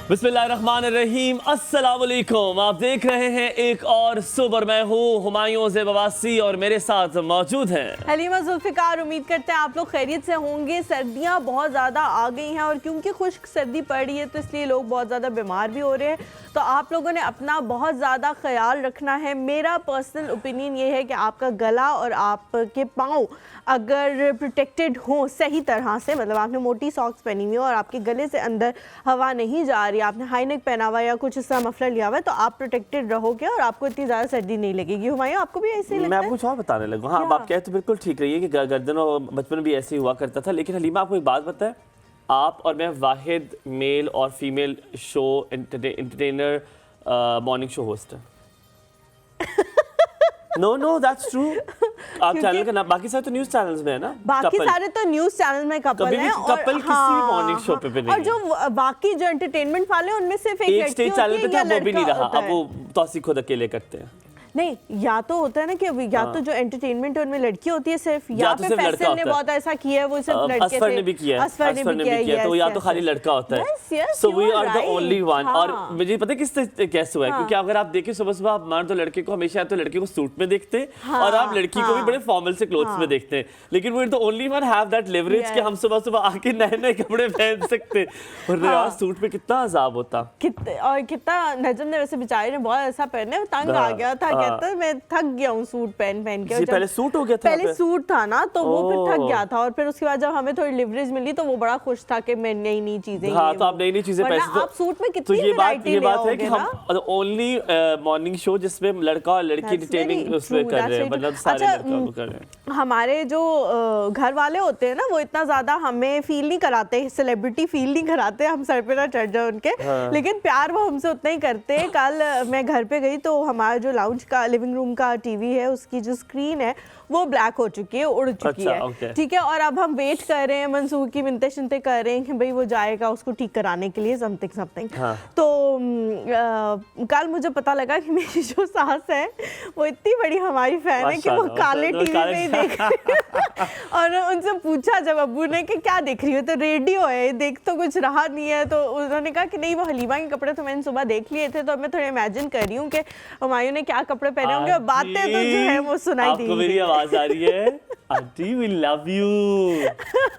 बिस्मिल्लाहिर्रहमानिर्रहीम, अस्सलाम वालेकुम। आप देख रहे हैं एक और सुबह। मैं हूँ हुमायूं ज़ेबवासी और मेरे साथ मौजूद हैं हलीमा जुल्फ़िकार। उम्मीद करते हैं आप लोग खैरियत से होंगे। सर्दियाँ बहुत ज़्यादा आ गई हैं और क्योंकि खुश्क सर्दी पड़ रही है तो इसलिए लोग बहुत ज़्यादा बीमार भी हो रहे हैं। तो आप लोगों ने अपना बहुत ज़्यादा ख्याल रखना है। मेरा पर्सनल ओपिनियन ये है कि आपका गला और आपके पाँव अगर प्रोटेक्टेड हो सही तरह से, मतलब आपने मोटी सॉक्स पहनी हुई हो और आपके गले से अंदर हवा नहीं जा रही, आपने हाई नेक पहना हुआ या कुछ इस तरह मफलर लिया हुआ है, तो आप प्रोटेक्टेड रहोगे और आपको इतनी ज़्यादा सर्दी नहीं लगेगी। हुमायूं, आपको भी ऐसे ही लगता है? मैं आपको कुछ और बताने लगा। हाँ, आप कहे तो बिल्कुल ठीक रही है कि गर्दन और बचपन में भी ऐसे ही हुआ करता था। लेकिन हलीमा, आपको एक बात बताए, आप और मैं वाहिद मेल और female show entertainer morning show host है। No that's true. आप चैनल का नाम, बाकी सारे तो न्यूज़ चैनल्स में है ना, बाकी सारे तो न्यूज़ चैनल में कपल हैं और कपल किसी भी मॉर्निंग शो पे भी नहीं। और जो बाकी जो एंटरटेनमेंट वाले उनमें सिर्फ एक स्टेज चैनल पे था, वो भी नहीं रहा। अब वो तौसीक खुद अकेले करते हैं। नहीं, या तो होता है ना कि या तो जो एंटरटेनमेंट है उनमें लड़की होती है सिर्फ, या तो फिर फैसल ने बहुत ऐसा किया है, वो सिर्फ लड़के असफर ने भी किया है, तो या तो खाली लड़का होता है। So we are the only one. और मुझे पता है किस तरह कैसे हुआ है, क्योंकि अगर आप देखें सुबह सुबह आप मर्द तो लड़के को हमेशा तो लड़के को सूट में देखते हैं और आप लड़की को भी बड़े फॉर्मल से क्लोथ्स में देखते हैं। लेकिन we are the only one have that leverage कि हम सुबह सुबह आके नए नए कपड़े पहन सकते। और यार सूट में कितना अजाब होता, और कितना नजम ने वैसे बेचारे ने बहुत ऐसा पहने, तंग आ गया था, कहता मैं थक गया हूँ सूट पहन के। पहले सूट हो गया था, पहले सूट था ना, तो वो फिर थक गया था और फिर उसके बाद जब हमें थोड़ी लिवरेज मिली तो वो बड़ा खुश था कि मैं नई नई चीजें। हाँ, तो आप नई नई चीजें पहन, आप सूट में कितनी तो ये बात है कि हम ओनली मॉर्निंग शो जिसमें लड़का और लड़की डिटेनिंग उसमें कर रहे हैं, मतलब सारे लड़के कर रहे हैं। हमारे जो घर वाले होते हैं ना, वो इतना ज्यादा हमें फील नहीं कराते, सेलिब्रिटी फील नहीं कराते, हम सर पे ना चढ़ जाए उनके। लेकिन प्यार वो हमसे उतना ही करते हैं। कल मैं घर पे गई तो हमारा जो लाउंज का लिविंग रूम का टीवी है, उसकी जो स्क्रीन है वो ब्लैक हो चुकी है, उड़ चुकी है। ठीक है, और अब हम वेट कर रहे हैं, मंसूर की मिन्नतें कर रहे हैं कि भाई वो जाएगा उसको ठीक कराने के लिए समथिंग। तो कल मुझे पता लगा कि मेरी जो सास है वो इतनी बड़ी हमारी फैन है कि वो काले टीवी में ही देख और उनसे पूछा जब अब्बू ने कि क्या देख रही हो, तो रेडियो है, देख तो कुछ रहा नहीं है। तो उन्होंने कहा कि नहीं, वो हलीमा के कपड़े तो मैंने सुबह देख लिए थे, तो मैं थोड़ा इमेजिन कर रही हूँ कि हुमायूं ने क्या कपड़े पहने होंगे और बातें तो जो है वो सुनाई दी। मेरी आवाज आ रही है, आंटी वी लव यू।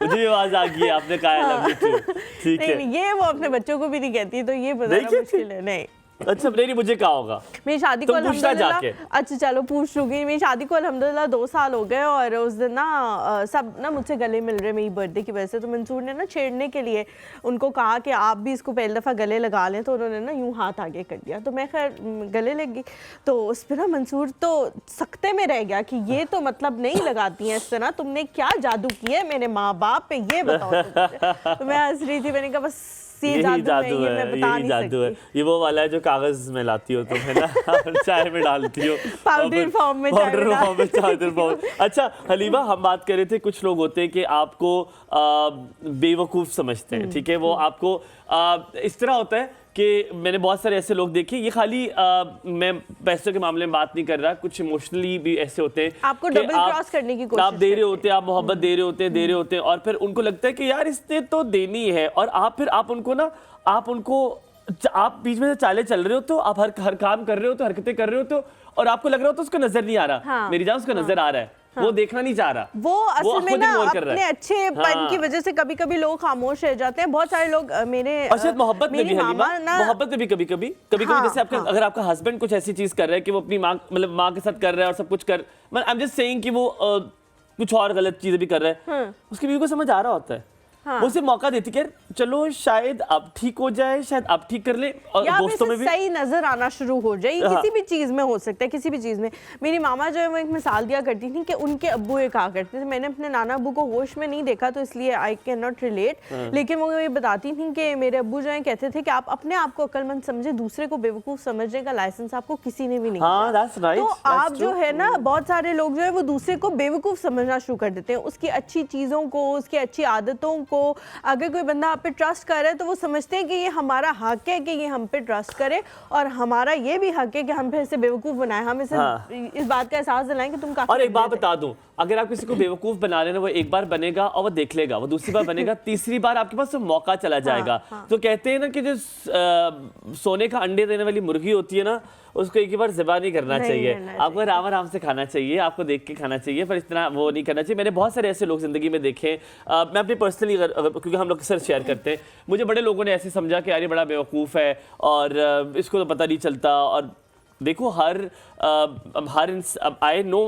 मुझे आवाज आ गई है, आपने कहा आई लव यू टू। ठीक है, ये वो अपने बच्चों को भी नहीं कहती, तो ये बताना मुश्किल है। नहीं, अच्छा नहीं, मुझे क्या होगा, मेरी शादी को अल्हम्दुलिल्लाह, अच्छा चलो पूछ लूंगी। मेरी शादी को अल्हम्दुलिल्लाह 2 साल हो गए और उस दिन ना सब ना मुझसे गले मिल रहे मेरी बर्थडे की वजह से। तो मंसूर ने ना छेड़ने के लिए उनको कहा कि आप भी इसको पहली दफ़ा गले लगा लें, तो उन्होंने ना यूं हाथ आगे कर दिया, तो मैं खैर गले लग गई। तो उस पर ना मंसूर तो सख्ते में रह गया कि ये तो मतलब नहीं लगाती हैं इस तरह, तुमने क्या जादू किया है मेरे माँ बाप पे, ये बताओ। तो मैं हंस रही थी, मैंने कहा बस यही जादू है, ये वो वाला है जो कागज में लाती हो तुम, है ना, चाय में डालती हो, पाउडर फॉर्म में चाय फॉर्म। अच्छा हलीमा, हम बात कर रहे थे, कुछ लोग होते हैं कि आपको बेवकूफ़ समझते हैं, ठीक है, वो आपको इस तरह होता है कि मैंने बहुत सारे ऐसे लोग देखे, ये खाली मैं पैसों के मामले में बात नहीं कर रहा, कुछ इमोशनली भी ऐसे होते हैं, आपको डबल क्रॉस करने की कोशिश, आप दे रहे होते हैं, आप मोहब्बत दे रहे होते हैं और फिर उनको लगता है कि यार इसने तो देनी है, और आप बीच में से चाले चल रहे हो, तो आप हर काम कर रहे हो, तो हरकतें कर रहे हो, तो और आपको लग रहा हो तो उसको नजर नहीं आ रहा, मेरी जान उसको नजर आ रहा है, वो देखना नहीं चाह रहा, वो असल में ना अपने अच्छे पन की वजह से कभी कभी लोग खामोश रह जाते हैं। बहुत सारे लोग मेरे मोहब्बत में भी कभी जैसे आपका अगर आपका हस्बैंड कुछ ऐसी चीज कर रहा है कि वो अपनी माँ मतलब माँ के साथ कर रहा है और सब कुछ कर, आई एम जस्ट सेइंग कि वो कुछ और गलत चीजें भी कर रहा है, उसकी बीवी को समझ आ रहा होता है, वो उसे मौका देती कि चलो शायद अब ठीक हो जाए, शायद अब ठीक कर ले, और दोस्तों में भी सही नजर आना शुरू हो जाए। किसी भी चीज में हो सकता है, किसी भी चीज में। मेरी मामा जो है वो एक मिसाल दिया करती थी कि उनके अब्बू ये कहा करते थे, मैंने अपने नाना अब्बू को होश में नहीं देखा तो इसलिए आई कैन नॉट रिलेट, लेकिन वो ये बताती थी कि मेरे अब्बू जो है कहते थे कि आप अपने आप को अक्लमंद समझे, दूसरे को बेवकूफ समझने का लाइसेंस आपको किसी ने भी नहीं दिया। तो आप जो है ना, बहुत सारे लोग जो है वो दूसरे को बेवकूफ समझना शुरू कर देते हैं, उसकी अच्छी चीजों को, उसकी अच्छी आदतों को, अगर कोई बंदा आप पे ट्रस्ट कर रहा है तो वो समझते हैं कि ये हमारा हक है कि ये हम पे ट्रस्ट करे, और हमारा ये भी हक है कि हम फिर इसे बेवकूफ़ बनाएं, हम इसे इस बात का एहसास दिलाएं कि तुम काफी। और एक बात बता दूं, अगर आप किसी को बेवकूफ़ बना लेना, वो एक बार बनेगा और वो देख लेगा, वो दूसरी बार बनेगा, तीसरी बार आपके पास मौका चला जाएगा। तो कहते हैं ना कि जो सोने का अंडे देने वाली मुर्गी होती है ना, उसको एक ही बार ज़िबा नहीं करना चाहिए, आपको आराम आराम से खाना चाहिए, आपको देख के खाना चाहिए, पर इतना वो नहीं करना चाहिए। मैंने बहुत सारे ऐसे लोग ज़िंदगी में देखे हैं, मैं अपनी पर्सनली, क्योंकि हम लोग अक्सर शेयर करते हैं, मुझे बड़े लोगों ने ऐसे समझा कि यार ये बड़ा बेवकूफ़ है और इसको तो पता नहीं चलता। और देखो हर आई नो,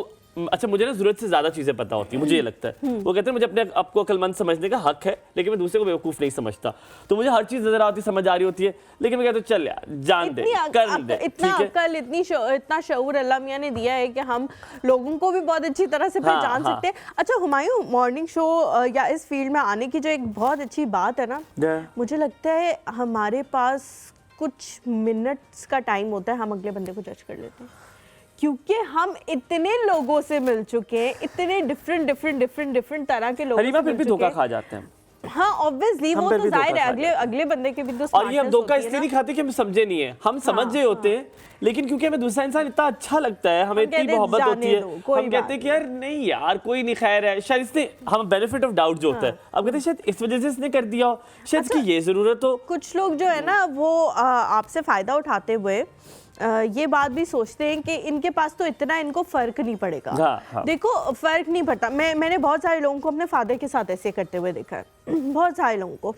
अच्छा मुझे ना जरूरत से ज्यादा चीजें पता होती है, मुझे ये लगता है। वो कहते हैं मुझे अपने आपको अक्लमंद समझने का हक है, लेकिन मैं दूसरे को बेवकूफ नहीं समझता। तो मुझे हर चीज नजर आती, समझ आ रही होती है, लेकिन मैं कहता हूँ चल यार जान दे, कर दे, इतना अक्ल, इतना शऊर अल्लाह मियां ने दिया है कि हम लोगों को भी बहुत अच्छी तरह से पहचान सकते हैं। अच्छा हुमायूं, मॉर्निंग शो या इस फील्ड में आने की जो एक बहुत अच्छी बात है ना, मुझे लगता है हमारे पास कुछ मिनट्स का टाइम होता है, हम अगले बंदे को जज कर लेते हैं, क्योंकि हम इतने लोगों से मिल चुके हैं, इतने डिफरेंट तरह के लोगों से फिर भी धोखा खा जाते हैं। हाँ ऑब्वियसली, वो तो जाहिर है, अगले बंदे के भी तो और ये हम धोखा इसलिए नहीं खाते कि हम समझे नहीं है, हम समझ गए होते हैं, लेकिन क्योंकि हमें दूसरा इंसान इतना अच्छा लगता है, हमें इतनी मोहब्बत होती है, हम कहते हैं कि यार नहीं यार कोई नहीं, खैर है, शायद इसने, हम बेनिफिट ऑफ डाउट जो होता है, अब कहते हैं शायद इस वजह से इसने कर दिया हो, शायद इसकी ये जरूरत हो। कुछ लोग जो है ना वो आपसे फायदा उठाते हुए ये बात भी सोचते हैं कि इनके पास तो इतना, इनको फर्क नहीं पड़ेगा। हाँ। देखो फर्क नहीं पड़ता, मैंने बहुत सारे लोगों को अपने फादर के साथ ऐसे करते हुए देखा है, बहुत सारे लोगों को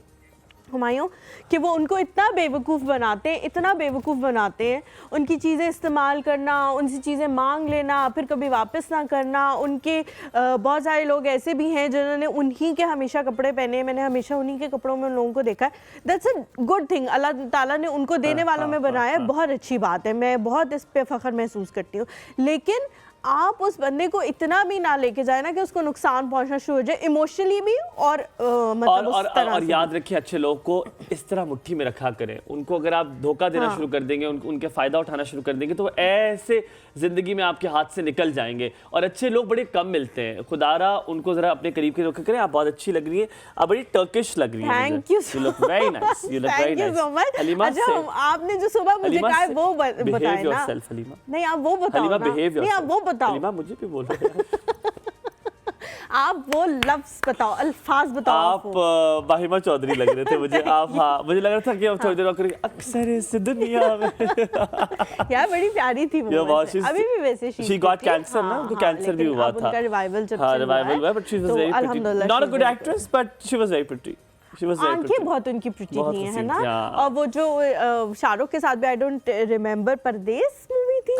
हुमायूं, कि वो उनको इतना बेवकूफ़ बनाते हैं, इतना बेवकूफ़ बनाते हैं, उनकी चीज़ें इस्तेमाल करना, उनसे चीज़ें मांग लेना, फिर कभी वापस ना करना। उनके बहुत सारे लोग ऐसे भी हैं जिन्होंने उन्हीं के हमेशा कपड़े पहने, मैंने हमेशा उन्हीं के कपड़ों में उन लोगों को देखा है। दैट्स अ गुड थिंग, अल्लाह ताला ने उनको देने वालों में बनाया है, बहुत अच्छी बात है, मैं बहुत इस पर फ़ख्र महसूस करती हूँ। लेकिन आप उस बंदे को इतना भी ना लेके जाए ना कि उसको नुकसान पहुंचना शुरू हो जाए, इमोशनली भी और मतलब उस तरह और याद रखिए, अच्छे लोग को इस तरह मुट्ठी में रखा करें। उनको अगर आप धोखा देना शुरू कर देंगे, उनके फायदा उठाना शुरू कर देंगे, तो वो ऐसे जिंदगी में आपके हाथ से निकल जाएंगे। और अच्छे लोग बड़े कम मिलते हैं, खुदारा उनको जरा अपने करीब के लोग करें। आप बहुत अच्छी लग रही है, आप बड़ी टर्किश लग रही है। Thank you, you look very nice, you look very nice. Halima, अच्छा आपने जो सुबह मुझे कहा है वो बताया ना। नहीं आप वो बताओ ना, नहीं आप वो बताओ, मुझे भी बोल रहे हैं। आप वो लफ्ज बताओ, अल्फाज बताओ। आप बाहिमा चौधरी लग रहे थे मुझे। आप हाँ, मुझे लग रहा था कि आप थोड़ी देर करेंगे अक्सर इस दुनिया में। यार बड़ी प्यारी थी वो, अभी भी वैसे शी गॉट कैंसर ना, उनको कैंसर भी हुआ था, उनका रिवाइवल जब रिवाइवल हुआ, but she was very pretty, not a good actress but she was very pretty. आंखें बहुत उनकी प्रिटी थी है ना। और वो जो शाहरुख के साथ भी, I don't remember, Pradesh movie थी,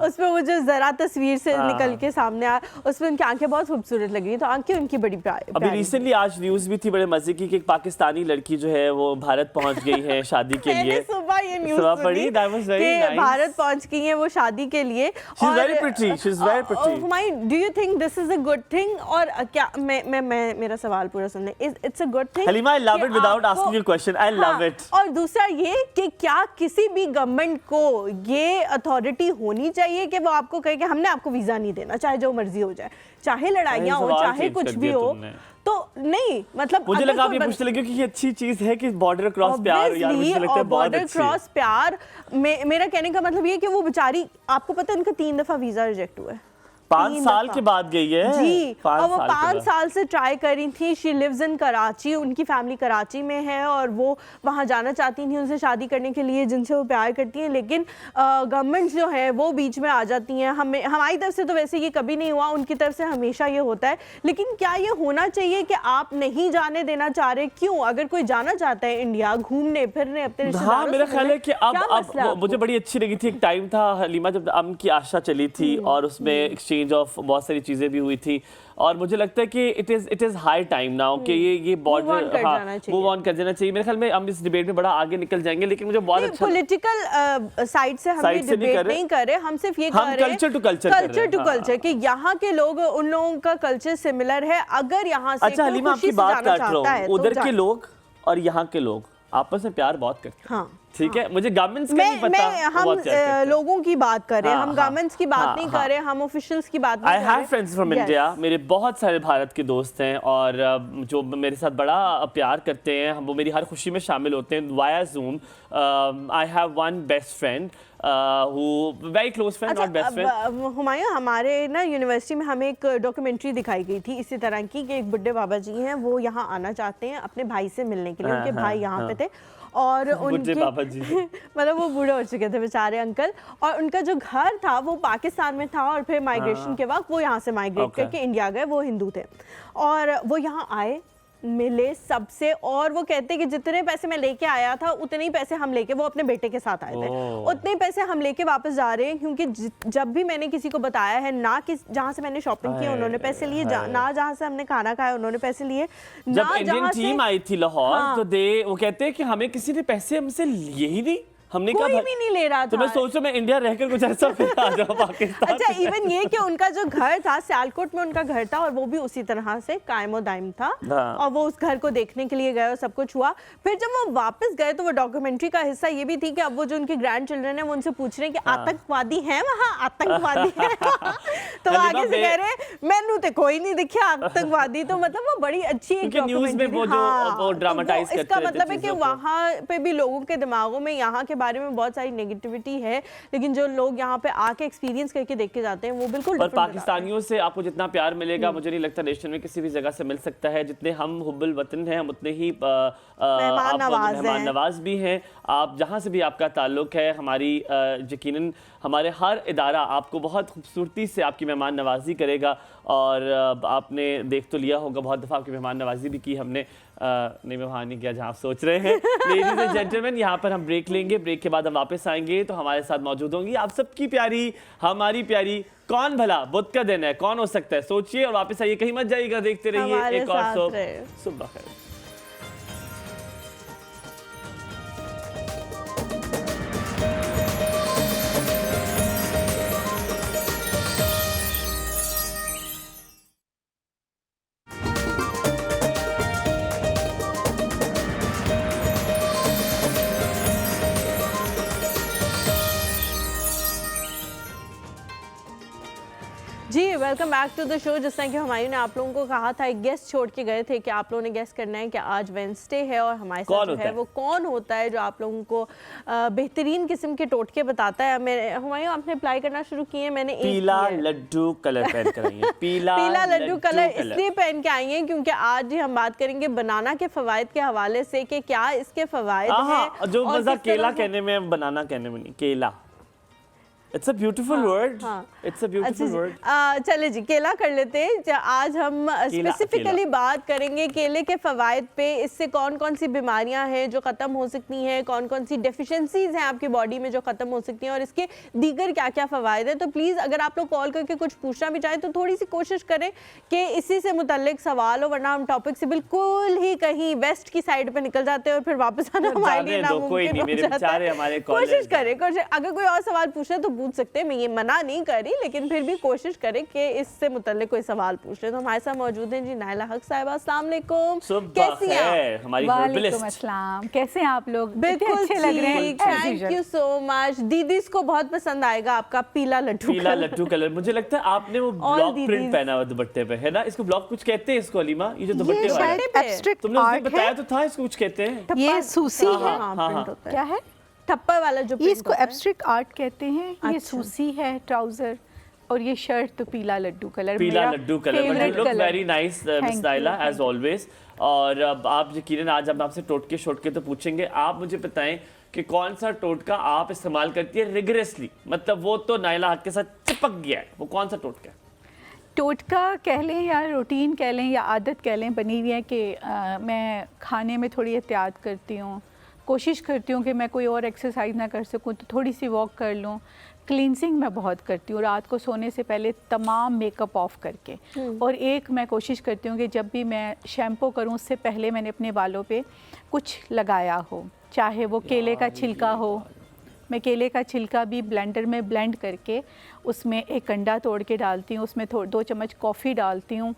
उसमें वो जो जरा तस्वीर से निकल के सामने आ, उसमें उनकी आंखें बहुत खूबसूरत लग रही, तो आंखें उनकी बड़ी प्यारी। अभी रिसेंटली आज न्यूज भी थी बड़े मजे की कि एक पाकिस्तानी लड़की जो है वो भारत पहुंच गई है शादी के लिए। सुबह ये न्यूज पढ़ी कि भारत पहुंच गई है वो शादी के लिए। She is very pretty, she is very pretty. Humayun, do you think this is a good thing? और क्या मैं मेरा सवाल पूरा सुनने, it's a good thing? Halima, I love it without asking you a question. I love it. और दूसरा ये कि क्या किसी भी गवर्नमेंट को ये अथॉरिटी होनी चाहिए कि वो आपको कहे कि हमने आपको वीजा नहीं देना, चाहे जो मर्जी हो जाए, चाहे लड़ाइयाँ हो, चाहे कुछ भी हो, तो नहीं मतलब मुझे लगा आप ये पूछने लगे कि ये अच्छी चीज है कि बॉर्डर क्रॉस प्यार, यार मुझे लगता है बहुत अच्छी है। बॉर्डर क्रॉस प्यार, मेरा कहने का मतलब ये कि वो बेचारी, आपको पता है उनका 3 दफा वीजा रिजेक्ट हुआ है, 5 साल के बाद गई है जी। और वो 5 साल से ट्राई कर रही थी। शी लिव्स इन कराची, उनकी फैमिली कराची में है और वो वहाँ जाना चाहती थी उनसे शादी करने के लिए जिनसे वो प्यार करती हैं, लेकिन गवर्नमेंट जो है वो बीच में आ जाती हैं। हमारी तरफ से तो वैसे ये कभी नहीं हुआ, उनकी तरफ से हमेशा ये होता है। लेकिन क्या ये होना चाहिए कि आप नहीं जाने देना चाह रहे? क्यों? अगर कोई जाना चाहता है इंडिया घूमने फिरने अपने रिश्तेदारों, हाँ मेरा ख्याल है कि अब मुझे बड़ी अच्छी लगी थी। एक टाइम था हलीमा जब अमन की आशा चली थी और उसमें एक्सचेंज ऑफ बहुत सारी चीजें भी हुई थी, और मुझे लगता है कि it is high time now कि ये बॉर्डर मूव ऑन कर जाना चाहिए। मेरे ख्याल में हम इस डिबेट में बड़ा आगे निकल जाएंगे, लेकिन मुझे बहुत अच्छा पॉलिटिकल साइड से हम डिबेट नहीं कर रहे, हम सिर्फ ये कर रहे हैं कल्चर टू कल्चर कि यहाँ के लोग, उन लोगों का कल्चर सिमिलर है। अगर यहाँ से अच्छा हलीमा आपकी बात काट रहा हूँ, उधर के लोग और यहाँ के लोग आपस में प्यार बहुत करते हैं। हाँ ठीक है, मुझे गारमेंट्स का नहीं पता हम लोगों की बात कर रहे हैं, हम गारमेंट्स की बात नहीं कर रहे, हम ऑफिशियल्स की बात नहीं कर रहे। I have friends from India, मेरे बहुत सारे भारत के दोस्त हैं और जो मेरे साथ बड़ा प्यार करते हैं, वो मेरी हर खुशी में शामिल होते हैं via Zoom. I have one best friend who very close friend, not best friend. Humayun, हमारे ना यूनिवर्सिटी में हमें एक डॉक्यूमेंट्री दिखाई गई थी इसी तरह की कि एक बुड्ढे बाबा जी हैं, वो यहाँ आना चाहते हैं अपने भाई से मिलने के लिए, उनके भाई यहाँ पे थे और उनके बाबा जी मतलब वो बूढ़े हो चुके थे बेचारे अंकल, और उनका जो घर था वो पाकिस्तान में था और फिर माइग्रेशन के वक्त वो यहाँ से माइग्रेट करके इंडिया गए। वो हिंदू थे और वो यहाँ आए, मिले सबसे, और वो कहते कि जितने पैसे मैं लेके आया था उतने ही पैसे हम लेके, वो अपने बेटे के साथ आए थे, उतने पैसे हम लेके वापस जा रहे हैं, क्योंकि जब भी मैंने किसी को बताया है ना कि जहाँ से मैंने शॉपिंग की उन्होंने पैसे लिए, ना जहाँ से हमने खाना खाया उन्होंने पैसे लिए, जब इंडियन टीम आई थी लाहौर तो वो कहते हैं कि हमें किसी ने पैसे हमसे लिए ही नहीं, हमने कोई भी नहीं ले रहा था। तो मैं सोच रहा मैं इंडिया रहकर कुछ ऐसा फिर आ जाऊं पाकिस्तान। अच्छा, इवन ये कि उनका जो घर था सियालकोट में उनका घर था और वो भी उसी तरह से कायमो दायम था और वो उस घर को देखने के लिए गए और सब कुछ हुआ। फिर जब वो वापस गए तो वो डॉक्यूमेंट्री का हिस्सा ये भी थी कि अब वो जो उनके ग्रैंड चिल्ड्रन है वो उनसे पूछ रहे हैं कि आतंकवादी हैं वहाँ, आतंकवादी हैं तो वो आगे से कह रहे मैनू तो कोई नहीं दिखा आतंकवादी। तो मतलब वो बड़ी अच्छी एक डॉक्यूमेंट्री थी। वो ड्रामेटाइज करते थे। इसका मतलब है कि वहाँ पे भी लोगों के दिमागों में यहाँ के बारे में बहुत सारी नेगेटिविटी है, लेकिन जो लोग यहाँ पे आके एक्सपीरियंस करके देख के जाते हैं वो बिल्कुल। पर पाकिस्तानियों से आपको जितना प्यार मिलेगा मुझे नहीं लगता नेशन में किसी भी जगह से मिल सकता है। जितने हम हुब्बुल वतन हैं हम उतने ही मेहमान नवाज भी हैं। आप जहाँ से भी आपका ताल्लुक है, हमारी यकीनन हमारे हर इदारा आपको बहुत खूबसूरती से आपकी मेहमान नवाजी करेगा। और आपने देख तो लिया होगा, बहुत दफ़ा आपकी मेहमान नवाजी भी की हमने, नहीं मैं वहाँ नहीं किया जहाँ आप सोच रहे हैं। लेडीज एंड जेंटलमैन, यहाँ पर हम ब्रेक लेंगे, ब्रेक के बाद हम वापस आएंगे तो हमारे साथ मौजूद होंगी आप सबकी प्यारी, हमारी प्यारी, कौन भला बुध का दिन है, कौन हो सकता है, सोचिए और वापस आइए, कहीं मत जाइएगा, देखते रहिए एक और सुबह खैर। जी welcome back to the show. जिस तरह कि हुमायूं ने आप लोगों को कहा था, एक गेस्ट छोड़ के गए थे कि आप लोगों ने गेस्ट करना है कि आज वेडनेसडे है और हमारे साथ जो है वो कौन होता है जो आप लोगों को बेहतरीन किस्म के टोटके बताता है। मैं हुमायूं, आपने अप्लाई करना शुरू किए, मैंने पीला लड्डू कलर पहन कर आई हैं। पीला लड्डू कलर इसलिए पहन के आई हैं क्योंकि आज ही हम बात करेंगे बनाना के फवायद के हवाले से कि क्या इसके फवायद हैं। जो मजा केला कहने में, बनाना कहने में नहीं, केला। It's a beautiful word. It's a beautiful word. चले जी, केला कर लेते हैं। आज हम स्पेसिफिकली बात करेंगे केले के फवायद पे, इससे कौन कौन सी बीमारियां हैं जो ख़त्म हो सकती हैं, कौन कौन सी डेफिशिएंसीज हैं आपकी बॉडी में जो ख़त्म हो सकती हैं और इसके दीगर क्या क्या फ़वायद हैं। तो प्लीज़ अगर आप लोग कॉल करके कुछ पूछना भी चाहें तो थोड़ी सी कोशिश करें कि इसी से मुतल्लिक सवाल हो, वरना हम टॉपिक से बिल्कुल ही कहीं वेस्ट की साइड पर निकल जाते हैं और फिर वापस आना हमारे लिए नामुमकिन हो जाता है। कोशिश करें, अगर कोई और सवाल पूछे तो पूछ सकते हैं, मैं ये मना नहीं कर रही, लेकिन फिर भी कोशिश करें कि इससे मुतल्लिक कोई सवाल पूछ ले। तो हमारे साथ मौजूद हैं जी नाइला हक साहिबा। अस्सलाम वालेकुम, कैसी हैं आप? हमारी वालेकुम अस्सलाम, कैसे हैं आप लोग? बिल्कुल अच्छे लग रहे हैं, थैंक यू सो मच। दीदी को बहुत पसंद आएगा आपका पीला लड्डू कलर। मुझे लगता है आपने वो ब्लॉक प्रिंट पहना हुआ दुपट्टे पे, है ना? इसको ब्लॉक कुछ कहते हैं इसको अलीमा, ये जो दुपट्टे वाला तुमने उस दिन बताया तो था, इसको कुछ कहते हैं। ये सूसी है, क्या है? थप्पा वाला जो इसको एब्स्ट्रैक्ट आर्ट कहते हैं। ये सूसी है ट्राउजर और ये शर्ट तो पीला लड्डू colour. Look very nice miss Naila as always. और अब आप यकीनन आज हम आपसे टोटके शोटके तो पूछेंगे। आप मुझे बताएं कि कौन सा टोटका आप इस्तेमाल करती है रिगरसली, मतलब वो तो नाइला हक के साथ चिपक गया है, वो कौन सा टोटका है? टोटका कह लें या रूटीन कह लें या आदत कह लें, बनी हुई है कि मैं खाने में थोड़ी एहतियात करती हूँ, कोशिश करती हूँ कि मैं कोई और एक्सरसाइज ना कर सकूँ तो थोड़ी सी वॉक कर लूँ। क्लींजिंग मैं बहुत करती हूँ रात को सोने से पहले तमाम मेकअप ऑफ करके। और एक मैं कोशिश करती हूँ कि जब भी मैं शैम्पू करूँ उससे पहले मैंने अपने बालों पे कुछ लगाया हो, चाहे वो केले का छिलका हो, मैं केले का छिलका भी ब्लेंडर में ब्लेंड करके उसमें एक अंडा तोड़ के डालती हूँ, उसमें 2 चम्मच कॉफ़ी डालती हूँ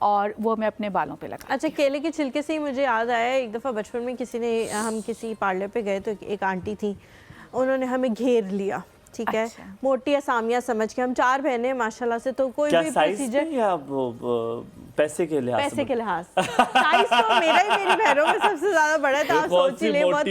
और वो मैं अपने बालों पे लगा। अच्छा, केले के छिलके से ही मुझे याद आया, एक दफ़ा बचपन में हम किसी पार्लर पे गए तो एक आंटी थी, उन्होंने हमें घेर लिया, ठीक है। अच्छा। मोटी असामियाँ समझ के, हम 4 बहनें माशाल्लाह से, तो कोई भी प्रोसीजर या पैसे के लिहाज पैसे के लिहाज साइज तो मेरा ही मेरी बहनों में सबसे ज्यादा बड़ा है, तो आप सोच ही ले, बहुत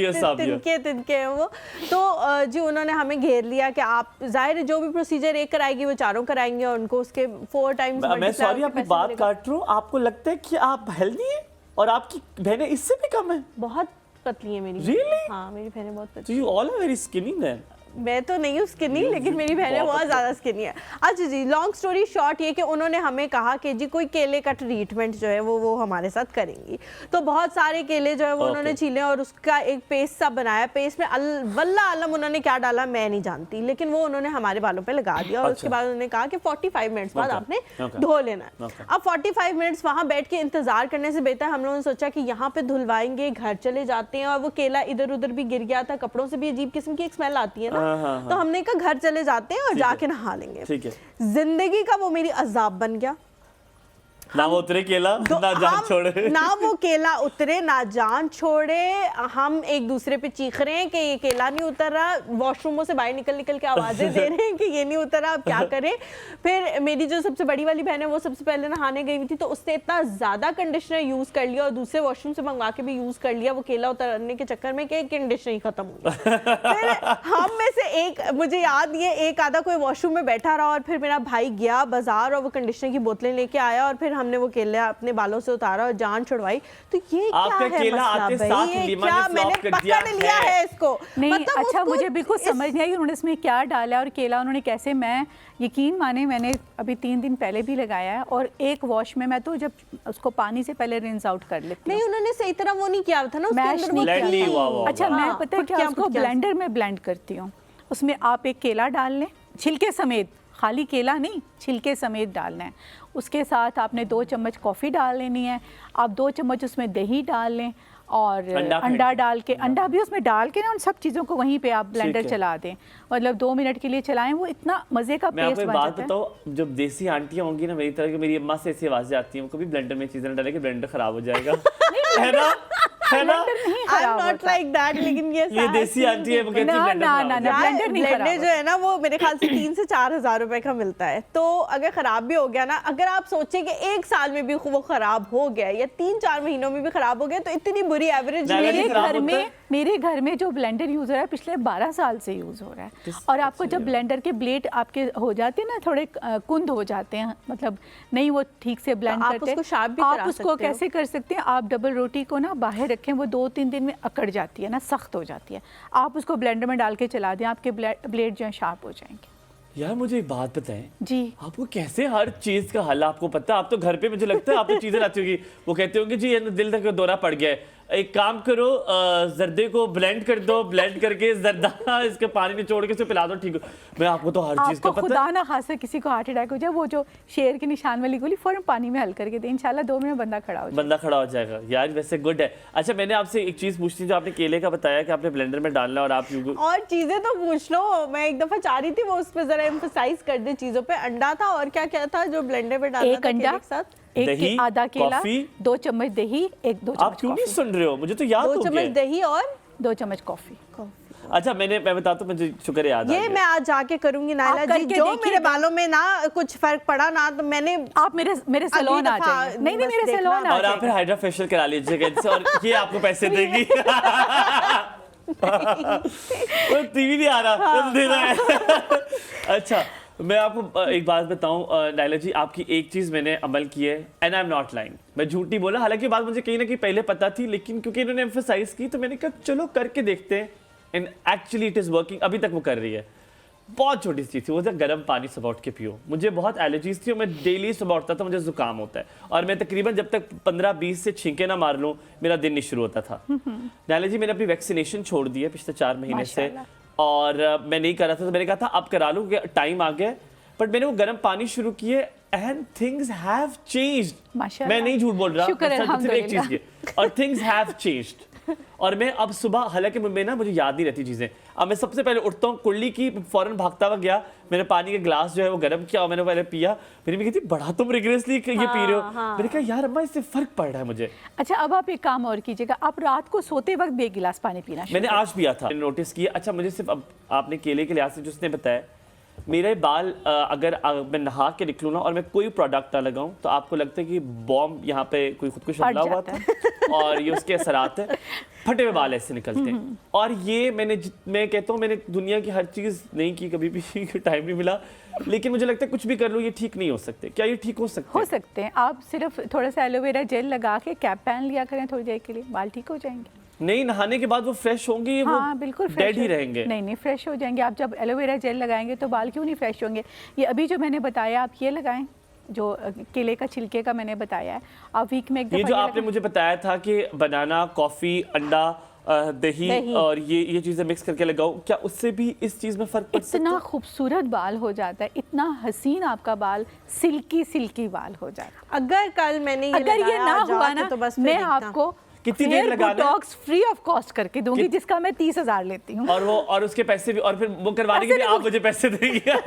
तिनके हैं वो। तो जी उन्होंने हमें घेर लिया कि आप जाहिर है जो भी प्रोसीजर एक कराएगी वो 4 कराएंगे और उनको उसके 4 टाइम्स। मैं सॉरी आपकी बात काट रहा हूँ, आपको लगता है कि आप हेल्दी हैं और आपकी बहनें इससे भी कम है? बहुत पतली है मेरी। Really? हाँ, मेरी बहनें बहुत पतली। So you all are very skinny then. मैं तो नहीं हूँ स्किनी, लेकिन मेरी बहनें बहुत ज़्यादा स्किनी है। अच्छा जी, लॉन्ग स्टोरी शॉर्ट ये कि उन्होंने हमें कहा कि जी कोई केले का ट्रीटमेंट जो है वो हमारे साथ करेंगी। तो बहुत सारे केले जो है वो उन्होंने छीले और उसका एक पेस्ट सा बनाया। पेस्ट में वल्ला आलम उन्होंने क्या डाला मैं नहीं जानती, लेकिन वो उन्होंने हमारे बालों पे लगा दिया और उसके बाद उन्होंने कहा कि 45 मिनट्स बाद आपने धो लेना है। अब 45 मिनट्स वहाँ बैठ के इंतजार करने से बेहतर हम लोगों ने सोचा कि यहाँ पे धुलवाएंगे, घर चले जाते हैं, और वो केला इधर उधर भी गिर गया था, कपड़ों से भी अजीब किस्म की एक स्मेल आती है ना, तो हमने कहा घर चले जाते हैं और जाके नहा लेंगे। ठीक है। जिंदगी का वो मेरी अजाब बन गया। ना वो उतरे केला ना जान छोड़े, ना वो केला उतरे ना जान छोड़े। हम एक दूसरे पे चीख रहे हैं कि ये केला नहीं उतर रहा, वॉशरूमों से बाहर निकल निकल के आवाजें दे रहे हैं कि ये नहीं उतर रहा, अब क्या करें। फिर मेरी जो सबसे बड़ी वाली बहन है वो सबसे पहले नहाने गई हुई थी, तो उसने इतना ज्यादा कंडीशनर यूज कर लिया और दूसरे वॉशरूम से मंगवा के भी यूज कर लिया वो केला उतरने के चक्कर में कि कंडीशनर ही खत्म हो गया। फिर हम में से एक, मुझे याद ये एक आधा कोई वॉशरूम में बैठा रहा और फिर मेरा भाई गया बाजार और वो कंडीशनर की बोतलें लेके आया और फिर हमने वो केला अपने बालों से उतारा और जान छुड़वाई। तो ये क्या है मसला भाई, ये क्या मैंने पकड़ लिया है इसको? नहीं मतलब अच्छा, मुझे बिल्कुल समझ नहीं आई उन्होंने इसमें क्या डाला और केला उन्होंने कैसे। मैं यकीन माने मैंने अभी 3 दिन पहले भी लगाया है और एक वॉश में मैं तो जब उसको पानी से पहले रिंस आउट कर लेती हूँ। नहीं, उन्होंने सही तरह वो नहीं किया था ना, उसके अंदर वो अच्छा मैं पता है क्या, उसको ब्लेंडर में ब्लेंड करती हूँ। उसमें आप एक केला डाल लें छिलके समेत, खाली केला नहीं छिलके समेत डालना है। उसके साथ आपने 2 चम्मच कॉफ़ी डाल लेनी है, आप 2 चम्मच उसमें दही डाल लें और अंडा डाल के, अंडा भी उसमें डाल के ना उन सब चीज़ों को वहीं पे आप ब्लेंडर चला दें, मतलब 2 मिनट के लिए चलाएं, वो इतना मज़े का पेस्ट बन जाता है। तो जब देसी आंटियां होंगी ना मेरी तरह की, मेरी अम्मा से ऐसी आवाज़ें आती हैं, कभी ब्लेंडर में चीज़ें डालें कि ब्लेंडर खराब हो जाएगा है ना, है ना? I'm not like that, लेकिन ये देसी आंटी है, वो कहती है ब्लेंडर नहीं खराब। ब्लेंडर जो है ना वो मेरे ख्याल से 3 से 4 हज़ार रुपए का मिलता है, तो अगर खराब भी हो गया ना, अगर आप सोचें कि 1 साल में भी वो खराब हो गया या 3-4 महीनों में भी खराब हो गया, तो इतनी बुरी एवरेज मेरे घर में जो ब्लेंडर यूज हो रहा है पिछले 12 साल से यूज हो रहा है। और आपको जब ब्लेंडर के ब्लेड आपके हो जाते हैं ना, थोड़े कुंद हो जाते हैं, मतलब नहीं वो ठीक से ब्लेंड करते, आप उसको कैसे कर सकते हैं, आप डबल रोटी को ना बाहर रखें, वो 2-3 दिन में अकड़ जाती है ना, सख्त हो जाती है, आप उसको ब्लेंडर में डाल के चला दें, आपके ब्लेड जो है शार्प हो जाएंगे। यार मुझे एक बात बताएं जी, आपको कैसे हर चीज का हल आपको पता है? आप तो घर पे मुझे लगता है आप तो चीजें लाती होगी, वो कहते होंगे जी दिल तक दौरा पड़ गया है, एक काम करो जर्दे को ब्लेंड कर दो, ब्लेंड करके जर्दा इसके पानी निचोड़ के उसे पिला दो, ठीक हो। मैं आपको तो हर चीज का पता है। खुदा ना खासा किसी को हार्ट अटैक हो जाए, वो जो शेर के निशान वाली गोली फौरन पानी में हल करके दे, इंशाल्लाह 2 मिनट बंदा खड़ा हो जाएगा। यार वैसे गुड है। अच्छा मैंने आपसे एक चीज पूछती थी, जो आपने केले का बताया कि आपने ब्लेंडर में डालना और आप और चीजें तो पूछ लो, मैं एक दफा चाह रही थी वो उस पर जरा एम्फसाइज कर दे चीजों पे। अंडा था और क्या क्या था जो ब्लेंडर में डालना था? एक अंडा, एक आधा केला, 2 चम्मच दही, 2 चम्मच। आप क्यों नहीं सुन रहे हो? मुझे तो याद हो गया। 2 चम्मच दही और 2 चम्मच कॉफी। अच्छा मैं बताता हूँ, मुझे शुक्र याद आ गया। ये मैं आज जाके करूंगी नायला जी, जो मेरे बालों में ना कुछ फर्क पड़ा ना, तो मैंने आप मेरे सैलून आ जाइए। नहीं मेरे सैलून आ जाइए और आप फिर हाइड्रा फेशियल करा लीजिएगा इनसे और ये आपको पैसे देगी। वो टीवी नहीं आ रहा, दे रहा है। अच्छा मैं आपको एक बात बताऊं नायला जी, आपकी एक चीज मैंने अमल की है, and I am not lying, मैं झूठ नहीं बोला। हालांकि बात मुझे कहीं ना कहीं पहले पता थी, लेकिन क्योंकि इन्होंने एम्फसाइज की तो मैंने कहा चलो करके देखते हैं, and actually it is working. अभी तक वो कर रही है। बहुत छोटी सी चीज़ थी, वो था गर्म पानी सुबह उठ के पियो। मुझे बहुत एलर्जीज थी और मैं डेली सुबह उठता था, मुझे जुकाम होता है और मैं तकरीबन जब तक 15-20 से छींके ना मार लूँ मेरा दिन नहीं शुरू होता था। नायला जी मैंने अपनी वैक्सीनेशन छोड़ दी है पिछले 4 महीने से, और मैं नहीं कर रहा था, तो मैंने कहा था अब करा लूँ, टाइम आ गया। बट मैंने वो गर्म पानी शुरू किए एंड थिंग्स हैव चेंज्ड। मैं नहीं झूठ बोल रहा, सिर्फ एक चीज की, और थिंग्स हैव चेंज्ड। और मैं अब सुबह, हालांकि मैं ना मुझे याद नहीं रहती चीजें, अब मैं सबसे पहले उठता हूँ, कुल्ली की, फौरन भागता हुआ गया, मैंने पानी का ग्लास जो है वो गर्म किया और मैंने पहले पिया। फिर मैं कहती बड़ा तुम रिग्रेसली ये पी रहे हो। मैंने कहा यार अम्मा इससे फर्क पड़ रहा है मुझे। अच्छा अब आप एक काम और कीजिएगा, आप रात को सोते वक्त भी 1 गिलास पानी पीना। मैंने आज पिया था, मैंने नोटिस किया। अच्छा मुझे सिर्फ अब आपने केले के लिहाज से जो उसने बताया, मेरे बाल अगर मैं नहा के निकलूँ ना और मैं कोई प्रोडक्ट ना लगाऊं तो आपको लगता है कि बॉम्ब यहाँ पे कोई खुद को हमला हुआ था और ये उसके असरात है, फटे हुए बाल ऐसे निकलते हैं। और ये मैं कहता हूँ मैंने दुनिया की हर चीज़ नहीं की, कभी भी टाइम नहीं मिला, लेकिन मुझे लगता है कुछ भी कर लूँ ये ठीक नहीं हो सकते। क्या ये ठीक हो सकते हैं? हो सकते हैं। आप सिर्फ थोड़ा सा एलोवेरा जेल लगा के कैप पहन लिया करें थोड़ी देर के लिए, बाल ठीक हो जाएंगे। नहीं, नहाने के बाद वो फ्रेश होंगे? हाँ वो बिल्कुल डेड ही रहेंगे? नहीं नहीं, फ्रेश हो जाएंगे। आप जब एलोवेरा जेल लगाएंगे तो बाल क्यों नहीं फ्रेश होंगे। ये अभी जो मैंने बताया आप ये लगाएं, जो केले का छिलके का मैंने बताया है, आप वीक में एक दफा ये जो आपने मुझे बताया था कि बनाना, कॉफी, अंडा, दही और ये चीजें मिक्स करके लगाओ, क्या उससे भी इस चीज में फर्क पड़ सकता है? इतना खूबसूरत बाल हो जाता है, इतना हसीन आपका बाल, सिल्की सिल्की बाल हो जाता है। अगर कल मैंने अगर ये ना हुआ ना तो बस मैं आपको कितनी देर लगाना है? बोटॉक्स फ्री ऑफ कॉस्ट करके दूंगी, जिसका मैं 30,000 लेती हूँ। और उसके पैसे भी, और फिर वो करवाने के लिए आप मुझे पैसे देंगे।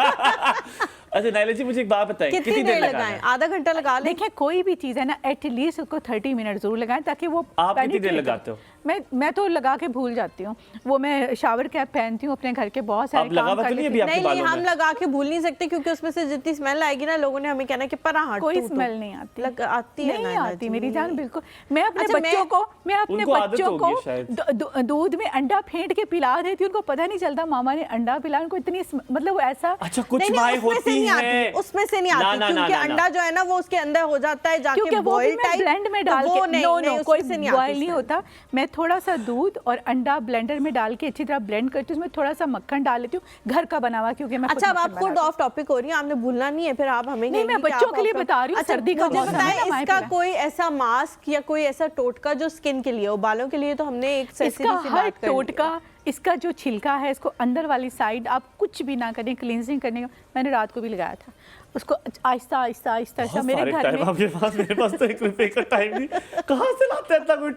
अच्छा नाइला जी मुझे एक बात बताएं, कितनी देर लगाएं? आधा घंटा लगा लें। देखिए कोई भी चीज़ है ना एटलीस्ट उसको 30 मिनट जरूर लगाएं ताकि वो। आप कितनी देर लगाते हो? मैं तो लगा के भूल जाती हूँ। वो मैं शावर कैप पहनती हूँ अपने घर के, बहुत सारे काम कर लेती हूँ। नहीं हम लगा के भूल नहीं सकते क्योंकि उसमें से जितनी स्मेल आएगी ना लोगों ने हमें कहना कि परा हट। कोई स्मेल नहीं आती। आती है? नहीं आती मेरी जान, बिल्कुल। मैं अपने बच्चों को दूध में अंडा फेंट के पिला देती हूँ, उनको पता नहीं चलता मामा ने अंडा पिलाया, उनको इतनी मतलब ऐसा। अच्छा कुछ माएँ होती हैं उसमें से नहीं आती क्योंकि अंडा जो है ना वो उसके अंदर हो जाता है जाके बॉईल टाइप, ब्लेंड में डाल के। नो कोई बॉईल नहीं होता। मैं थोड़ा सा दूध और अंडा ब्लेंडर में डाल के अच्छी तरह ब्लेंड करती हूँ, उसमें थोड़ा सा मक्खन डाल लेती हूँ, घर का बना हुआ, क्योंकि मैं। अच्छा अब आप खुद ऑफ टॉपिक हो रही है, आपने भूलना नहीं है फिर आप हमें। नहीं मैं बच्चों के लिए बता रही हूँ, सर्दी का मौसम है। इसका कोई ऐसा मास्क या कोई ऐसा टोटका जो स्किन के लिए हो, बालों के लिए तो हमने एक हर टोटका, इसका जो छिलका है इसको अंदर वाली साइड आप कुछ भी ना करें, क्लींजिंग करने का। मैंने रात को भी लगाया था उसको, आहिस्ता आहिस्ता आहिस्ता आहिस्ता। मेरे घर में मेरे पास तो 1 रुपए का टाइम नहीं, कहाँ से लाते हैं इतना कोई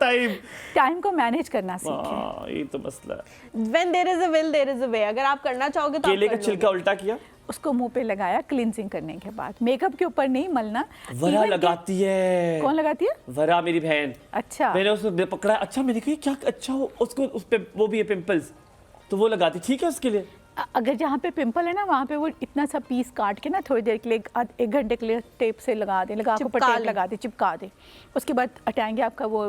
टाइम को मैनेज करना सीखें। ये तो मसला है। When there is a will there is a way। अगर आप करना चाहोगे तो केले का छिलका उल्टा किया, उसको मुंह पे लगाया क्लींजिंग करने के बाद, मेकअप के ऊपर नहीं मलना। वरा लगाती है। कौन लगाती है? वरा मेरी बहन। अच्छा मैंने उसको पकड़ा। अच्छा मैंने कहा क्या अच्छा हो उसको, उस पे वो भी है पिंपल्स, तो वो लगाती, ठीक है उसके लिए। अगर जहाँ पे पिंपल है ना वहाँ पे वो इतना सा पीस काट के ना थोड़ी देर के लिए 1 घंटे के लिए टेप से लगा दे, लगा के टेप लगा दे, चिपका दे, उसके बाद हटाएंगे आपका वो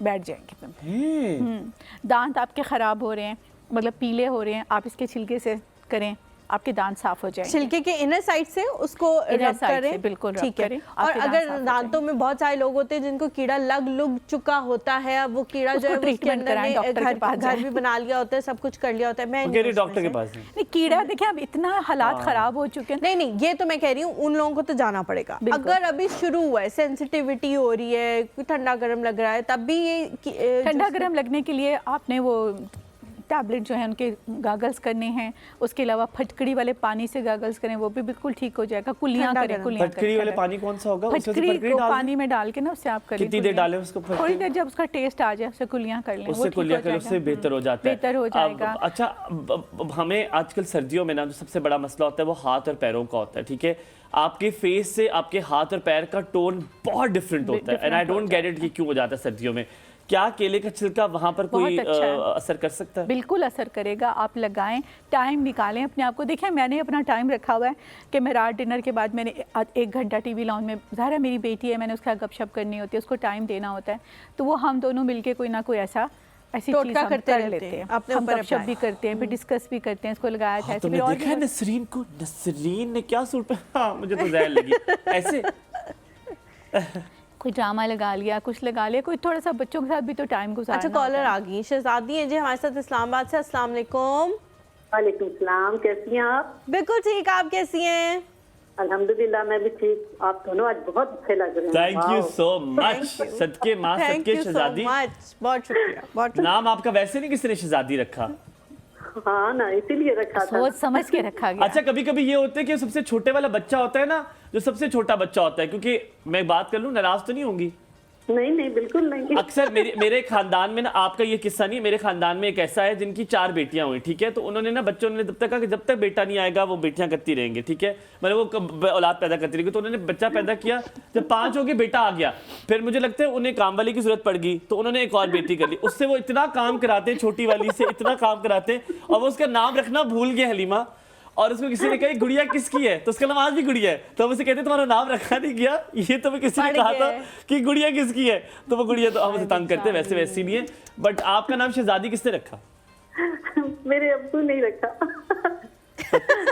बैठ जाएंगे पिंपल। दांत आपके ख़राब हो रहे हैं, मतलब पीले हो रहे हैं, आप इसके छिलके से करें, आपके दांत साफ हो जाएंगे। छिलके के इनर साइड से उसको रब करें, बिल्कुल ठीक है। और अगर दांतों में बहुत सारे लोग होते हैं जिनको कीड़ा लग चुका होता है, अब वो कीड़ा जो है उसके अंदर घर भी बना लिया होता है, सब कुछ कर लिया होता है। मैं डॉक्टर के पास नहीं, कीड़ा देखिए अब इतना हालात खराब हो चुके हैं। नहीं ये तो मैं कह रही हूँ उन लोगों को तो जाना पड़ेगा। अगर अभी शुरू हुआ है, सेंसिटिविटी हो रही है, ठंडा गर्म लग रहा है, तब भी ये ठंडा गर्म लगने के लिए आपने वो टैबलेट जो है उनके गागल्स करने हैं, उसके अलावा फटकड़ी वाले पानी से गागल्स करें, वो भी बिल्कुल ठीक हो जाएगा। कुल्लियां करें, कुल्लियां फटकड़ी वाले पानी कौन सा होगा? फटकड़ी को पानी में डाल के ना उससे आप करें। कितनी देर डालें उसको? थोड़ी देर, जब उसका टेस्ट आ जाए उससे कुल्लियां कर लें, उससे कुल्लियां करें, उससे बेहतर हो जाता है, बेहतर हो जाएगा। अच्छा हमें आजकल सर्दियों में ना जो सबसे बड़ा मसला होता है वो हाथ और पैरों का होता है, ठीक है। आपके फेस से आपके हाथ और पैर का टोन बहुत डिफरेंट होता है, and I don't get it कि क्यों हो जाता है सर्दियों में। क्या केले का छिलका वहाँ पर कोई असर कर सकता है? बिल्कुल असर करेगा। आप लगाएं, टाइम निकालें अपने आप को। देखिए मैंने अपना टाइम रखा हुआ है कि मैं रात डिनर के बाद मैंने 1 घंटा टीवी लाउंज में, ज़ाहिर मेरी बेटी है, मैंने उसका गपशप करनी होती है, उसको टाइम देना होता है, तो वो हम दोनों मिलके कोई ना कोई ऐसी चीज़ कर लेते हैं, हम गपशप भी करते हैं, फिर डिस्कस भी करते हैं। इसको लगाया था ऐसे। और देखा नसरीन को, नसरीन ने क्या सूट पहना, मुझे तो ज़हर लगी ऐसे। कोई ड्रामा लगा लिया, कुछ लगा लिया, कोई थोड़ा सा बच्चों के साथ भी तो टाइम गुजारना। अच्छा कॉलर आ गई, शहजादी है जी हमारे साथ इस्लामाबाद से। अस्सलाम वालेकुम। वालेकुम सलाम, कैसी हैं आप? बिल्कुल ठीक, आप कैसी हैं? अल्हम्दुलिल्लाह मैं भी ठीक। आप दोनों आज बहुत अच्छे लग रहे हैं। Thank you so much. सदके माँ सदके शहजादी, बहुत शुक्रिया, बहुत। नाम आपका वैसे नहीं किसी ने शहजादी रखा? हाँ ना, इसीलिए रखा था, सोच समझ के रखा गया। अच्छा कभी कभी ये होता है कि सबसे छोटे वाला बच्चा होता है ना, जो सबसे छोटा बच्चा होता है, क्योंकि मैं बात कर लूँ नाराज तो नहीं होंगी? नहीं नहीं बिल्कुल नहीं। अक्सर मेरे खानदान में ना, आपका ये किस्सा नहीं, मेरे खानदान में एक ऐसा है जिनकी 4 बेटियां हुई, ठीक है, तो उन्होंने ना बच्चों ने जब तक कहा कि जब तक बेटा नहीं आएगा वो बेटियां करती रहेंगी, ठीक है, मतलब वो औलाद पैदा करती रहेगी, तो उन्होंने बच्चा पैदा किया, जब 5 हो गए बेटा आ गया, फिर मुझे लगता है उन्हें काम वाली की जरूरत पड़ गई, तो उन्होंने एक और बेटी कर ली, उससे वो इतना काम कराते हैं, छोटी वाली से इतना काम कराते हैं, और वो उसका नाम रखना भूल गया हलीमा, और उसको किसी ने कहा गुड़िया किसकी है, तो उसका नाम आज भी गुड़िया है, तो हम उसे कहते तुम्हारा नाम रखा नहीं गया, ये तो किसी ने कहा था कि गुड़िया किसकी है, तो वो गुड़िया तो हम उसे तंग करते वैसे वैसे नहीं है। बट आपका नाम शहजादी किसने रखा? मेरे अब्बू नहीं रखा।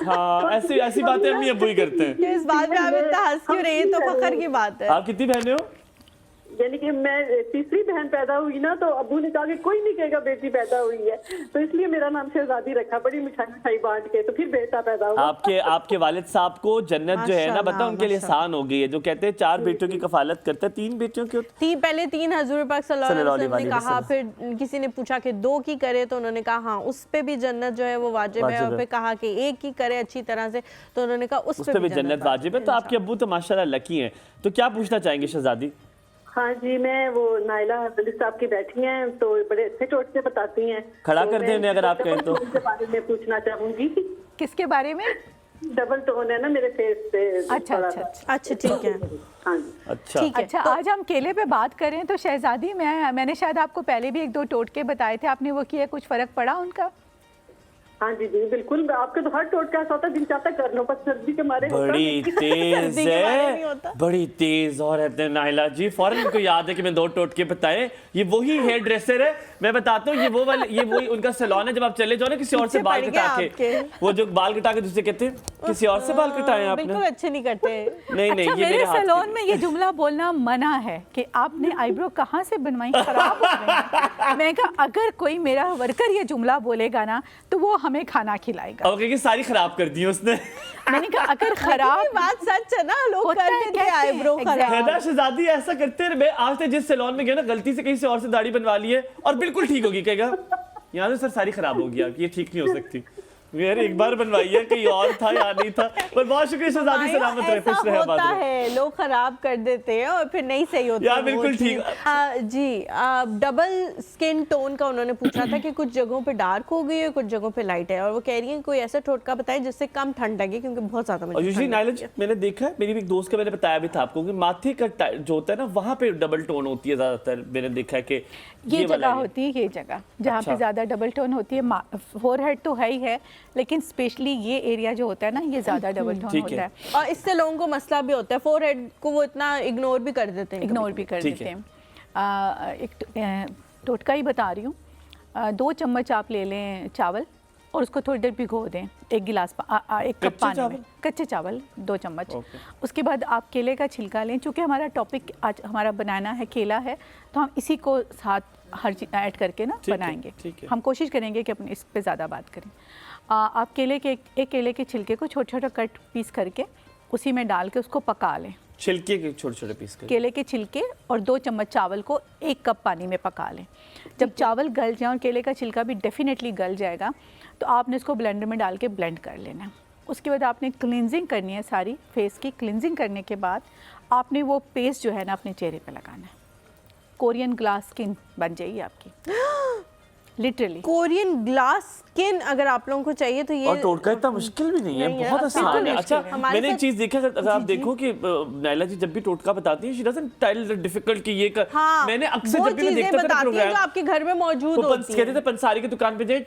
हाँ, ऐसी बातें अम्मी अब्बू ही करते हैं। इस बात में आप इतना हंस क्यों रही है, तो फखर की बात है। आप कितनी बहनें हो? यानी कि मैं तीसरी बहन पैदा हुई ना, तो अब्बू ने कहा कि कोई नहीं कहेगा बेटी पैदा हुई है, तो इसलिए मेरा नाम शहजादी रखा, बड़ी मिठाई बांट के, तो फिर बेटा पैदा हुआ। आपके वालिद साहब को जन्नत जो है ना, बता उनके लिए आसान हो गई है, जो कहते हैं 4 बेटियों की कफालत करते हैं, 3 बेटियों की पहले 3 हजूर पाक सल्लल्लाहु अलैहि वसल्लम ने कहा, फिर किसी ने पूछा कि 2 की करे, तो उन्होंने कहा हाँ उस पे भी जन्नत जो है वो वाजिब है, और फिर कहा कि 1 की करे अच्छी तरह से, तो उन्होंने कहा उस पे भी जन्नत वाजिब है। तो आपके अब्बू तो माशाल्लाह लकी हैं। तो क्या पूछना चाहेंगे शहजादी? हाँ जी, मैं वो नाइला मलिक साहब की बैठी हैं, तो बड़े अच्छे टोटके बताती हैं, खड़ा तो कर दें अगर आप कहें तो। उनके बारे में पूछना चाहूंगी। किसके बारे में? डबल टोन है ना मेरे फेस पे। अच्छा ठीक है। हाँ जी अच्छा ठीक है। अच्छा, तो आज हम केले पे बात करें तो शहजादी, मैंने शायद आपको पहले भी 1-2 टोटके बताए थे, आपने वो किया, कुछ फर्क पड़ा उनका? हाँ जी जी बिल्कुल, आपके तो हर टोटका ऐसा होता है, दिल चाहता कर लो, पर सर्दी के मारे बड़ी तेज है, बड़ी तेज औरत है नाइला जी। फौरन उनको याद है कि मैं 2 टोटके बताए। ये वही हेयर ड्रेसर है, मैं बताता हूँ, ये वही उनका सैलून है। जब आप चले जाओ ना किसी और से बाल कटा के, वो जो बाल कटा के दूसरे कहते हैं किसी और से बाल कटाए आपने, बिल्कुल अच्छे नहीं करते। नहीं नहीं, अच्छा, ये मेरे हाथ सैलून में ये जुमला बोलना मना है कि आपने आईब्रो कहाँ से बनवाई, खराब हो गई। मैं कहा अगर कोई मेरा वर्कर ये जुमला बोलेगा ना तो वो हमें खाना खिलाएगा। ओके, कि सारी खराब कर दी उसने। मैंने कहा अगर खराब बात सच है ना, लोग होता है, करते थे कैसे? आईब्रो खराब। है ना शहजादी, ऐसा करते रहे। मैं आज तक जिस सैलून में गया ना, गलती से कहीं से और से दाढ़ी बनवा ली है और बिल्कुल ठीक होगी, कहेगा यहाँ से सर सारी खराब हो गया, ये ठीक नहीं हो सकती। यार एक बार बनवाई है, कहीं और था या नहीं था। पर बहुत शुक्रिया शहजादी, सलामत रहे, खुश रहे, होता है, लोग खराब कर देते हैं और फिर नहीं सही होता। यार बिल्कुल ठीक। जी, डबल स्किन टोन का उन्होंने पूछा था कि कुछ जगहों पे डार्क हो गई है, कुछ जगहों पे लाइट है, और वो कह रही है कोई ऐसा टोटका बताएं जिससे कम ठंड लगे, क्योंकि बहुत ज्यादा मुझे यूजुअली नाइला, मैंने देखा है, मेरी भी एक दोस्त का मैंने बताया भी था आपको कि माथे का जो होता है ना, वहाँ पे डबल टोन होती है ज्यादातर। मैंने देखा है कि ये जगह होती है, ये जगह जहाँ पे ज्यादा डबल टोन होती है। फोरहेड तो है ही है, लेकिन स्पेशली ये एरिया जो होता है ना, ये ज्यादा डबल टोन होता है। और इससे लोगों को मसला भी होता है, फोरहेड को वो इतना इग्नोर भी कर देते हैं, एक टोटका ही बता रही हूँ। 2 चम्मच आप ले लें चावल और उसको थोड़ी देर भिगो दें, 1 गिलास 1 कप पानी में, कच्चे चावल 2 चम्मच। उसके बाद आप केले का छिलका लें। चूँकि हमारा टॉपिक आज हमारा बनाना है, केला है, तो हम इसी को साथ हर चीज़ ऐड करके ना बनाएंगे। हम कोशिश करेंगे कि अपन इस पे ज़्यादा बात करें। आप केले के छिलके को छोटा छोटा कट पीस करके उसी में डाल के उसको पका लें। छिलके के छोटे छोटे पीस करके, केले के छिलके और 2 चम्मच चावल को 1 कप पानी में पका लें। जब चावल गल जाए और केले का छिलका भी डेफिनेटली गल जाएगा, तो आपने इसको ब्लेंडर में डाल के ब्लेंड कर लेना। उसके बाद आपने क्लिनजिंग करनी है, सारी फेस की क्लिनजिंग करने के बाद आपने वो पेस्ट जो है ना अपने चेहरे पे लगाना है। कोरियन ग्लास स्किन बन जाएगी आपकी, लिटरली कोरियन ग्लास स्किन। अगर आप लोगों को चाहिए तो ये, और टोटका इतना मुश्किल भी नहीं है, बहुत आसान है। अच्छा, मैंने एक चीज देखा, अगर आप देखो कि नाइला जी जब भी टोटका बताती है, शी डजंट टेल डिफिकल्ट कि ये कर। मैंने अक्सर जब भी मैं देखता था प्रोग्राम, जो आपके घर में मौजूद होती है, कहते थे पंसारी की दुकान पे जाए,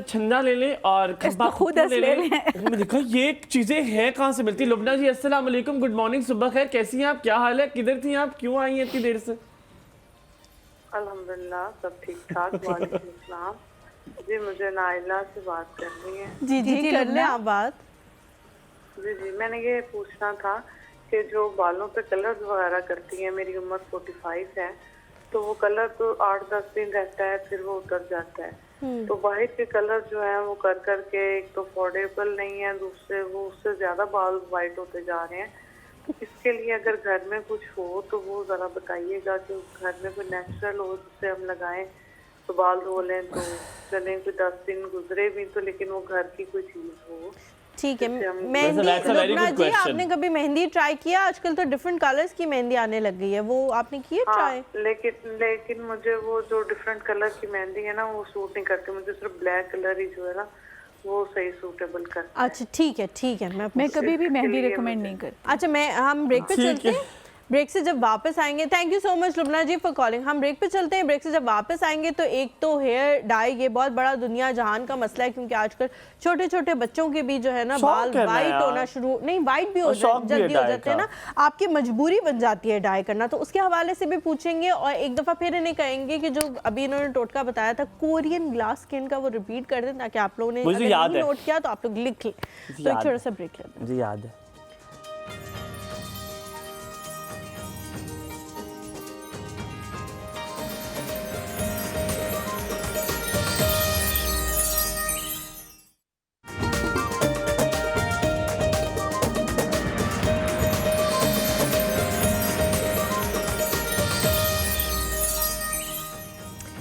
छन्ना ले लें और खब्बा खुद ले लें। मैंने देखा ये चीजें हैं कहाँ से मिलती। लुबना जी अस्सलाम वालेकुम, गुड मॉर्निंग, सुबह खैर, कैसी हैं आप, क्या हाल है, किधर थी आप, क्यों आई हैं इतनी देर से? अल्हम्दुलिल्लाह सब ठीक ठाक। वालेकुम अस्सलाम जी, मुझे नाइला से बात करनी है। जी कर लें आप बात। जी, मैंने ये पूछना था कि जो बालों पे कलर्स वगैरह करती हैं, मेरी उम्र 45 है, तो वो कलर तो 8-10 दिन रहता है, फिर वो उतर जाता है। तो वाइट के कलर जो है वो कर करके एक तो अफोर्डेबल नहीं है, दूसरे वो उससे ज्यादा बाल वाइट होते जा रहे हैं। इसके लिए अगर घर में कुछ हो तो वो ज़रा बताइएगा कि घर में कोई नेचुरल हो जिससे हम लगाएं तो बाल धो लें, तो चलें कोई 10 दिन गुजरे भी तो, लेकिन वो घर की कोई चीज़ हो। ठीक है। जिससे हम- mehndi, That's a very Lubna good ji question. आपने कभी मेहंदी ट्राई किया? आजकल तो डिफरेंट कलर्स की मेहंदी आने लग गई है, वो आपने की है हाँ, ट्राई? लेकिन मुझे वो जो डिफरेंट कलर की मेहंदी है ना, वो सूट नहीं करती। मुझे सिर्फ ब्लैक कलर ही जो है ना, वो सही सूटेबल करता है। अच्छा ठीक है, मैं कभी भी मेहंदी लिए रिकमेंड मुझे- नहीं करती। अच्छा हम ब्रेक पे चलते हैं। ब्रेक से जब वापस आएंगे, thank you so much Lubna ji for calling. हम ब्रेक पे चलते हैं। ब्रेक से जब वापस आएंगे तो एक तो हेयर डाई, ये बहुत बड़ा दुनिया जहान का मसला है, क्योंकि आजकल छोटे छोटे बच्चों के भी जो है ना बाल शौक है ना वाइट यार। होना शुरू, नहीं वाइट भी और शौक भी है जल्दी हो डाई जाते हैं का। ना, आपकी मजबूरी बन जाती है डाई करना, तो उसके हवाले से भी पूछेंगे। और एक दफ़ा फिर इन्हें कहेंगे कि जो अभी इन्होंने टोटका बताया था कोरियन ग्लास स्किन का, वो रिपीट कर दें ताकि आप लोगों ने मुझे अगर याद नहीं है। नोट किया तो आप लोग लिख लें। तो एक याद छोटा है। सा ब्रेक लेते हैं। जी याद है।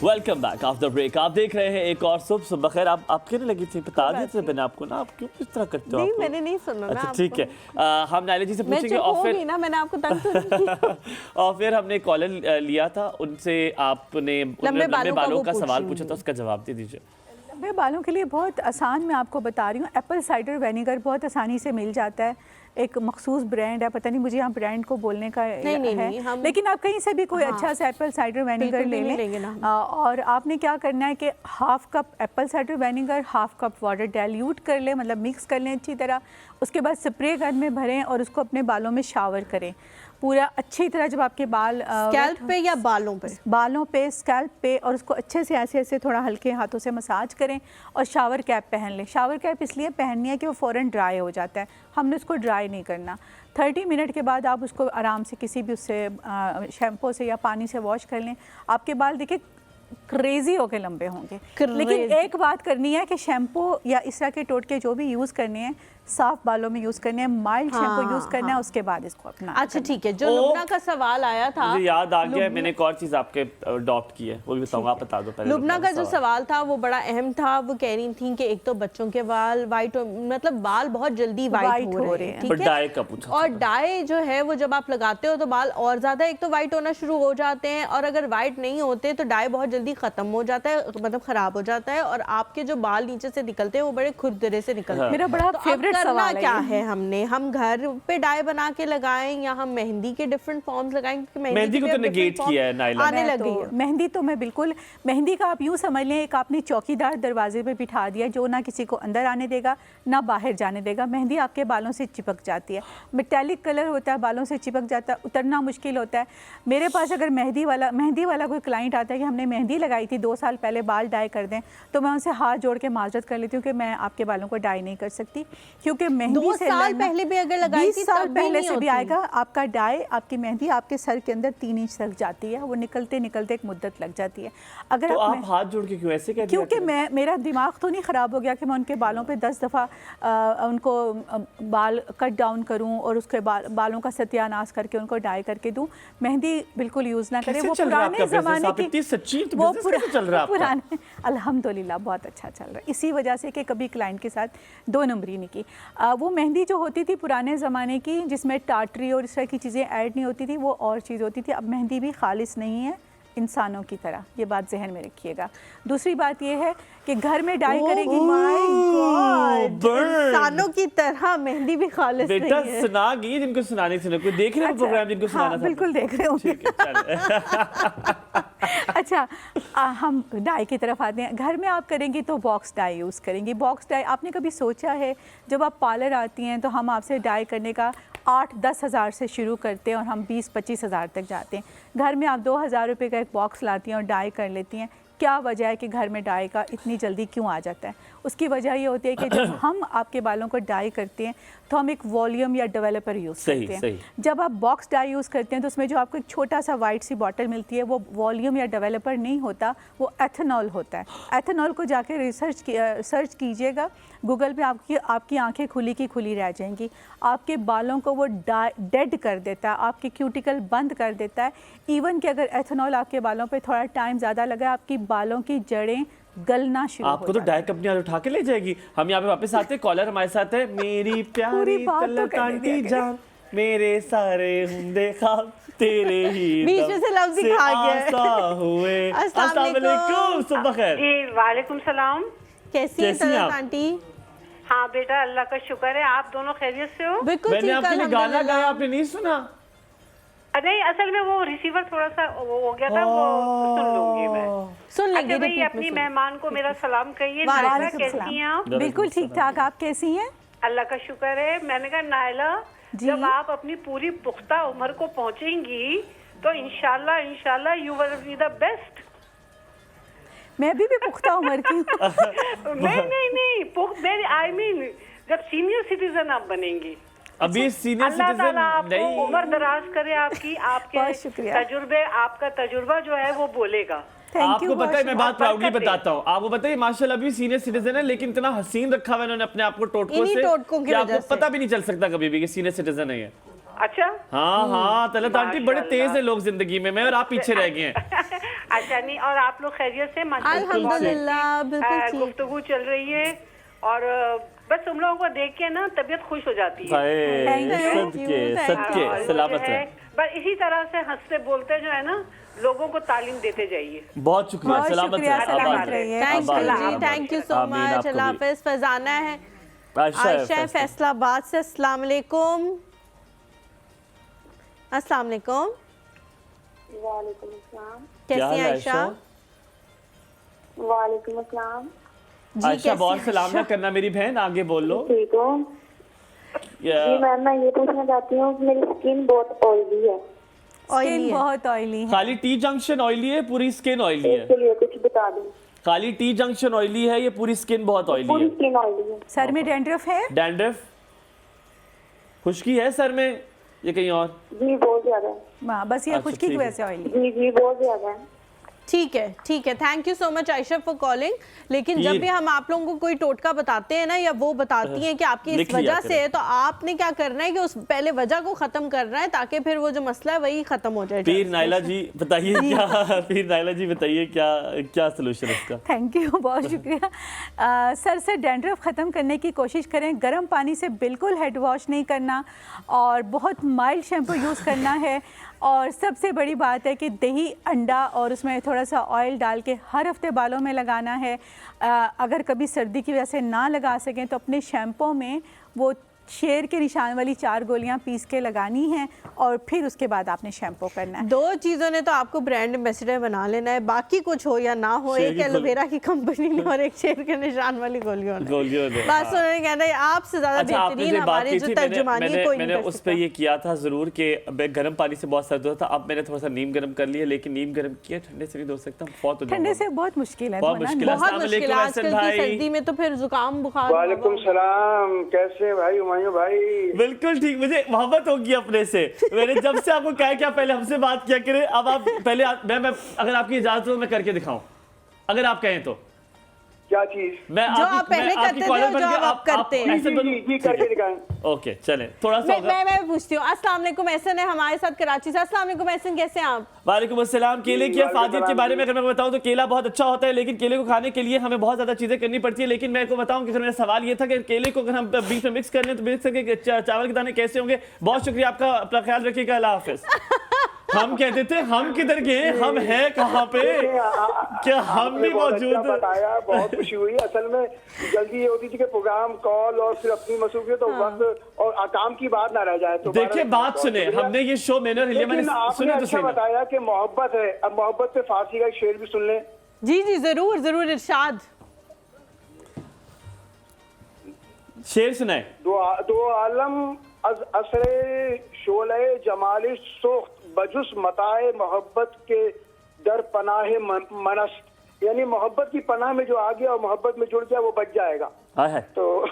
Welcome back after break. आप देख रहे हैं एक और सुबह खैर। आप कहने लगी थी, बता दी थी मैंने आपको ना, आप क्यों इस तरह करते हो? नहीं आपको? मैंने नहीं सुना ना अच्छा आपको। ठीक है। हम नायला जी से मैं पूछेंगे चुप और हो फिर गई ना, मैंने आपको तंग तो नहीं किया। और फिर हमने कॉलर लिया था उनसे, आपने लंबे बालों का सवाल पूछा था, उसका जवाब दे दीजिए। लंबे बालों के लिए बहुत आसान मैं आपको बता रही हूँ। एप्पल साइडर विनेगर बहुत आसानी से मिल जाता है। एक मखसूस ब्रांड है, पता नहीं मुझे यहाँ ब्रांड को बोलने का नहीं, है, लेकिन आप कहीं से भी कोई अच्छा सा एप्पल साइडर विनेगर बिल्कुल ले भी नहीं लें। लेंगे ना। और आपने क्या करना है कि half cup Apple cider vinegar, half cup water dilute कर लें, मतलब मिक्स कर लें अच्छी तरह। उसके बाद स्प्रे गन में भरें और उसको अपने बालों में शावर करें पूरा अच्छी तरह। जब आपके बाल स्कैल्प पे या बालों पे? बालों पे, स्कैल्प पे, और उसको अच्छे से ऐसे ऐसे थोड़ा हल्के हाथों से मसाज करें और शावर कैप पहन लें। शावर कैप इसलिए पहननी है कि वो फ़ौरन ड्राई हो जाता है, हमने उसको ड्राई नहीं करना। 30 मिनट के बाद आप उसको आराम से किसी भी उससे शैम्पू से या पानी से वॉश कर लें। आपके बाल देखिए क्रेजी होके लंबे होंगे। लेकिन एक बात करनी है कि शैम्पू या इस तरह के टोटके जो भी यूज़ करने हैं, साफ बालों में यूज़ करने हैं, माइल्ड शैम्पू यूज़ करना है, उसके बाद इसको अपना। अच्छा ठीक है। जो लुबना का सवाल आया था, मुझे याद आ गया, मैंने एक और चीज़ आपके अडॉप्ट की है, वो भी बताऊंगा, आप बता दो पहले। लुबना का जो सवाल था वो बड़ा अहम था। वो कह रही थी कि एक तो बच्चों के बाल वाइट, मतलब बाल बहुत जल्दी वाइट हो रहे हैं, ठीक है। डाई का पूछा और डाई जो है वो जब आप लगाते हो तो बाल और ज़्यादा एक तो वाइट होना शुरू हो जाते हैं, और अगर वाइट नहीं होते तो डाई बहुत जल्दी ख़त्म हो जाता है, मतलब ख़राब हो जाता है, और आपके जो बाल नीचे से निकलते हैं वो बड़े खुरदरे से निकलते हैं। मेरा बड़ा फेवरेट सवाल क्या है, हम घर पे डाई बना के लगाएं या हम मेहंदी के डिफरेंट फॉर्म्स लगाएं? क्योंकि मेहंदी को तो नेगेट किया है नाइला आने लग गई है। मेहंदी तो मैं बिल्कुल, मेहंदी का आप यूँ समझ लें एक आपने चौकीदार दरवाजे पे बिठा दिया जो ना किसी को अंदर आने देगा ना बाहर जाने देगा। मेहंदी आपके बालों से चिपक जाती है, मेटालिक कलर होता है, बालों से चिपक जाता है, उतरना मुश्किल होता है। मेरे पास अगर मेहंदी वाला कोई क्लाइंट आता है कि हमने मेहंदी लगाई थी 2 साल पहले, बाल डाई कर दें, तो मैं उनसे हाथ जोड़ के माजरत कर लेती हूँ कि मैं आपके बालों को डाई नहीं कर सकती, क्योंकि मेहंदी 2 साल पहले भी अगर लगाई थी, 20 साल तब भी पहले नहीं से भी होती। आएगा आपका डाई, आपकी मेहंदी आपके सर के अंदर 3 इंच तक जाती है, वो निकलते निकलते एक मुद्दत लग जाती है। अगर तो आप हाथ जोड़ के क्यों ऐसे कहते हैं? क्योंकि मेरा दिमाग तो नहीं ख़राब हो गया कि मैं उनके बालों पे 10 दफ़ा उनको बाल कट डाउन करूं और उसके बालों का सत्यानाश करके उनको डाई करके दूं। मेहंदी बिल्कुल यूज़ ना करें। वो पुराने ज़माने की, वो पुराने, अल्हम्दुलिल्लाह बहुत अच्छा चल रहा है, इसी वजह से कि कभी क्लाइंट के साथ 2 नंबरी नहीं की। वो मेहंदी जो होती थी पुराने ज़माने की, जिसमें टाटरी और इस तरह की चीज़ें ऐड नहीं होती थी, वो और चीज़ होती थी। अब मेहंदी भी खालिस नहीं है इंसानों की तरह, ये बात जहन में रखिएगा। दूसरी बात ये है कि घर में डाई करेगी, माय गॉड, इंसानों की तरह मेहंदी भी खालिस नहीं बेटा है। सुना गई जिनको सुनानी थी, कोई देख रहे हो प्रोग्राम जिनको सुनाना था? बिल्कुल देख रहे होंगे। अच्छा, हम डाई की तरफ आते हैं। घर में आप करेंगी तो बॉक्स डाई यूज़ करेंगी। बॉक्स डाई आपने कभी सोचा है, जब आप पार्लर आती हैं तो हम आपसे डाई करने का 8-10 हज़ार से शुरू करते हैं और हम 20-25 हज़ार तक जाते हैं। घर में आप 2,000 रुपये का एक बॉक्स लाती हैं और डाई कर लेती हैं। क्या वजह है कि घर में डाई का इतनी जल्दी क्यों आ जाता है? उसकी वजह ये होती है कि जब हम आपके बालों को डाई करते हैं तो हम एक वॉल्यूम या डेवलपर यूज़ करते हैं। जब आप बॉक्स डाई यूज़ करते हैं तो उसमें जो आपको एक छोटा सा वाइट सी बॉटल मिलती है, वो वॉल्यूम या डेवलपर नहीं होता, वो एथेनॉल होता है। एथेनॉल को जाके सर्च कीजिएगा गूगल पे, आपकी आंखें खुली की खुली रह जाएंगी। आपके बालों को वो डेड कर देता है, आपके क्यूटिकल बंद कर देता है। इवन कि अगर एथेनॉल आपके बालों पे थोड़ा टाइम ज़्यादा लगा, आपकी बालों की जड़ें गलना शुरू हो आपको तो डायरेक्ट अपनी आज उठा के ले जाएगी। हम यहाँ पे वापस आते हैं, कॉलर हमारे साथ है। मेरी प्यारी बात तो कलर करने आंटी दिया जान, मेरे सारे हुंदे ख्वाब तेरे ही बीच दम में से लफ्ज़ ही खा गया है। आसा हुए। अस्सलाम वालेकुम, सुबह खैर। जी वालेकुम सलाम। कैसी हैं कैसी हैं तलत आप? आंटी? हाँ बेटा अल्लाह का शुक्र है, आप दोनों खैरियत से हो? बिल्कुल मैंने ठीक, आपके लिए गाना अल्हम्दुलिल्लाह। गाया, आपने नहीं सुना? नहीं असल में वो रिसीवर थोड़ा सा वो हो गया था, वो सुन लूंगी मैं। सुन लेंगे अच्छा भाई, repeat में अपनी सुन। मेहमान को मेरा सलाम कहिए। वालेकुम नायला वालेकुम कैसी हैं आप? सलाम। बिल्कुल ठीक ठाक, आप कैसी हैं? अल्लाह का शुक्र है। मैंने कहा नायला, जी। जब आप अपनी पूरी पुख्ता उम्र को पहुंचेंगी तो इंशाल्लाह इंशाल्लाह you will be the best. मैं अभी भी पुख्ता उम्र की हूँ। नहीं आई मीन जब सीनियर सिटीजन आप बनेंगी। अभी सीनियर अल्लाह ताला सिटीजन आपको नहीं। उम्र दराज करे आपकी, बहुत आपके शुक्रिया। तजुर्बे, आपका तजुर्बा जो है वो बोलेगा। Thank you. आपको पता है, मैं बात प्राउडली बरकत दे। बताता हूँ। आपको पता है माशाल्लाह अभी सीनियर सिटीजन है, लेकिन इतना हसीन रखा हुआ है इन्होंने अपने आप को टोटकों इन्हीं से टोटकों की कि वजह आपको से। पता भी नहीं चल सकता कभी भी कि सीनियर सिटीजन है ये। अच्छा हाँ तलत आंटी बड़े माशाल्लाह। तेज है लोग जिंदगी में, मैं और आप पीछे रह गए हैं। अच्छा नहीं, और आप लोग खैरियत से? माशाल्लाह अल्हम्दुलिल्लाह बिल्कुल ठीक। गुफ्तगू चल रही है और बस तुम लोगों को देख के ना तबीयत खुश हो जाती है। हाय, Thank you, सदके thank सदके और वो सलामत जो है। बस इसी तरह से हंसते बोलते जो है ना लोगों को तालीम देते जाइए। बहुत शुक्रिया, बहुत सलामत शुक्रिया, है। सलामत आबाद रहिए। थैंक आबाद यू है, जी, आबाद है। थैंक यू सो आमीन, मच। आपको अल्लाह भी। हाफिज। फजाना है आयशा आयशा है फैसलाबाद से। अस्सलाम वालेकुम। अस्सलाम वालेकुम, वालेकुम अस्सलाम। क्या कैसी हाल हैं है आयशा? वालेकुम अस्सलाम। जी आयशा कैसी बहुत हैं सलाम आयशा? ना करना मेरी बहन, आगे बोल लो। ठीक हो? या- जी मैम, मैं ये पूछना चाहती हूँ कि मेरी स्किन बहुत ऑयली है, ऑयली स्किन है। बहुत ऑयली है। खाली टी जंक्शन ऑयली है, पूरी स्किन ऑयली है? इसके लिए कुछ बता दूँ? खाली टी जंक्शन ऑयली है, ये पूरी स्किन बहुत ऑयली पूरी है? स्किन ऑयली है। सर में डैंड्रफ है? डैंड्रफ, खुश्की है सर में, ये कहीं और? जी बहुत ज्यादा है। हाँ, बस ये अच्छा, खुश्की की ठीक वजह है। से ऑयली। जी जी बहुत ज्यादा है। ठीक है ठीक है, thank you so much Ayesha for calling. लेकिन जब ये- भी हम आप लोगों को कोई टोटका बताते हैं ना, या वो बताती हैं कि आपकी इस लिख लिया वजह से करें। है, तो आपने क्या करना है कि उस पहले वजह को खत्म करना है, ताकि फिर वो जो मसला है वही खत्म हो जाए। पीर नाइला जी बताइए क्या, पीर नाइला जी बताइए क्या क्या सलूशन है इसका? थैंक यू, बहुत शुक्रिया। सर से डैंड्रफ ख़त्म करने की कोशिश करें। गर्म पानी से बिल्कुल हेड वॉश नहीं करना और बहुत माइल्ड शैम्पू यूज़ करना है। और सबसे बड़ी बात है कि दही, अंडा और उसमें थोड़ा सा ऑयल डाल के हर हफ्ते बालों में लगाना है। अगर कभी सर्दी की वजह से ना लगा सकें तो अपने शैम्पू में वो शेर के निशान वाली 4 गोलियां पीस के लगानी हैं और फिर उसके बाद आपने शैम्पू करना है। 2 चीजों ने तो आपको ब्रांड एम्बेसडर बना लेना है, बाकी कुछ हो या ना हो। शेर एक की एलोवेरा की कंपनी ने और एक शेर के निशान वाली गोलियों ने। गोलियों ने, बस हाँ। उन्होंने कहना है आपसे ज्यादा अच्छा, आपने बेहतरीन जो बात हमारे की जो थी, तर्जुमानी है कोई मैंने नहीं कर उस पे सकता। ये किया था जरूर कि अब गर्म पानी से बहुत सर्द होता था। अब मैंने थोड़ा सा नीम गर्म कर लिया, लेकिन नीम गर्म किया ठंडे से नहीं धो सकता, बहुत हो ठंडे जाऊंगा। से बहुत मुश्किल है बहुत धोना। मुश्किल है। बहुत अस्सलाम मुश्किल है वालेकुम आजकल हसन की भाई। सर्दी में, तो फिर जुकाम बुखार। वालेकुम सलाम, कैसे हैं भाई हुमायूं भाई? बिल्कुल ठीक, मुझे मोहब्बत होगी अपने से। मैंने जब से आपको कहा कि आप पहले हमसे बात किया करें, अब आप पहले मैं अगर आपकी इजाजत हो मैं करके दिखाऊं, अगर आप कहें तो। क्या चीज? मैं जो आप पहले करते थे और जो अब आप करते हैं। ऐसे बनूं? जी करके दिखाएं। ओके चलें, थोड़ा सा होगा। मैं पूछती हूँ। अस्सलाम वालेकुम, एहसन है हमारे साथ कराची से। अस्सलाम वालेकुम एहसन, कैसे हैं आप? वालेकुम अस्सलाम। केले की वालेकुम अफादियत के सलाम बारे में जी। अगर मैं बताऊं तो केला बहुत अच्छा होता है, लेकिन केले को खाने के लिए हमें बहुत ज्यादा चीजें करनी पड़ती है। लेकिन मैं को बताऊं कि अगर मेरा सवाल ये था कि केले को अगर हम बीच में मिक्स कर लें तो मिक्स करके चावल के दाने कैसे होंगे? बहुत शुक्रिया आपका, अपना ख्याल रखिएगा, अल्लाह हाफिज। हम कहते थे हम किधर गए, हम हैं कहाँ पे, क्या हम आपने भी बहुत मौजूद? अच्छा बताया, बहुत खुशी हुई। असल में जल्दी ये होती थी कि प्रोग्राम कॉल और फिर अपनी मसरूफियत तो वक्त और काम की बात ना रह जाए। तो देखिए बात सुने, हमने ये शो मैंने और हिलिया मैंने लेकिन आपने सुने तो अच्छा सही ना। बताया कि मोहब्बत है। अब मोहब्बत पे फारसी का एक शेर भी सुन लें। जी जी जरूर जरूर, इरशाद। शेर सुनाए। दो आलम असरे शोले जमाली सोख्त बजुस मताए मोहब्बत के दर पनाहे मनस्त, यानी मोहब्बत की पनाह में जो आ गया और मोहब्बत में जुड़ गया वो बच जाएगा। हाँ है, तो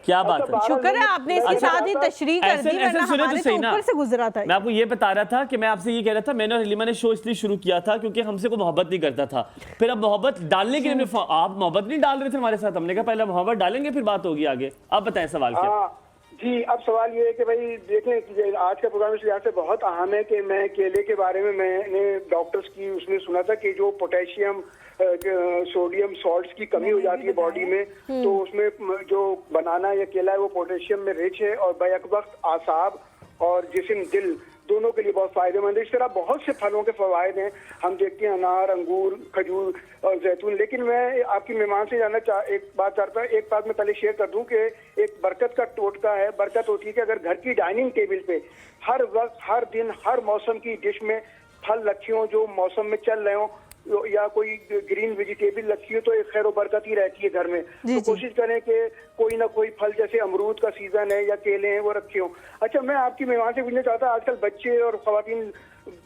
क्या बात है। शुक्र है आपने इसके अच्छा, साथ ही तशरीह कर ऐसे दी, ऐसे वरना सुने तो हमारे सही तो ना। ऊपर से गुजरा था। मैं आपको ये बता रहा था कि मैं आपसे ये कह रहा था, मैंने और हलीमा ने शो इसलिए शुरू किया था क्योंकि हमसे कोई मोहब्बत नहीं करता था। फिर अब मोहब्बत डालने के लिए आप मोहब्बत नहीं डाल रहे थे हमारे साथ, हमने कहा पहले मोहब्बत डालेंगे फिर बात होगी आगे। आप बताएं सवाल क्या? हाँ जी, अब सवाल ये है कि भाई देखें, आज का प्रोग्राम इस लिहाज से बहुत अहम है कि मैं केले के बारे में मैंने डॉक्टर्स की उसमें सुना था कि जो पोटेशियम सोडियम सॉल्ट्स की कमी हो जाती है बॉडी में, तो उसमें जो बनाना या केला है वो पोटेशियम में रिच है और बैक वक्त आसाब और जिस्म दिल दोनों के लिए बहुत फायदेमंद है। इस तरह बहुत से फलों के फवायद हैं, हम देखते हैं अनार, अंगूर, खजूर और जैतून। लेकिन मैं आपकी मेहमान से जानना एक बात चाहता हूँ, एक बात मैं पहले शेयर कर दूं कि एक बरकत का टोटका है। बरकत होती है कि अगर घर की डाइनिंग टेबल पे हर वक्त, हर दिन, हर मौसम की डिश में फल रखे हों जो मौसम में चल रहे हों, या कोई ग्रीन वेजिटेबल रखी हो, तो एक खैर बरकत ही रहती है घर में। तो कोशिश करें कि कोई ना कोई फल, जैसे अमरूद का सीजन है या केले हैं, वो रखे हो। अच्छा, मैं आपकी मेहमान से पूछना चाहता हूँ, आजकल बच्चे और खवातीन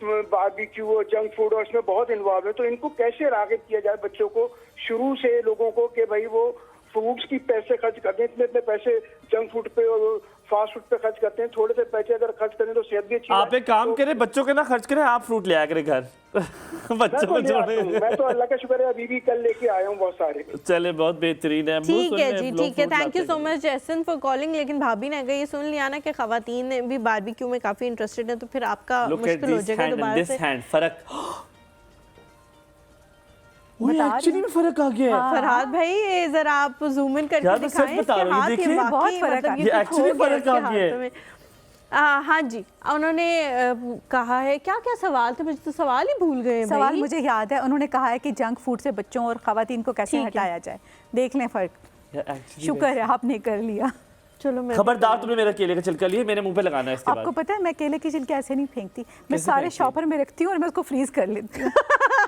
बारबेक्यू और जंक फूड और इसमें बहुत इन्वॉल्व है, तो इनको कैसे राग़िब किया जाए बच्चों को शुरू से, लोगों को, कि भाई वो फ्रूट्स की पैसे खर्च करते हैं, इतने पैसे जंक फूड पे और फास्ट फूड पे खर्च करते हैं, थोड़े से पैसे अगर खर्च करें तो सेहत भी अच्छी। आप एक काम करें, बच्चों के ना खर्च करें, आप फ्रूट ले आया करें घर। बच्चों को जोड़े। मैं तो अल्लाह का शुक्र है अभी भी कल लेके आया हूँ बहुत सारे। चले, बहुत बेहतरीन है। ठीक है जी, ठीक है, थैंक यू सो मच जैसन फॉर कॉलिंग। लेकिन भाभी ने अगर ये सुन लिया ना कि खवातीन भी बारबेक्यू में काफी इंटरेस्टेड है, तो फिर आपका मुश्किल हो जाएगा दोबारा से। फर्क एक्चुअली में फर्क आ गया है। फरहाद भाई जरा आप जूम इन करके दिखाएं इसके हाथ, ये बहुत फर्क आ गया, एक्चुअली फर्क आ गया। हाँ जी, उन्होंने कहा है, क्या क्या सवाल थे, मुझे तो सवाल ही भूल गए। सवाल मुझे याद है, उन्होंने कहा है कि जंक फूड से बच्चों और खवातीन को कैसे हटाया जाए। देख लें फर्क। शुक्र है आपने कर लिया। चलो, मैं खबरदार, तुमने मेरा केले का छिलका लिया, मेरे मुंह पे लगाना है इसके बाद। आपको पता है मैं केले की छिलके ऐसे नहीं फेंकती, मैं सारे शॉपर में रखती हूँ और मैं उसको फ्रीज कर लेती हूँ।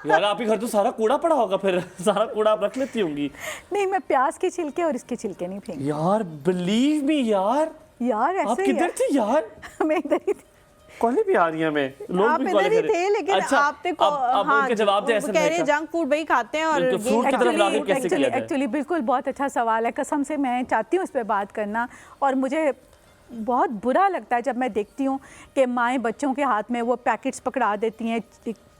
यार आपके घर तो सारा कूड़ा पड़ा होगा, फिर सारा कूड़ा आप रख लेती होंगी। नहीं, मैं प्याज के छिलके और इसके छिलके नहीं फेंकती। यार बिलीव मी यार ऐसे आप किधर थी यार? मैं इधर ही थी। कॉलेज भी आ रही है मैं, लोग आप भी इधर ही थे, लेकिन अच्छा, आपने अब उनके जवाब दे, ऐसे कह रहे जंक फूड भाई खाते हैं और फ्रूट की तरफ राग़िब कैसे किया जाए? एक्चुअली बिल्कुल बहुत अच्छा सवाल है, कसम से मैं चाहती हूँ इस पे बात करना। और मुझे बहुत बुरा लगता है जब मैं देखती हूँ कि माएँ बच्चों के हाथ में वो पैकेट्स पकड़ा देती हैं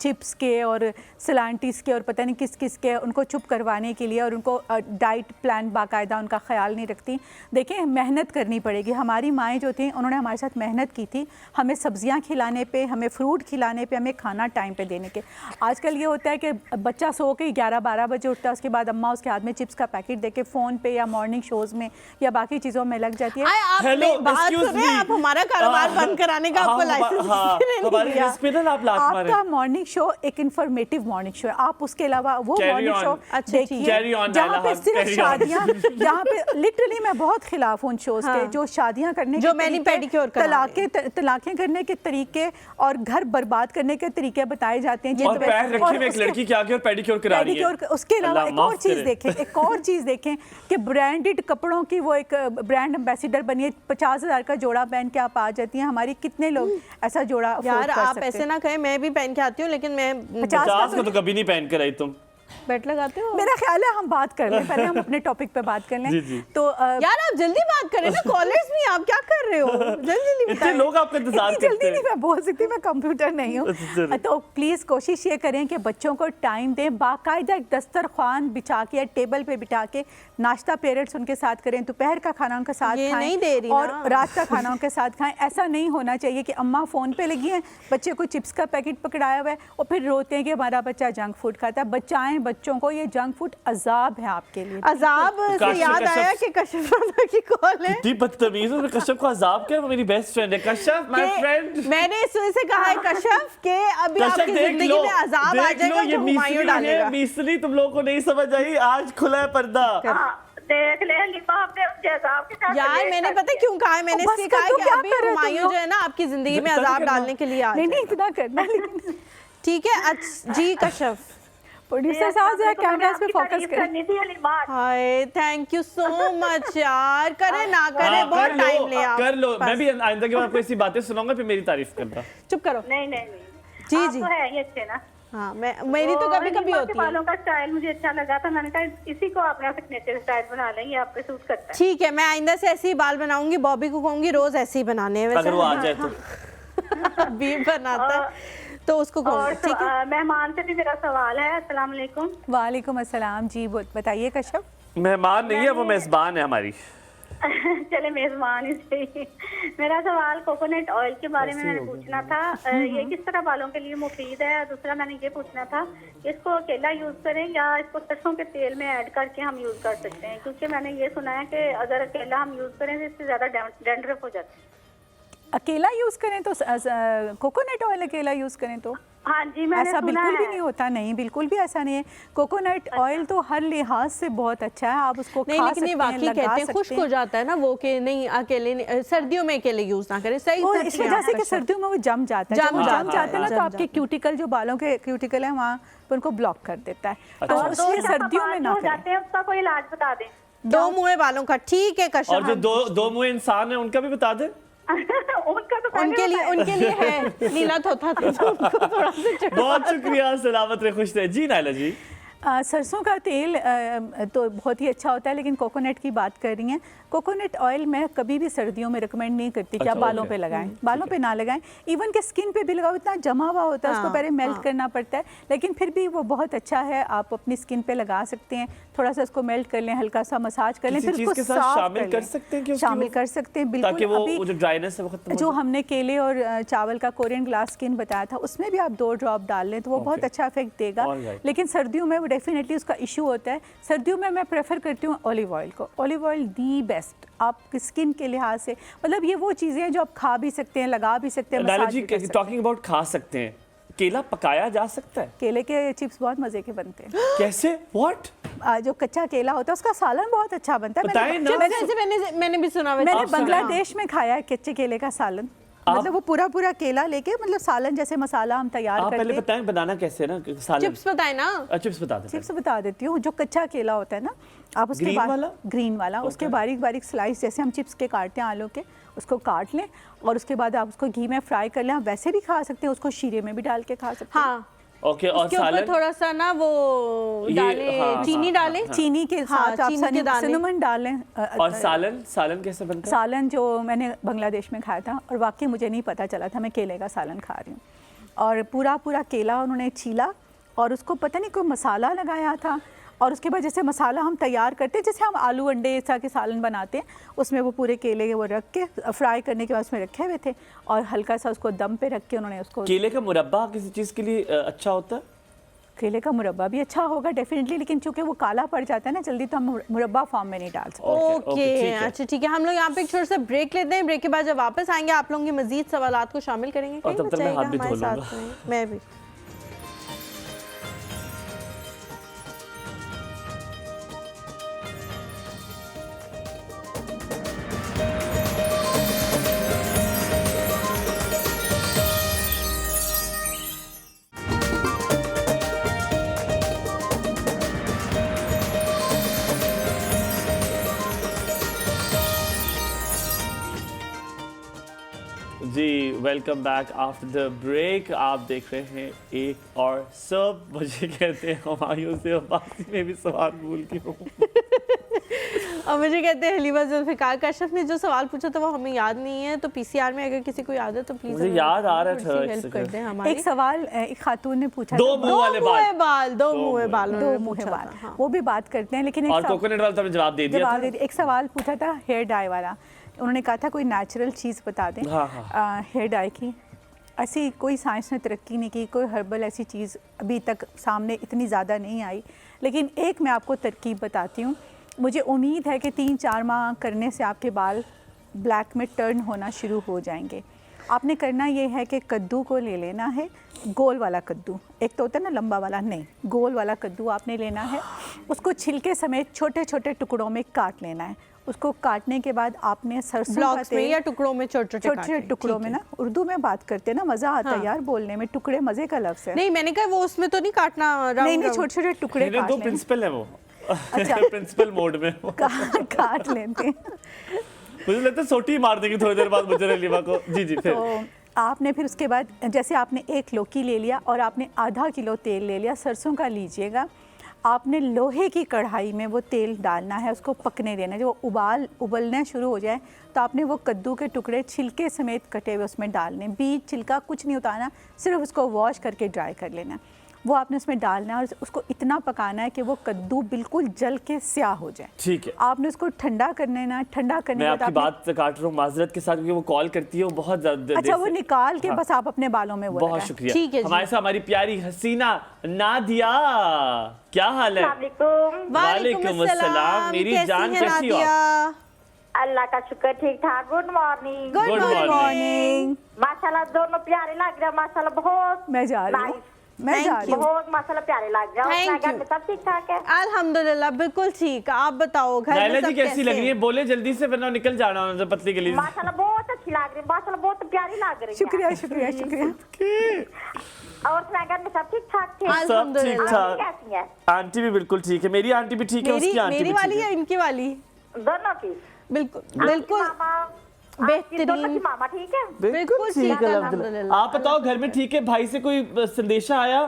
चिप्स के और सलांटीस के और पता नहीं किस किस के, उनको चुप करवाने के लिए, और उनको डाइट प्लान बाकायदा उनका ख्याल नहीं रखती। देखें, मेहनत करनी पड़ेगी। हमारी माएँ जो थी उन्होंने हमारे साथ मेहनत की थी, हमें सब्जियां खिलाने पे, हमें फ्रूट खिलाने पे, हमें खाना टाइम पे देने के। आजकल ये होता है कि बच्चा सो के 11-12 बजे उठता है, उसके बाद अम्मा उसके हाथ में चिप्स का पैकेट दे के फ़ोन पे या मॉर्निंग शोज़ में या बाकी चीज़ों में लग जाती है। आप हमारा कारोबार बंद कराने का आपको लाइसेंस, आपका मॉर्निंग शो एक इन्फॉर्मेटिव मॉर्निंग शो है, आप उसके अलावा वो मॉर्निंग शो देखिए जहाँ पे सिर्फ शादियाँ, जहाँ पे लिटरली मैं बहुत खिलाफ हूँ उन शोज के जो शादियाँ करने जो मैनी पेडिक्योर, तलाकें करने के तरीके और घर बर्बाद करने के तरीके बताए जाते हैं। और पैर रखे में एक लड़की क्या और पेडिक्योर करा रही है। उसके अलावा एक और चीज़ देखें कि ब्रांडेड कपड़ों की वो एक ब्रांड एम्बेसडर बनी है, 50,000 का जोड़ा पहन के आप आ जाती हैं। हमारी कितने लोग ऐसा जोड़ा यार आप ऐसे ना कहें, मैं भी पहन के आती हूँ, लेकिन मैं 50 को तो कभी नहीं पहन कर आई तुम। बेट लगाते हो? मेरा ख्याल है हम बात कर लें, पहले हम अपने टॉपिक पे बात कर लें। जी। तो यार आप जल्दी बात करें ना, कॉलर्स भी, आप क्या कर रहे हो? जल्दी इतने लोग आपका इंतजार करते हैं। जल्दी नहीं मैं बोल सकती, मैं कंप्यूटर नहीं हूँ। तो प्लीज़ कोशिश ये करें कि बच्चों को टाइम दें, बाकायदा एक दस्तरखान बिछा के या टेबल पे बिठा के नाश्ता पेरेंट्स उनके साथ करें, दोपहर का खाना उनके साथ खाएं और रात का खाना उनके साथ खाएं। ऐसा नहीं होना चाहिए कि अम्मा फ़ोन पे लगी हैं, बच्चे को चिप्स का पैकेट पकड़ाया हुआ है और फिर रोते हैं कि हमारा बच्चा जंक फूड खाता है। बचाएं बच्चों को, ये जंक फूड अजाब है आपके लिए। अजाब से याद आया कि कश्यप की कॉल है। कितनी बदतमीज है, कश्यप को अजाब क्या है? वो मेरी बेस्ट फ्रेंड है कश्यप, माय फ्रेंड। मैंने इससे कहा है कश्यप के अभी आपकी जिंदगी में अजाब आ जाएगा जो हुमायूं डालेगा। मिसली तुम लोगों को नहीं समझ आई, आज खुला है पर्दा। देख ले लिपा आपने उसके अजाब के साथ। यार मैंने पता क्यों कहा है, मैंने इसलिए कहा कि अभी हुमायूं जो है ना आपकी जिंदगी में अजाब डालने के लिए आ जाए। नहीं इतना करना, लेकिन ठीक है जी कश्यप। प्रोड्यूसर साहब जरा कैमरास पे फोकस करें। Hi thank you so much यार, करे ना करे बहुत टाइम ले आप कर लो। मैं भी आइंदा के बाद आपको ऐसी बातें सुनाऊंगा फिर मेरी तारीफ करना। चुप करो। नहीं जी जी तो है ये अच्छे ना। हाँ मेरी तो कभी कभी होती है। बालों का स्टाइल मुझे अच्छा लगा था, मैंने कहा इसी को अपना सिग्नेचर स्टाइल बना लेंगे, आप पे सूट करता है। ठीक है, मैं आइंदा से ऐसे ही बाल बनाऊंगी, बॉबी को कहूंगी रोज ऐसे ही बनाने। अगर वो आ जाए तो भी बनाता है तो उसको और ठीक है। मेहमान से भी मेरा सवाल है। अस्सलाम वालेकुम। वालेकुम अस्सलाम। जी बताइए कश्यप। मेहमान नहीं है, वो मेजबान है हमारी। चले मेजबान ही सही। मेरा सवाल कोकोनट ऑयल के बारे में मैंने पूछना था, ये किस तरह बालों के लिए मुफीद है। दूसरा मैंने ये पूछना था इसको अकेला यूज करें या इसको सरसों के तेल में ऐड करके हम यूज कर सकते हैं, क्योंकि मैंने ये सुना है कि अगर अकेला हम यूज करें तो इससे ज्यादा डैंड्रफ हो जाता है। अकेला यूज़ करें तो कोकोनट ऑयल अकेला यूज़ करें तो हाँ जी, मैंने ऐसा सुना बिल्कुल भी है। नहीं होता, नहीं बिल्कुल भी ऐसा नहीं है। कोकोनट ऑयल तो हर लिहाज से बहुत अच्छा है, आप उसको नहीं, खा लेकिन ये सकते हैं, वाकई लगा कहते हैं खुश्क सकते हो जाता है ना वो, कि नहीं अकेले सर्दियों में अकेले यूज ना करें। सही वो सच इस है वजह से आपका कि सर्दियों में वो जम जाता है, जम जब वो जाता जम जाता है ना है, तो जम आपके जाता है। क्यूटिकल जो बालों के क्यूटिकल है वहाँ पर उनको ब्लॉक कर देता है, तो और इसलिए दो सर्दियों में ना हो करें। जाते हैं, उसका कोई इलाज बता दें। दो मुँहे बालों का ठीक है कशा। और जो दो मुंह इंसान है उनका भी बता दे। उनका तो पहले उनके लिए है नीला थोथा था, तो उनको थोड़ा सा चढ़ा। बहुत शुक्रिया, सलामत रहे, खुश रहे। जी नायला जी। सरसों का तेल तो बहुत ही अच्छा होता है, लेकिन कोकोनट की बात कर रही हैं। कोकोनट ऑयल मैं कभी भी सर्दियों में रिकमेंड नहीं करती कि आप अच्छा, बालों ओके। पे लगाएं, बालों पे ना लगाएं। इवन के स्किन पे भी लगाओ, इतना जमा हुआ होता है, उसको पहले मेल्ट करना पड़ता है, लेकिन फिर भी वो बहुत अच्छा है, आप अपनी स्किन पे लगा सकते हैं। थोड़ा सा उसको मेल्ट कर लें, हल्का सा मसाज कर लें, किसी फिर चीज़ उसको के साथ साफ शामिल कर लें। सकते हैं कि उसकी शामिल वो- कर सकते हैं ताकि बिल्कुल। वो अभी जो ड्राइनेस है वो खत्म हो जो जाए। हमने केले और चावल का कोरियन ग्लास स्किन बताया था, उसमें भी आप 2 ड्रॉप डाल लें तो वो बहुत Okay. अच्छा इफेक्ट देगा। Alright. लेकिन सर्दियों में वो डेफिनेटली उसका इशू होता है। सर्दियों में मैं प्रेफर करती हूँ ऑलिव ऑयल को। ऑलिव ऑयल दी बेस्ट आपकी स्किन के लिहाज से, मतलब ये वो चीज़ें हैं जो आप खा भी सकते हैं, लगा भी सकते हैं, नायला मसाज जी, भी कर सकते हैं। टॉकिंग अबाउट खा सकते हैं, केला पकाया जा सकता है? केले के चिप्स बहुत मज़े के बनते हैं। कैसे? व्हाट? जो कच्चा केला होता है उसका सालन बहुत अच्छा बनता है। बताएं ना। मैंने भी सुना, वैसे मैंने आप सुना। बांग्लादेश में खाया है कच्चे केले का सालन, मतलब वो पूरा केला लेके, मतलब सालन जैसे मसाला हम तैयार आप पहले करते हैं। बताएं बनाना कैसे ना सालन। चिप्स बताए ना। चिप्स बता दें। चिप्स बता देती हूँ। जो कच्चा केला होता है ना, आप उसके ग्रीन बाद वाला? ग्रीन वाला उसके बारीक बारीक स्लाइस जैसे हम चिप्स के काटते हैं आलू के, उसको काट लें और उसके बाद आप उसको घी में फ्राई कर लें। आप वैसे भी खा सकते हैं, उसको शीरे में भी डाल के खा सकते हैं। हाँ, ओके। और उसके ऊपर सालन थोड़ा सा ना वो ये- डाले, हाँ, चीनी हाँ, डाले, हाँ। चीनी के साथ आप चीनी के दाने। सिनेमन डाल लें। और सालन कैसे बनता है? सालन जो मैंने बांग्लादेश में खाया था, और वाकई मुझे नहीं पता चला था मैं केले का सालन खा रही हूँ। और पूरा केला उन्होंने छीला और उसको पता नहीं कोई मसाला लगाया था, और उसके बाद जैसे मसाला हम तैयार करते हैं, जैसे हम आलू अंडे ऐसा के सालन बनाते हैं, उसमें वो पूरे केले के वो रख के फ्राई करने के बाद उसमें रखे हुए थे, और हल्का सा उसको दम पे रख के उन्होंने उसको। केले का मुरब्बा किसी चीज़ के लिए अच्छा होता है? केले का मुरब्बा भी अच्छा होगा डेफिनेटली, लेकिन चूंकि वो काला पड़ जाता है ना जल्दी, तो हम मुरब्बा फॉर्म में नहीं डाल सकते। ओके, ओके, ठीक है। अच्छा ठीक है। हम लोग यहाँ पे एक छोटा सा ब्रेक लेते हैं। ब्रेक के बाद जब वापस आएंगे आप लोगों के मजीद सवालात को शामिल करेंगे। और तब तक मैं हाथ भी हमारे धो साथ लूंगा। रहें। मैं भी। जी welcome back after the break. आप देख रहे हैं एक और सब मुझे कहते हैं हुमायूं से अब्बासी में भी सवाल भूल के हूँ। और मुझे कहते हैं हलीमा जुल्फिकार। कशफ ने जो सवाल पूछा था वो हमें याद नहीं है, तो पीसीआर में अगर किसी को याद है तो प्लीज मुझे याद आ रहा था, एक हेल्प कर सेकंड। दें हमारी। एक सवाल एक खातून ने पूछा दो था, मुंह वाले बाल। दो मुँह बाल, दो मुँह बाल, वो भी बात करते हैं, लेकिन एक और कोकोनट वाला तो हमने जवाब दे दिया था। एक सवाल पूछा था हेयर डाई वाला, उन्होंने कहा था कोई नेचुरल चीज़ बता दें हाँ, हेयर डाई की। ऐसी कोई साइंस ने तरक्की नहीं की, कोई हर्बल ऐसी चीज़ अभी तक सामने इतनी ज़्यादा नहीं आई, लेकिन एक मैं आपको तरकीब बताती हूँ। मुझे उम्मीद है कि 3-4 माह करने से आपके बाल ब्लैक में टर्न होना शुरू हो जाएंगे। आपने करना ये है कि कद्दू को ले लेना है, गोल वाला कद्दू, एक तो होता है ना लंबा वाला, नहीं गोल वाला कद्दू आपने लेना है। उसको छिलके समेत छोटे छोटे टुकड़ों में काट लेना है। उसको काटने के बाद आपने सरसों का ब्लॉक्स में तेल या टुकड़ों में छोटे छोटे टुकड़ों में ना, उर्दू में बात करते हैं ना, मज़ा आता है यार बोलने में, टुकड़े मज़े का लफ्ज़ है। नहीं, मैंने कहा वो उसमें तो नहीं काटना, नहीं छोटे छोटे टुकड़े मेरे काट दो लेने। प्रिंसिपल है वो। अच्छा। प्रिंसिपल मोड में वो। काट लेते हैं। मुझे लगता है सोटी मार देगी थोड़ी देर बाद मुझे हलीमा को। जी जी फिर। तो आपने फिर उसके बाद जैसे आपने 1 लौकी ले लिया और आपने आधा किलो तेल ले लिया, सरसों का लीजिएगा। आपने लोहे की कढ़ाई में वो तेल डालना है, उसको पकने देना है। जब वो उबलना शुरू हो जाए तो आपने वो कद्दू के टुकड़े छिलके समेत कटे हुए उसमें डालने, बीज छिलका कुछ नहीं उतारना, सिर्फ उसको वॉश करके ड्राई कर लेना। वो आपने उसमें डालना है और उसको इतना पकाना है कि वो कद्दू बिल्कुल जल के स्याह हो जाए। ठीक है, आपने उसको ठंडा करना है ना, ठंडा करने मैं के बाद आपकी बात काट रहा हूँ माजरत के साथ, क्योंकि वो कॉल करती है वो बहुत ज्यादा अच्छा वो निकाल के बस आप अपने बालों में वो बहुत लगाएं। शुक्रिया। ठीक है जी। हमारे साथ हमारी प्यारी हसीना नादिया, क्या हाल है? वालेकुम अस्सलाम, मेरी जान कैसी हो आप? अल्लाह का शुक्र ठीक ठाक। Good morning. Good morning. Morning. माशाल्लाह दोनों प्यारे लग रहे हैं, माशाल्लाह बहुत मैं जा रही हूँ, मैं जा रही हूँ। बहुत माशाल्लाह प्यारे लग रहे हैं। Thank घर you. में सब ठीक ठाक है? अल्हम्दुलिल्लाह बिल्कुल ठीक। आप बताओ घर नायला में जी सब कैसी लग रही है? बोले जल्दी से वरना निकल जाना उनसे पतली गली से। माशाल्लाह बहुत अच्छी लग रही है, माशाल्लाह बहुत प्यारी लग रही है। शुक्रिया शुक्रिया शुक्रिया। और अपने घर में सब ठीक ठाक थे? सब ठीक अल्हम्दुलिल्लाह। आंटी ठाक। कैसी है? आंटी भी बिल्कुल ठीक है, मेरी आंटी भी ठीक है, उसकी आंटी मेरी भी वाली ठीक या है। इनकी वाली? दोनों की? बिल्कुल आपकी बिल्कुल मामा, आपकी बेहतरीन। दोनों की मामा ठीक है? बिल्कुल ठीक है, अल्हम्दुलिल्लाह। अल्हम्दुलिल्लाह। आप बताओ घर में ठीक है? भाई से कोई संदेशा आया?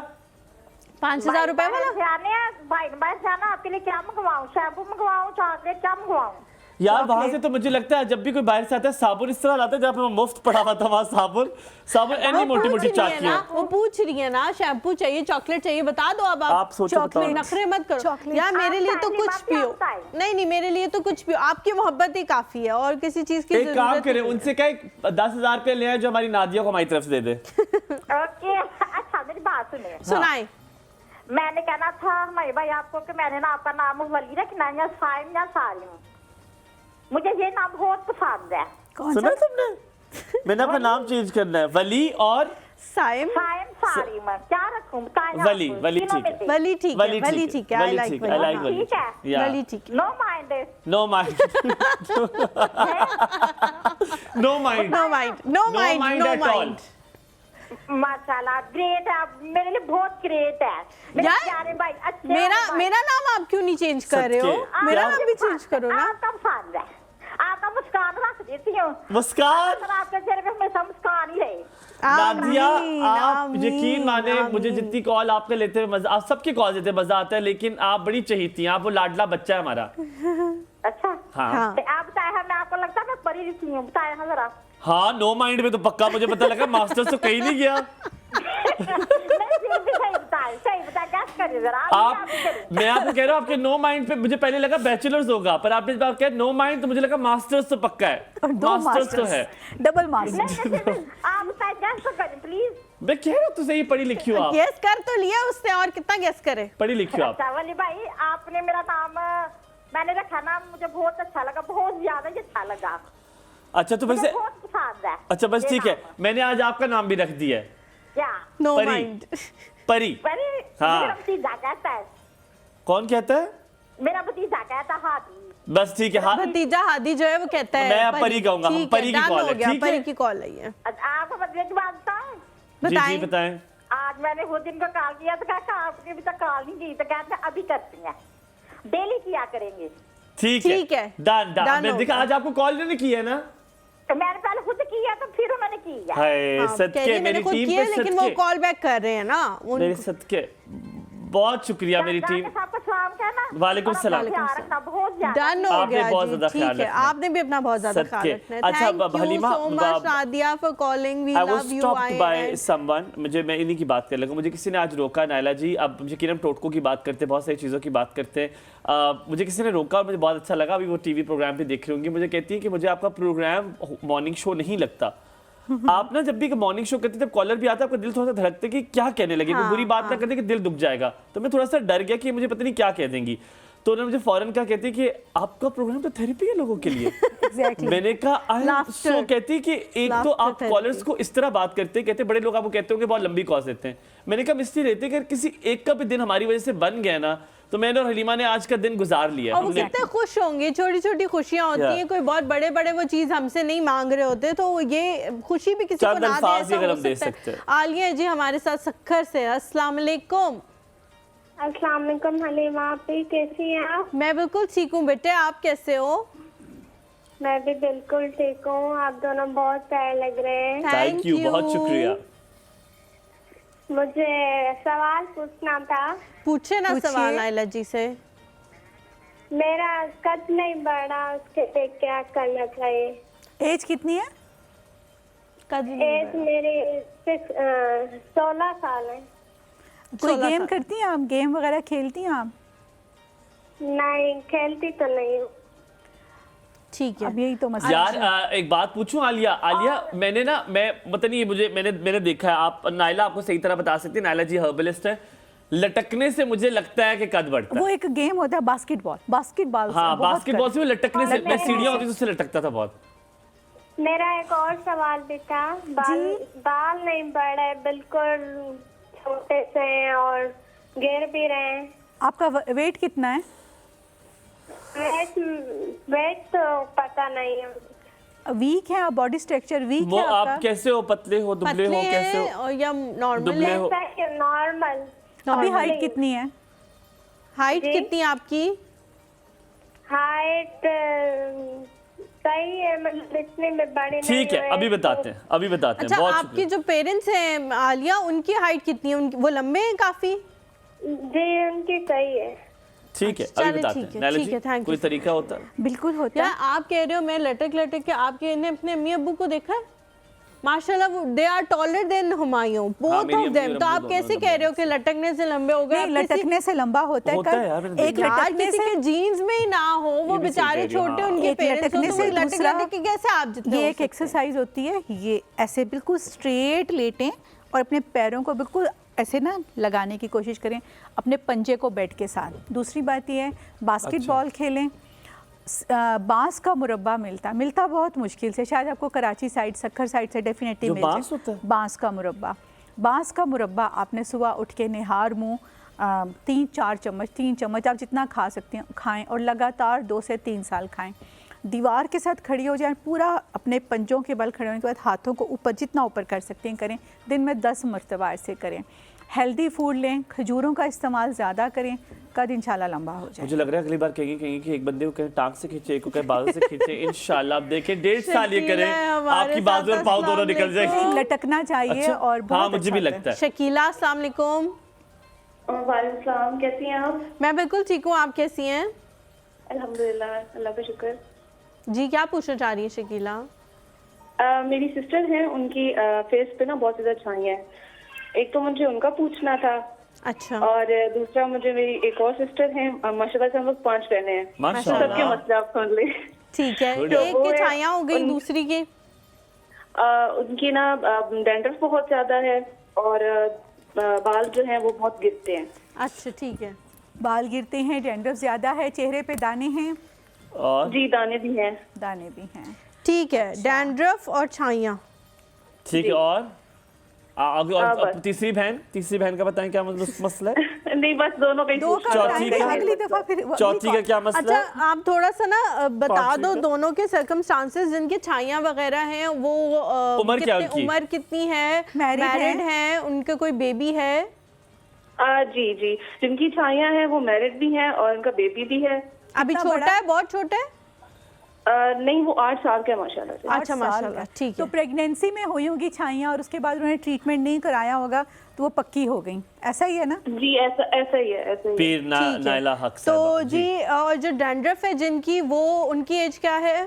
5,000 रुपए वाला? जाने हैं भाई भाई जाना, आपके लिए क्या मंगवाऊं? शैम्पू मंगवाऊं, चॉकलेट, क्या मंगवाऊं? यार वहां से तो मुझे लगता है जब भी कोई बाहर से आता है साबुन इस तरह लाता है, जहाँ पे मुफ्त पड़ा हुआ था वहाँ साबुन एनी मोटी मोटी चाकियां। वो पूछ रही है ना, शैम्पू चाहिए, चॉकलेट चाहिए, बता दो अब आप सोचो, बताओ। नखरे मत करो चॉकलेट। यार, मेरे लिए तो आप कुछ टाइम पियो। आप टाइम। नहीं, मेरे लिए तो कुछ पियो, आपकी मोहब्बत ही काफी है और किसी चीज की एक काम जरूरत करें, नहीं है। उनसे कहे 10,000 रुपये ले आए जो हमारी नादिया को हमारी तरफ से दे दे। ओके अच्छा मेरी बात सुनिए। सुनाए। मैंने कहना था हमारे भाई आपको कि मैंने ना आपका नाम वली रखना है या साइम या सारिम। मुझे ये नाम बहुत पसंद है। कौन सुना सा? तुमने? मैंने अपना नाम चेंज करना है, वली और साइम। साइम सारिम क्या रखूं? वली, वली ठीक है। वली ठीक है, वली ठीक है, I like I like Wali. Wali. ठीक है। Yeah. वली ठीक है। No mind. No mind. No mind. No mind, no No mind, mind no at all. Mind. माशाल्लाह ग्रेट है, मेरे लिए बहुत ग्रेट है। मेरे यार, प्यारे भाई अच्छे मेरा नाम आप क्यों नहीं चेंज कर रहे हो? सत्य। मेरा क्या? नाम भी चेंज करो ना। आपका पसंद है, आपका मुस्कान रख देती हूँ। मुस्कान। अगर आपके चेहरे पे हमेशा मुस्कान ही रहे। नादिया, आमीन, आप आमीन, यकीन माने मुझे आमीन। जितनी कॉल आपके लेते हुए मजा, आप सबके कॉल देते मजा आता है, लेकिन आप बड़ी चहीती हैं, आप वो लाडला बच्चा है हमारा। अच्छा हाँ तो आप बताए हैं, मैं आपको लगता है मैं पढ़ी लिखी हूँ, बताए हैं जरा। हाँ, नो माइंड में तो पक्का मुझे पता लगा, मास्टर्स तो कहीं नहीं गया। नहीं, भी सही बताए गैस करिए जरा। आप, मैं आपको कह रहा हूँ आपके नो माइंड पे मुझे पहले लगा बैचलर्स होगा, पर आपने जब कहा नो माइंड तो मुझे लगा मास्टर्स तो पक्का है। दो मास्टर्स तो है। Double masters. आप बताए गैस तो करें प्लीज। मैं कह रहा हूँ तो सही, पढ़ी लिखी हो आप, गेस कर तो लिया उसने, और कितना गेस करे? पढ़ी लिखी हो आप। अच्छा वली भाई, आपने मेरा नाम मैंने रखा नाम, मुझे बहुत अच्छा लगा, बहुत ज्यादा ही अच्छा लगा, अच्छा तो मुझे वैसे, बहुत पसंद है। अच्छा बस ये ठीक है, नाम। मैंने आज आपका नाम भी रख दिया है, क्या? नो परी। माइंड। परी। परी। हाँ। मेरा भतीजा कहता है, कौन कहता है? मेरा भतीजा कहता हाथी। बस ठीक है। हाँ, भतीजा हादी जो है वो कहता है मैं अब परी कहूंगा, हम ठीक परी की डन कॉल हो है, गया, ठीक है? परी की कॉल आई है। आपको बदले की बात बताएं? जी जी बताएं। बताएं। आज मैंने वो दिन को कॉल किया तो कहा आपने अभी तक कॉल नहीं की, तो कहते हैं अभी करती हैं, डेली किया करेंगे। ठीक है डन डन। मैं हो देखा गया। आज आपको कॉल नहीं किया है ना? तो मैंने पहले खुद किया तो फिर उन्होंने किया। हाय हाँ, कह सदके, रही मैंने मेरी खुद टीम किया, पे लेकिन वो सदके, कॉल बैक कर रहे हैं ना मेरे सदके, बहुत शुक्रिया मेरी टीम। सबको सलाम कहना। वालेकुम और अपना सलाम। ख्याल रखना बहुत ज्यादा। डन हो आपने गया बहुत जी, ज्यादा ख्याल ठीक है, रखना है। आपने भी अपना बहुत ज्यादा ख्याल सदके। रखना है। अच्छा, thank you Halima, so much Nadia for calling, we I love was you. stopped by someone, मैं इन्हीं की बात कर लगा, मुझे किसी ने आज रोका, नायला जी, अब यकीन हम टोटकों की बात करते हैं, बहुत सारी चीज़ों की बात करते हैं, मुझे किसी ने रोका और मुझे बहुत अच्छा लगा। अभी वो टीवी प्रोग्राम पे देख रही होंगी, मुझे कहती है कि मुझे आपका प्रोग्राम मॉर्निंग शो नहीं लगता। आप ना जब भी मॉर्निंग शो करते जब कॉलर भी आता है, आपका दिल थोड़ा सा धड़कता है कि क्या कहने लगे, कोई बुरी बात ना करते कि दिल दुख जाएगा, तो मैं थोड़ा सा डर गया कि मुझे पता नहीं क्या कह देंगी। तो उन्होंने मुझे फौरन कहा, कहती कि आपका प्रोग्राम तो थेरेपी है लोगों के लिए। Exactly. मैंने कहा आई Laughter. सो, कहती कि एक तो Laughter आप therapy. कॉलर्स को इस तरह बात करते हैं, कहते बड़े लोग आपको कहते होंगे बहुत लंबी कॉल्स देते हैं। मैंने कहा इसलिए रहते कि अगर किसी एक का भी दिन हमारी वजह से बन गया ना, तो मैंने और हलीमा ने आज का दिन गुजार लिया। और वो हमने कितने खुश होंगे, छोटी छोटी खुशियां होती Yeah. हैं, कोई बहुत बड़े बड़े वो चीज हमसे नहीं मांग रहे होते, तो ये खुशी भी किसी को चंद ना दे, अल्फाज ऐसा अगर हो हम दे सकता सकते है। हैं। आलिया जी हमारे साथ सक्खर से, अस्सलाम वालेकुम। अस्सलाम वालेकुम हलीमा, आप भी कैसी हैं आप? मैं बिल्कुल ठीक हूँ बेटे, आप कैसे हो? मैं भी बिल्कुल ठीक हूँ, आप दोनों बहुत प्यारे लग रहे हैं। थैंक यू, बहुत शुक्रिया। मुझे सवाल पूछना था। पूछे ना पूछिए। सवाल नायला जी से। मेरा कद नहीं बढ़ा, उसके लिए क्या करना चाहिए? एज कितनी है? कद एज मेरी 16 साल है। कोई 16 गेम साल। करती हैं आप, गेम वगैरह खेलती हैं आप? नहीं, खेलती तो नहीं हूँ। ठीक है। अब यही तो मसला यार है। एक बात पूछूं आलिया, मैंने ना मैं पता नहीं मुझे मैंने देखा है, आप नाइला आपको सही तरह बता सकती है, नाइला जी हर्बलिस्ट है, लटकने से मुझे लगता है कि कद बढ़ता वो है। एक गेम होता है बास्केटबॉल से हाँ, बहुत बास्केटबॉल से वो लटकने से, मैं सीढ़ियां होती थी उससे लटकता था बहुत। मेरा एक और सवाल भी था। बाल नहीं बढ़े, बिल्कुल छोटे से हैं और गिर भी रहे हैं। आपका वेट कितना है? वेट तो पता नहीं है। वीक है, बॉडी स्ट्रक्चर वीक वो है आप आपका? कैसे हो, पतले हो, दुबले हो, कैसे हो? और या नॉर्मल दुबले है? हो? नॉर्मल। अभी हाइट कितनी है? हाइट कितनी है आपकी? हाइट सही है, मतलब इतने में बड़ी नहीं ठीक है, हुए। अभी बताते हैं, अच्छा, बहुत आपके शुक्रिया। जो पेरेंट्स हैं आलिया, उनकी हाइट कितनी है? वो लंबे हैं काफी? जी, उनकी सही है। ठीक है, चलिए, अभी बताते ठीक हैं। है, नाइला ठीक जी, है, thank कोई you. तरीका होता है? बिल्कुल होता यार है। आप कह रहे हो मैं लटक लटक के, आपके ने अपने अम्मी अब्बू को देखा है? माशाल्लाह, वो they are taller than Humayun, both मेरी ऑफ अम्मी देम। और तो अब्बू आप दोनों कैसे लंबे कह रहे हो कि लटकने से लंबे हो गए? नहीं, आप किसी- लटकने से लंबा होता है। होता है यार, मैंने एक देखा। यार लटकने किसी से के जीन्स में ही ना हो, वो भी सही बेचारे कह रही हो, छोटे, हाँ। उनके एक पेरेंट्स हो, लटकने तो से वो लटक दूसरा- लटक के कैसे आप जितने ये हो एक सकते हैं? एक्सरसाइज होती है, ये ऐसे बिल्कुल स्ट्रेट लेटें और अपने पैरों को बिल्कुल ऐसे ना लगाने की कोशिश करें अपने पंजे को बेड के साथ। दूसरी बात ये है, बास्केटबॉल खेलें। बांस का मुरब्बा मिलता बहुत मुश्किल से, शायद आपको कराची साइड, सक्खर साइड से डेफिनेटली जो मिल बांस जाए। होता है? बांस का मुरब्बा आपने सुबह उठ के निहार मुँह 3-4 चम्मच आप जितना खा सकते हैं खाएं, और लगातार 2 से 3 साल खाएं। दीवार के साथ खड़ी हो जाएं, पूरा अपने पंजों के बल खड़े होने के बाद हाथों को ऊपर, जितना ऊपर कर सकते हैं करें। दिन में 10 मरतबा ऐसे करें। हेल्दी फूड लें, खजूरों का इस्तेमाल ज़्यादा करें, कद इंशाल्लाह लंबा हो जाए। मुझे लग रहा है अगली बार कहेंगे कि एक बंदे को कहें टांग से खींचे, एक को कहें बाजू से खींचे। इंशाल्लाह आप देखें 1.5 साल ये करें, आपकी बाजू और पाँव दोनों निकल जाएंगे। लटकना चाहिए। अच्छा, और हाँ, बहुत मुझे अच्छा भी होता है। लगता है। शकीला, अस्सलाम वालेकुम। वालेकुम सलाम, कैसी हैं आप? मैं बिल्कुल ठीक हूँ, आप कैसी हैं? अल्हम्दुलिल्लाह, अल्लाह का शुक्र। जी, क्या पूछना चाह रही है शकीला? मेरी सिस्टर हैं, उनकी फेस पे ना बहुत ज़्यादा छाइयाँ हैं। एक तो मुझे उनका पूछना था, अच्छा, और दूसरा मुझे मेरी एक और सिस्टर हैं, माशाल्लाह से हम लोग 5 बहनें हैं। सबके माशाल्लाह। मसले आप सुन ले। ठीक है। Good. एक वो की है, छाया हो गई, दूसरी की उनकी ना डैंड्रफ बहुत ज्यादा है, और बाल जो हैं वो बहुत गिरते हैं। अच्छा, ठीक है। बाल गिरते हैं, डैंड्रफ ज़्यादा है, चेहरे पे दाने हैं? और जी, दाने भी हैं। दाने भी हैं। ठीक है, डैंड्रफ और छाइयाँ। ठीक है, और बस। तीसरी बहन का बताएं क्या मसला है? नहीं, बस दोनों का ही दो पूछना का था। चौथी बताएंगे, का- अगली दफा फिर चौथी का क्या मसला अच्छा, है? आप थोड़ा सा ना बता पांचवी दो का? दोनों के सर्कमस्टांसेस, जिनकी छाइयाँ वगैरह हैं, वो उम्र क्या उनकी? उम्र कितनी है, Married मैरिड हैं? हैं, उनका कोई बेबी है? जी जी, जिनकी छाइयाँ हैं वो मैरिड भी हैं और उनका बेबी भी है। अभी कितना छोटा बड़ा? है, बहुत छोटा है? नहीं, वो 8 साल का है माशाल्लाह से। 8 अच्छा, साल माशाल्लाह, का। ठीक तो है। प्रेगनेंसी में हुई होंगी छाइयाँ, और उसके बाद उन्होंने ट्रीटमेंट नहीं कराया होगा, तो वो पक्की हो गई, ऐसा ही है ना? जी, ऐसा ही है, ऐसा ही है। पीर ठीक है। नाइला हक तो साहबा, जी, और जो डैंड्रफ है जिनकी, वो उनकी एज क्या है?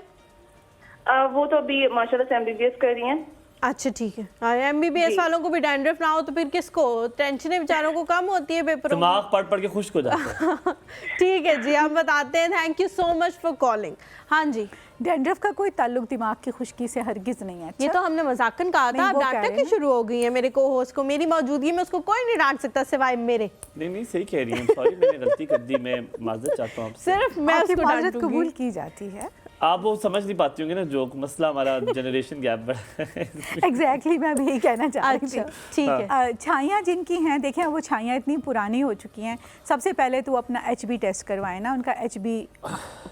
वो तो अभी माशाल्लाह से MBBS कर रही हैं। अच्छा, ठीक है। MBBS जी। वालों को भी डैंड्रफ ना हो तो फिर किसको? टेंशन बेचारों को कम होती है पेपरों में। दिमाग पढ़ पढ़ के खुश्क हो जाता है। ठीक है जी, हम बताते हैं। Thank you so much for calling. हाँ जी, डैंड्रफ का कोई ताल्लुक दिमाग की खुश्की से हरगिज नहीं है। ये तो हमने मजाकन कहा नहीं, था, अब वो कह डांटा रहे की हैं। शुरू हो गई है मेरे को होस्ट को। मेरी मौजूदगी में उसको कोई नहीं डांट सकता सिवाय मेरे। नहीं सही कह रही हैं, सॉरी मैंने गलती कर दी, मैं माजरत चाहता हूँ आपसे। सिर्फ मैं आपकी उसको माजरत डांटूंगी। कबूल की जाती है। आप वो समझ नहीं पाती होंगी ना जोक, मसला हमारा जनरेशन गैप बड़ा है। एग्जैक्टली, मैं भी यही कहना चाह रही थी। अच्छा, ठीक है। छाइयाँ जिनकी हैं, देखें वो छाइयाँ इतनी पुरानी हो चुकी हैं, सबसे पहले तो वो अपना HB टेस्ट करवाएं ना, उनका HB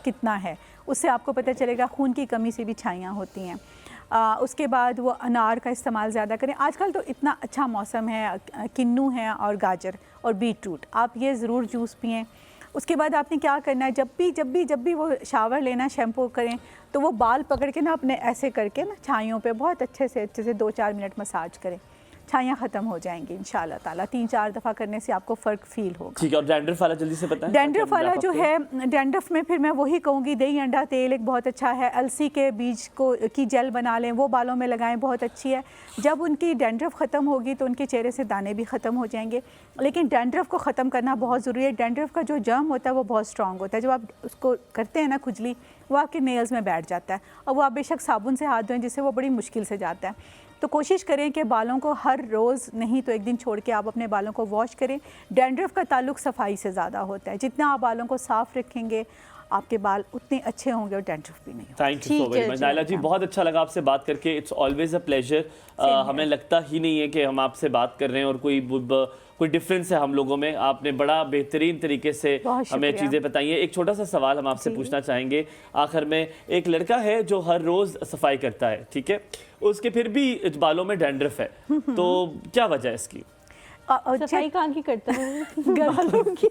कितना है, उससे आपको पता चलेगा। खून की कमी से भी छाइयाँ होती हैं। उसके बाद वो अनार का इस्तेमाल ज़्यादा करें। आजकल तो इतना अच्छा मौसम है, किन्नू है और गाजर और बीटरूट, आप ये ज़रूर जूस पिएँ। उसके बाद आपने क्या करना है, जब भी वो शावर लेना, शैम्पू करें, तो वो बाल पकड़ के ना अपने ऐसे करके ना छाइयों पे बहुत अच्छे से 2-4 मिनट मसाज करें। छाइयाँ ख़त्म हो जाएंगी इंशाल्लाह ताला। 3-4 दफ़ा करने से आपको फ़र्क फील होगा। ठीक है, और डैंड्रफ वाला जल्दी से बताएं। डैंड्रफ वाला जो है, डैंड्रफ में फिर मैं वही कहूँगी दही अंडा तेल एक बहुत अच्छा है। अलसी के बीज को की जेल बना लें, वो बालों में लगाएं, बहुत अच्छी है। जब उनकी डैंड्रफ ख़त्म होगी तो उनके चेहरे से दाने भी ख़त्म हो जाएंगे। लेकिन डैंड्रफ को ख़त्म करना बहुत ज़रूरी है। डैंड्रफ का जो जर्म होता है वो बहुत स्ट्रॉन्ग होता है। जब आप उसको करते हैं ना खुजली, वो आपके नेल्स में बैठ जाता है और वो आप बेशक साबुन से हाथ धोएं जिससे वो बड़ी मुश्किल से जाता है। तो कोशिश करें कि बालों को हर रोज़ नहीं तो एक दिन छोड़ के आप अपने बालों को वॉश करें। डैंड्रफ का ताल्लुक सफाई से ज़्यादा होता है। जितना आप बालों को साफ़ रखेंगे आपके बाल उतने अच्छे होंगे और डैंड्रफ भी नहीं होगा। Thank you so very much Naila ji, बहुत अच्छा लगा आपसे बात करके। It's always a pleasure. हमें लगता ही नहीं है कि हम आपसे बात कर रहे हैं और कोई डिफरेंस है हम लोगों में। आपने बड़ा बेहतरीन तरीके से हमें चीज़ें बताई हैं। एक छोटा सा सवाल हम आपसे पूछना चाहेंगे आखिर में। एक लड़का है जो हर रोज़ सफाई करता है, ठीक है, उसके फिर भी बालों में डैंड्रफ है, तो क्या वजह है इसकी? सफाई कहाँ की करता है? बालों की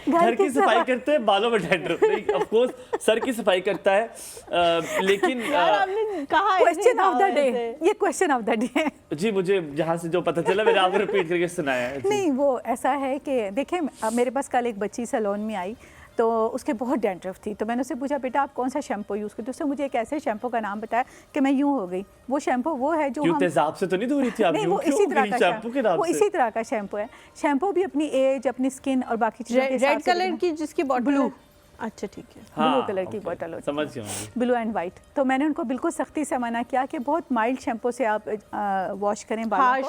घर की सफाई करते हैं, बालों में डैंड्रफ नहीं। ऑफ कोर्स सर की सफाई करता है, लेकिन आपने कहा क्वेश्चन ऑफ द डे, ये क्वेश्चन ऑफ द डे जी, मुझे जहाँ से जो पता चला मैंने आपको रिपीट करके सुनाया है। नहीं, वो ऐसा है कि देखें, मेरे पास कल एक बच्ची सैलून में आई तो उसके बहुत डैंड्रफ थी। तो मैंने उससे पूछा बेटा आप कौन सा शैम्पू यूज़ करते हो? उसने मुझे एक ऐसे शैम्पू का नाम बताया कि मैं यूँ हो गई। वो शैम्पू वो है जो तेजाब से तो नहीं धो रही थी आप? नहीं, वो इसी तरह का शैम्पू, वो इसी तरह का शैम्पू है। शैम्पू भी अपनी एज, अपनी स्किन और बाकी चीज़ों के रेड कलर की जिसकी बॉटल, ब्लू, अच्छा ठीक है, ब्लू कलर की बोतल होती है, समझ गया, ब्लू एंड वाइट। तो मैंने उनको बिल्कुल सख्ती से मना किया कि बहुत माइल्ड शैम्पू से आप वॉश करें बालों को,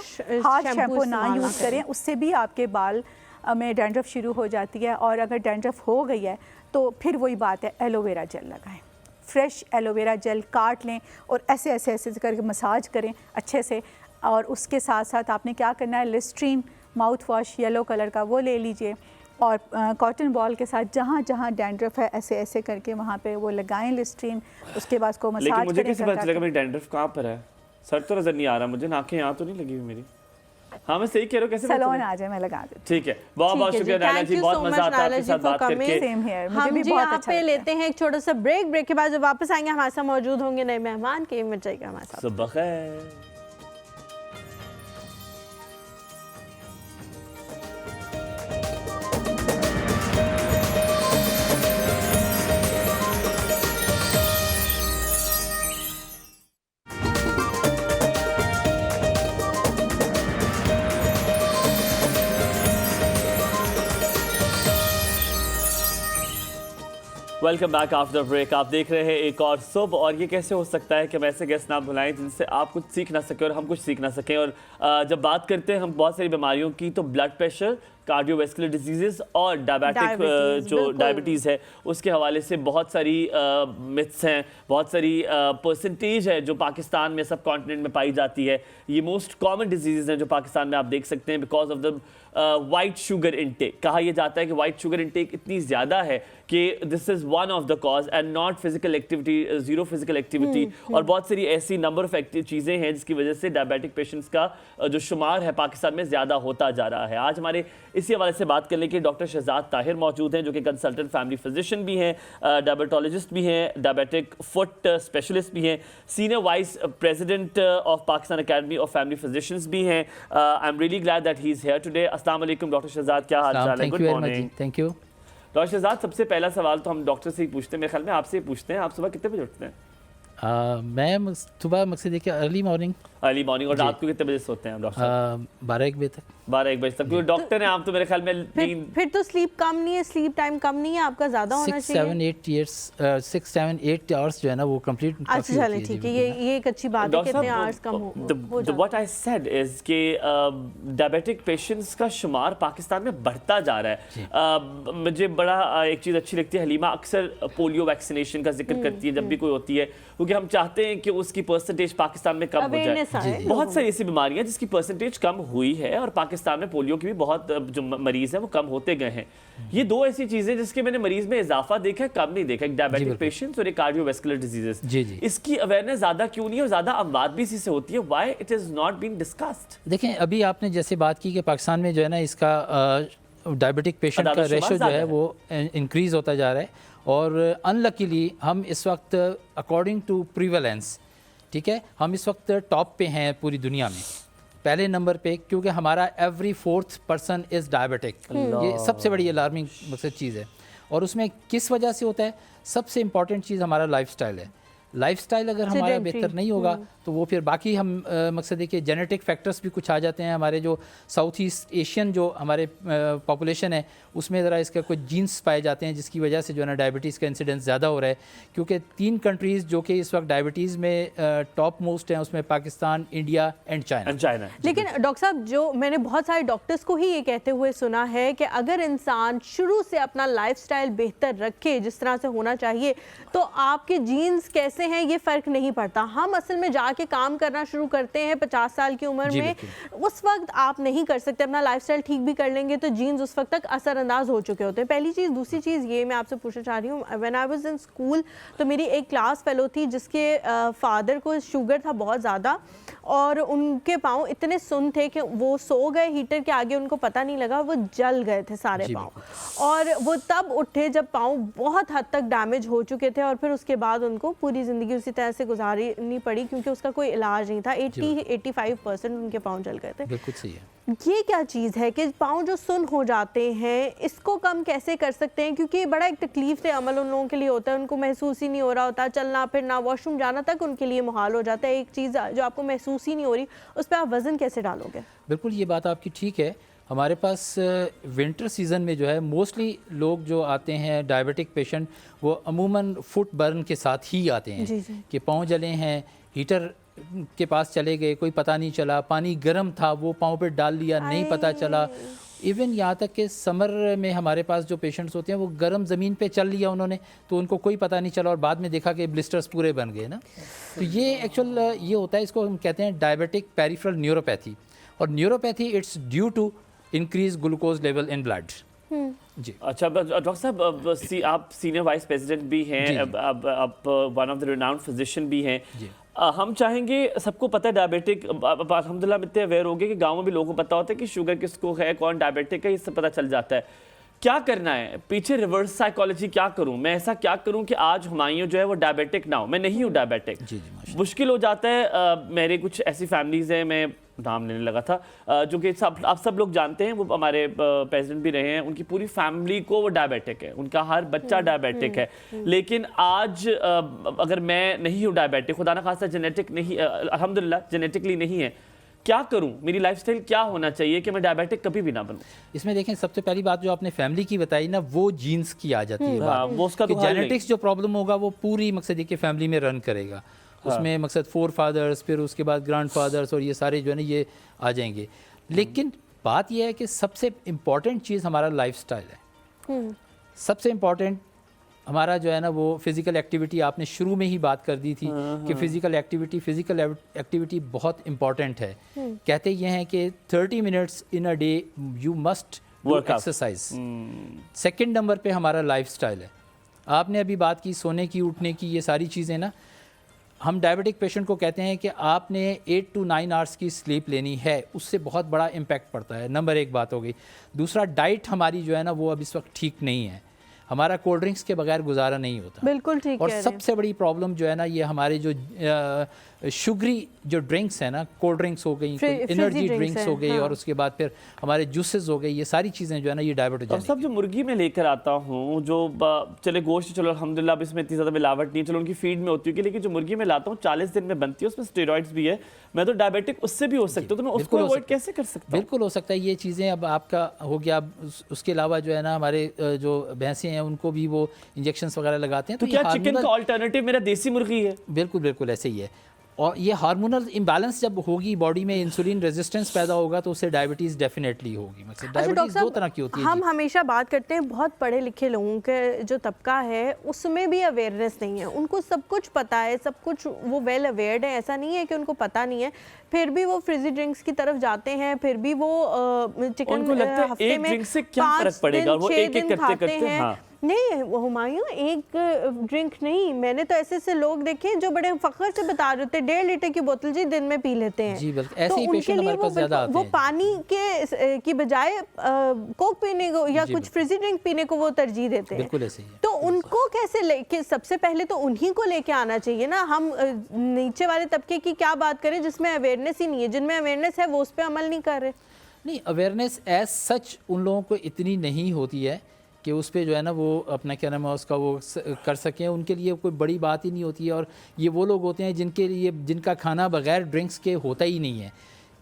हार्श शैम्पू ना यूज़ करें, उससे भी आपके बाल में डैंड्रफ शुरू हो जाती है। और अगर डैंड्रफ हो गई है तो फिर वही बात है, एलोवेरा जेल लगाएं। फ्रेश एलोवेरा जेल काट लें और ऐसे ऐसे ऐसे करके मसाज करें अच्छे से। और उसके साथ साथ आपने क्या करना है, Listerine mouth wash yellow colour का वो ले लीजिए और कॉटन बॉल के साथ जहाँ जहाँ डैंड्रफ है ऐसे ऐसे करके वहाँ पे वो लगाएं लिस्ट्रीन। उसके बाद को मसाज करें। लेकिन मुझे कैसे पता चलेगा मेरी डैंड्रफ कहाँ पर है? सर तो नजर नहीं आ रहा मुझे, नाकें यहाँ तो नहीं लगी हुई मेरी। हाँ, मैं सही कह रहा हूँ, कैसे सैलून आ जाए मैं लगा देती हूँ। ठीक है, बहुत बहुत शुक्रिया नायला जी, बहुत मजा आता है आपके साथ बात करके। सेम हियर, मुझे हम भी जी बहुत यहाँ अच्छा पे लेते हैं एक छोटा सा ब्रेक के बाद जब वापस आएंगे हमारे साथ मौजूद होंगे नए मेहमान के मिल जाएगा हमारे साथ। सुबह खैर। Welcome back after break. आप देख रहे हैं एक और सुबह, और ये कैसे हो सकता है कि हम ऐसे गेस्ट ना बुलाएं जिनसे आप कुछ सीख ना सकें और हम कुछ सीख ना सकें। और जब बात करते हैं हम बहुत सारी बीमारियों की, तो ब्लड प्रेशर, कार्डियोवैस्कुलर डिजीजेस और डायबिटीज़ है, उसके हवाले से बहुत सारी मिथ्स हैं, बहुत सारी परसेंटेज है जो पाकिस्तान में, सब कॉन्टिनेंट में पाई जाती है। ये मोस्ट कॉमन डिजीज़ हैं जो पाकिस्तान में आप देख सकते हैं because of the white sugar intake. कहा यह जाता है कि वाइट शुगर इनटेक इतनी ज़्यादा है कि this is one of the cause and not physical activity, zero physical activity. और बहुत सारी ऐसी नंबर ऑफ चीज़ें हैं जिसकी वजह से डायबिटिक पेशेंट्स का जो शुमार है पाकिस्तान में ज़्यादा होता जा रहा है। आज हमारे इसी हवाले से बात करने के डॉक्टर शहजाद ताहिर मौजूद हैं जो कि कंसल्टेंट फैमिली फिजिशियन भी हैं, डायबिटोलॉजिस्ट भी हैं, डायबिटिक फुट स्पेशलिस्ट भी हैं, senior vice president of Pakistan academy of family physicians भी हैं। I am really glad that he is here today. अस्सलाम वालेकुम डॉक्टर शहजाद, क्या हाल चाल है? Good morning. Thank you doctor Shahzad, सबसे पहला सवाल तो हम डॉक्टर से ही पूछते हैं, मेरे ख्याल में आपसे ही पूछते हैं, आप सुबह कितने बजे उठते हैं? मैं सुबह मकसद देखिए अर्ली मॉर्निंग। और रात को कितने बजे सोते हैं डॉक्टर? 12-1 बजे तक। 12-1 बजे तक। क्योंकि डॉक्टर हैं आप, तो मेरे ख्याल में फिर तो स्लीप कम नहीं है, स्लीप टाइम कम नहीं है आपका, ज़्यादा होना चाहिए। 6-7-8 आवर्स जो है ना वो कंप्लीट। अच्छा चले ठीक है, ये एक अच्छी बात है, कितने आवर्स कम हो। व्हाट आई सेड इज कि डायबिटिक पेशेंट्स का शुमार पाकिस्तान में बढ़ता जा रहा है। मुझे बड़ा एक चीज़ अच्छी लगती है, हलीमा अक्सर पोलियो वैक्सीनेशन का जिक्र करती है जब भी कोई होती है, क्योंकि हम चाहते हैं कि उसकी परसेंटेज पाकिस्तान में कम हो जाए। बहुत सारी ऐसी बीमारियां जिसकी परसेंटेज कम हुई है और पाकिस्तान में पोलियो के भी बहुत जो मरीज हैं वो कम होते गए हैं। ये दो ऐसी चीजें जिसके मैंने मरीज में इजाफा देखा है, कम नहीं देखा, एक डायबिटिक पेशेंट्स और एक कार्डियोवैस्कुलर डिजीजेस। इसकी अवेयरनेस ज्यादा क्यों नहीं है और ज्यादा अमवात भी इसी से होती है? Why it is not been discussed? देखें, अभी आपने जैसे बात की कि पाकिस्तान में जो है ना इसका डायबिटिक पेशेंट का रेशो जो है वो इंक्रीज होता जा रहा है। और अनलकीली हम इस वक्त अकॉर्डिंग टू प्रीवलेंस, ठीक है, हम इस वक्त टॉप पे हैं पूरी दुनिया में। पहले नंबर पे, क्योंकि हमारा every 4th person is diabetic. ये सबसे बड़ी अलार्मिंग मकसद चीज़ है। और उसमें किस वजह से होता है? सबसे इम्पॉर्टेंट चीज़ हमारा लाइफस्टाइल है। लाइफस्टाइल अगर हमारा बेहतर नहीं होगा तो वो फिर बाकी हम मकसद है कि जेनेटिक फैक्टर्स भी कुछ आ जाते हैं। हमारे जो साउथ ईस्ट एशियन जो हमारे पॉपुलेशन है उसमें ज़रा इसका कुछ जीन्स पाए जाते हैं जिसकी वजह से जो है ना डायबिटीज़ का इंसिडेंस ज़्यादा हो रहा है। क्योंकि 3 कंट्रीज़ जो कि इस वक्त डायबिटीज़ में टॉप मोस्ट हैं उसमें पाकिस्तान, इंडिया एंड चाइना। लेकिन डॉक्टर साहब, जो मैंने बहुत सारे डॉक्टर्स को ही ये कहते हुए सुना है कि अगर इंसान शुरू से अपना लाइफस्टाइल बेहतर रखे जिस तरह से होना चाहिए तो आपके जीन्स कैसे हैं ये फ़र्क नहीं पड़ता। हम असल में जाके काम करना शुरू करते हैं 50 साल की उम्र में, उस वक्त आप नहीं कर सकते। अपना लाइफस्टाइल ठीक भी कर लेंगे तो जीन्स उस वक्त तक असरअंदाज हो चुके होते हैं। पहली चीज़। दूसरी चीज़ ये मैं आपसे पूछना चाह रही हूँ, when I was in school तो मेरी एक क्लास फेलो थी जिसके फादर को शुगर था बहुत ज़्यादा और उनके पाँव इतने सुन्न थे कि वो सो गए हीटर के आगे, उनको पता नहीं लगा, वो जल गए थे सारे पाँव। और वो तब उठे जब पाँव बहुत हद तक डैमेज हो चुके थे और फिर उसके बाद उनको पूरी ज़िंदगी उसी तरह से गुजारनी पड़ी क्योंकि उसका कोई इलाज नहीं था। 80-85% उनके पाँव जल गए थे। बिल्कुल सही है। ये क्या चीज़ है कि पाँव जो सुन्न हो जाते हैं इसको कम कैसे कर सकते हैं? क्योंकि बड़ा एक तकलीफ से अमल उन लोगों के लिए होता है, उनको महसूस ही नहीं हो रहा होता, चलना फिरना वॉशरूम जाना तक उनके लिए मुहाल हो जाता है। एक चीज़ जो आपको महसूस ही नहीं हो रही उस पर आप वज़न कैसे डालोगे? बिल्कुल ये बात आपकी ठीक है। हमारे पास विंटर सीज़न में जो है मोस्टली लोग जो आते हैं डायबिटिक पेशेंट वो अमूमन फुट बर्न के साथ ही आते हैं कि पाँव जले हैं, हीटर के पास चले गए, कोई पता नहीं चला, पानी गर्म था वो पाँव पे डाल लिया, नहीं पता चला। इवन यहाँ तक कि समर में हमारे पास जो पेशेंट्स होते हैं वो गर्म ज़मीन पे चल लिया उन्होंने तो उनको कोई पता नहीं चला और बाद में देखा कि ब्लिस्टर्स पूरे बन गए ना। तो ये एक्चुअल ये होता है, इसको हम कहते हैं डायबिटिक पेरिफेरल न्यूरोपैथी। और neuropathy it's due to increase glucose level in blood. जी अच्छा डॉक्टर साहब, आप सीनियर वाइस प्रेसिडेंट भी हैं, आप one of the renowned physician भी हैं। हम चाहेंगे, सबको पता है डायबिटिक, अल्हम्दुलिल्लाह इतने अवेयर हो गए कि गाँव में भी लोगों को पता होता है कि शुगर किसको है, कौन डायबिटिक है, इससे पता चल जाता है। क्या करना है पीछे रिवर्स साइकोलॉजी क्या करूं मैं, ऐसा क्या करूं कि आज हुमायूं जो है वो डायबिटिक ना हो? मैं नहीं हूं डायबिटिक। मुश्किल हो जाता है। मेरे कुछ ऐसी फैमिलीज हैं, मैं नाम लेने लगा था, जो कि आप सब लोग जानते हैं, वो हमारे प्रेसिडेंट भी रहे हैं, उनकी पूरी फैमिली को वो डायबिटिक है, उनका हर बच्चा डायबिटिक है। लेकिन आज अगर मैं नहीं हूँ डायबिटिक, खुदा ना खास्ता जेनेटिक नहीं, अल्हम्दुलिल्लाह जेनेटिकली नहीं है, क्या करूं? मेरी लाइफस्टाइल क्या होना चाहिए कि मैं डायबिटिक कभी भी ना बनूं? इसमें देखें, सबसे पहली बात जो आपने फैमिली की बताई ना, वो जीन्स की आ जाती है बात। वो उसका तो जेनेटिक्स जो प्रॉब्लम होगा वो पूरी मकसद है कि फैमिली में रन करेगा। उसमें मकसद 4 फादर्स, फिर उसके बाद ग्रैंड फादर्स और ये सारे जो है ना ये आ जाएंगे। लेकिन बात यह है कि सबसे इम्पॉर्टेंट चीज़ हमारा लाइफस्टाइल है। सबसे इम्पॉर्टेंट हमारा जो है ना वो फिज़िकल एक्टिविटी, आपने शुरू में ही बात कर दी थी कि फ़िज़िकल एक्टिविटी बहुत इम्पॉर्टेंट है। कहते ये हैं कि 30 minutes in a day you must work exercise. Second number पे हमारा लाइफस्टाइल है। आपने अभी बात की सोने की, उठने की, ये सारी चीज़ें ना, हम डायबिटिक पेशेंट को कहते हैं कि आपने 8 to 9 आवर्स की स्लीप लेनी है, उससे बहुत बड़ा इम्पैक्ट पड़ता है। नंबर 1 बात हो गई। दूसरा, डाइट हमारी जो है ना वो अब इस वक्त ठीक नहीं है। हमारा कोल्ड ड्रिंक्स के बगैर गुजारा नहीं होता। बिल्कुल ठीक। और सबसे बड़ी प्रॉब्लम जो है ना ये हमारे जो शुगरी जो ड्रिंक्स है ना, कोल्ड ड्रिंक्स हो गई, एनर्जी ड्रिंक्स हो गई, और उसके बाद फिर हमारे जूसेस हो गए, ये सारी चीज़ें जो है ना ये डायबिटीज। और सब जो मुर्गी में लेकर आता हूँ, जो चले गोश्त, चलो अल्हम्दुलिल्लाह अब इसमें इतनी ज़्यादा मिलावट नहीं, चलो उनकी फीड में होती है, लेकिन जो मुर्गी में लाता हूँ 40 दिन में बनती है, उसमें स्टेरॉइड्स भी है, मैं तो डायबिटिक उससे भी हो सकता हूँ, तो मैं उसको अवॉइड कैसे कर सकता हूँ? बिल्कुल हो सकता है ये चीज़ें। अब आपका हो गया, उसके अलावा जो है ना हमारे जो भैंसें हैं उनको भी वो इंजेक्शंस वगैरह लगाते हैं। तो क्या चिकन का ऑल्टरनेटिव मेरा देसी मुर्गी है? बिल्कुल बिल्कुल ऐसे ही है। और ये हार्मोनल इम्बैलेंस जब होगी बॉडी में, इंसुलिन रेजिस्टेंस पैदा होगा तो उससे डायबिटीज़ डेफिनेटली होगी। मतलब डायबिटीज़ 2 तरह की होती है। हम हमेशा बात करते हैं बहुत पढ़े लिखे लोगों के जो तबका है उसमें भी अवेयरनेस नहीं है, उनको सब कुछ पता है, सब कुछ वो वेल अवेयर्ड है, ऐसा नहीं है कि उनको पता नहीं है, फिर भी वो फ्रिजी ड्रिंक्स की तरफ जाते हैं, फिर भी वो चिकन हफ्ते में 5 दिन 6 दिन खाते हैं। नहीं हुमायूं, एक ड्रिंक नहीं, मैंने तो ऐसे ऐसे लोग देखे जो बड़े फख्र से बता रहे थे 1.5 लीटर की बोतल जी दिन में पी लेते हैं। जी बिल्कुल, ऐसे ही पेशेंट हमारे पास ज़्यादा आते वो हैं। पानी की बजाय कोक पीने को या कुछ फ्रिजी ड्रिंक पीने को वो तरजीह देते हैं। बिल्कुल ऐसे ही है। तो उनको कैसे लेके, सबसे पहले तो उन्हीं को लेके आना चाहिए ना। हम नीचे वाले तबके की क्या बात करें जिसमें अवेयरनेस ही नहीं है, जिनमें अवेयरनेस है वो उस पर अमल नहीं कर रहे। नहीं, अवेयरनेस एज सच उन लोगों को इतनी नहीं होती है कि उस पे जो है ना वो अपना क्या नाम है उसका वो कर सकें, उनके लिए कोई बड़ी बात ही नहीं होती है। और ये वो लोग होते हैं जिनके लिए, जिनका खाना बगैर ड्रिंक्स के होता ही नहीं है।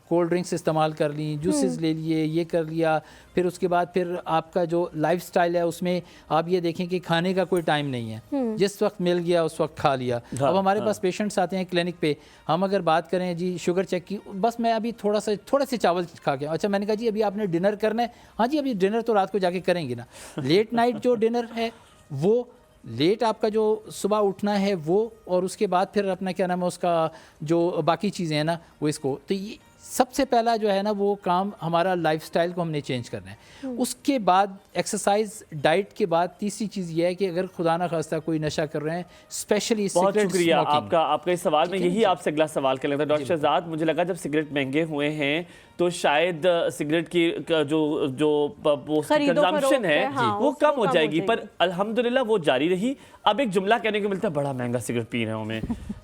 कोल्ड ड्रिंक्स इस्तेमाल कर ली, जूसेस ले लिए, ये कर लिया, फिर उसके बाद फिर आपका जो लाइफस्टाइल है उसमें आप ये देखें कि खाने का कोई टाइम नहीं है, जिस वक्त मिल गया उस वक्त खा लिया। अब हमारे पास पेशेंट्स आते हैं क्लिनिक पे, हम अगर बात करें जी शुगर चेक की, बस मैं अभी थोड़े से चावल खा के, अच्छा मैंने कहा जी अभी आपने डिनर करना है, हाँ जी अभी डिनर तो रात को जाके करेंगे ना। लेट नाइट जो डिनर है वो, लेट आपका जो सुबह उठना है वो, और उसके बाद फिर अपना क्या नाम है उसका जो बाकी चीज़ें हैं ना वो, इसको तो ये सबसे पहला जो है ना वो काम हमारा लाइफस्टाइल को हमने चेंज करना है। उसके बाद एक्सरसाइज, डाइट के बाद तीसरी चीज़ ये है कि अगर खुदा ना खास्ता कोई नशा कर रहे हैं, स्पेशली बहुत सिगरेट शुक्रिया स्मोकिंग। आपका इस सवाल में यही आपसे अगला सवाल कर लेता डॉक्टर शहजाद। मुझे लगा जब सिगरेट महंगे हुए हैं तो शायद सिगरेट की जो कंजम्पशन है वो कम हो जाएगी, पर अल्हम्दुलिल्लाह वो जारी रही। अब एक जुमला कहने को मिलता है, बड़ा महंगा सिगरेट पी रहे हो मैं।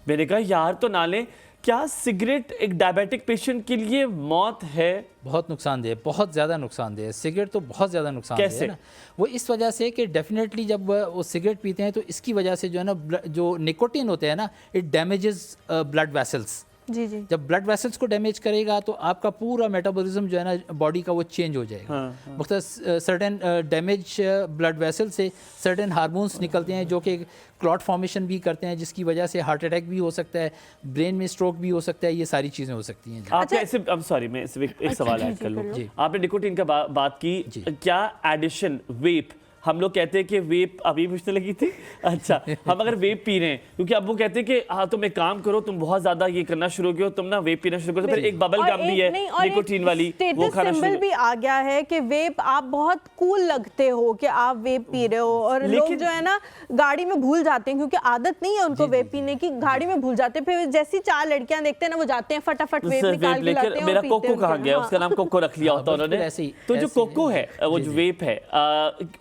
मैंने कहा यार तो ना लें। क्या सिगरेट एक डायबिटिक पेशेंट के लिए मौत है? बहुत नुकसानदेह, बहुत ज़्यादा नुकसानदेह है। सिगरेट तो बहुत ज़्यादा नुकसानदेह है ना। वो इस वजह से कि डेफिनेटली जब वो सिगरेट पीते हैं तो इसकी वजह से जो है ना जो निकोटीन होते हैं ना, इट डैमेजेस ब्लड वेसल्स। जी जी। जब ब्लड वेसल्स को डैमेज करेगा तो आपका पूरा मेटाबॉलिज्म जो है ना बॉडी का वो चेंज हो जाएगा। मतलब सर्टेन डैमेज ब्लड वेसल से सर्टेन हार्मोन्स निकलते हैं जो कि क्लॉट फॉर्मेशन भी करते हैं, जिसकी वजह से हार्ट अटैक भी हो सकता है, ब्रेन में स्ट्रोक भी हो सकता है, ये सारी चीज़ें हो सकती हैं। आपने ऐसे, अब सॉरी मैं एक सवाल ऐड कर लूँ। आपने निकोटीन का बात की, क्या एडिशन वेप, हम लोग कहते हैं कि वेप अभी पूछने लगी थी, अच्छा हम अगर वेप पी रहे हैं, क्योंकि अब वो कहते हैं कि हाँ तुम एक काम करो, तुम बहुत ज्यादा ये करना शुरू करो, तुम ना वेप पीना शुरू करो, फिर एक बबल गम भी है निकोटीन वाली, वो खाना सिंबल भी आ गया है कि वेप आप बहुत कूल लगते हो कि आप वेप पी रहे हो। और लोग जो है ना गाड़ी में भूल जाते हैं, क्योंकि आदत नहीं है उनको वेप पीने की, गाड़ी में भूल जाते हैं। फिर जैसी 4 लड़कियां देखते हैं ना वो जाते हैं फटाफट वेप निकाल के लाते हैं। मेरा कोको कहाँ गया, उसका नाम कोको रख लिया होता उन्होंने। तो जो कोको है, वो जो वेप है,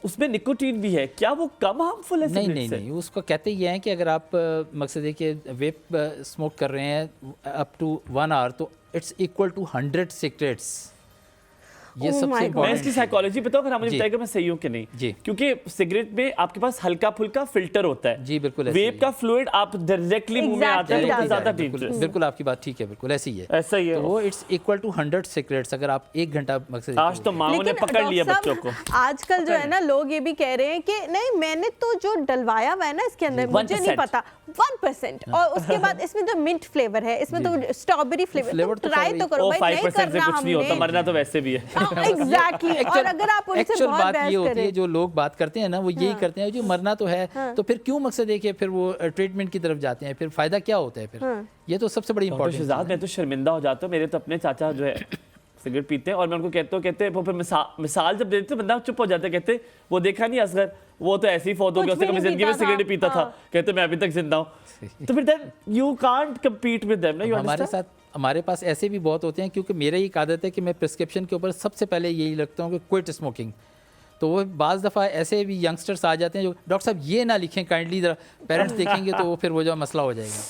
उसमें निकोटीन भी है, क्या वो कम हार्मफुल है? नहीं, उसको कहते ये हैं कि अगर आप मकसद है कि वेप स्मोक कर रहे हैं अप टू 1 आवर तो इट्स इक्वल टू 100 सिगरेट्स। ये सबसे मैं इसकी साइकोलॉजी पता होगा, मुझे बताएगा मैं सही हूँ कि नहीं जी, क्योंकि सिगरेट में आपके पास हल्का फुल्का फिल्टर होता है। जी बिल्कुल। वेप का फ्लूइड आप डायरेक्टली मुंह में आता है तो ज्यादा डेंजरस। बिल्कुल आपकी बात ठीक है, बिल्कुल ऐसे ही है, ऐसा ही है। तो वो इट्स इक्वल टू 100 सिगरेट्स अगर आप 1 घंटा मकसद। आज तो माओ ने पकड़ लिया बच्चों को। आजकल जो है ना लोग ये भी कह रहे हैं कि नहीं मैंने तो जो डलवाया हुआ है ना इसके अंदर मुझे नहीं पता 1%, और उसके बाद इसमें जो मिंट फ्लेवर है, इसमें तो स्ट्रॉबेरी फ्लेवर, ट्राई तो करो भाई, नहीं करना कुछ नहीं होता, मरना तो वैसे भी है। एग्जैक्टली। और अगर आप उनसे एक्चुअल बहुत बात ये होती है, करें, जो लोग बात करते हैं ना वो यही करते हैं, जो मरना तो है तो फिर क्यों मकसद है कि फिर वो ट्रीटमेंट की तरफ जाते हैं, फिर फायदा क्या होता है फिर? ये तो सबसे बड़ी इंपॉर्टेंट चीज़ है। मैं तो शर्मिंदा हो जाता हूँ, मेरे तो अपने चाचा जो है सिगरेट पीते हैं और मैं उनको कहते हैं वो फिर मिसाल जब देते बंदा चुप हो जाता है, कहते वो देखा नहीं असगर, वो तो ऐसे ही फौत हो गया, उसने कभी जिंदगी में सिगरेट पीता था, कहते मैं अभी तक जिंदा हूँ। तो फिर then you can't compete with them ना। हमारे साथ, हमारे पास ऐसे भी बहुत होते हैं, क्योंकि मेरा एक आदत है कि मैं प्रिस्क्रिप्शन के ऊपर सबसे पहले यही लगता हूँ कि क्विट स्मोकिंग। तो वो बाज़ दफ़ा ऐसे भी यंगस्टर्स आ जाते हैं जो डॉक्टर साहब ये ना लिखें काइंडली, ज़रा पेरेंट्स देखेंगे तो वो फिर वो जो मसला हो जाएगा।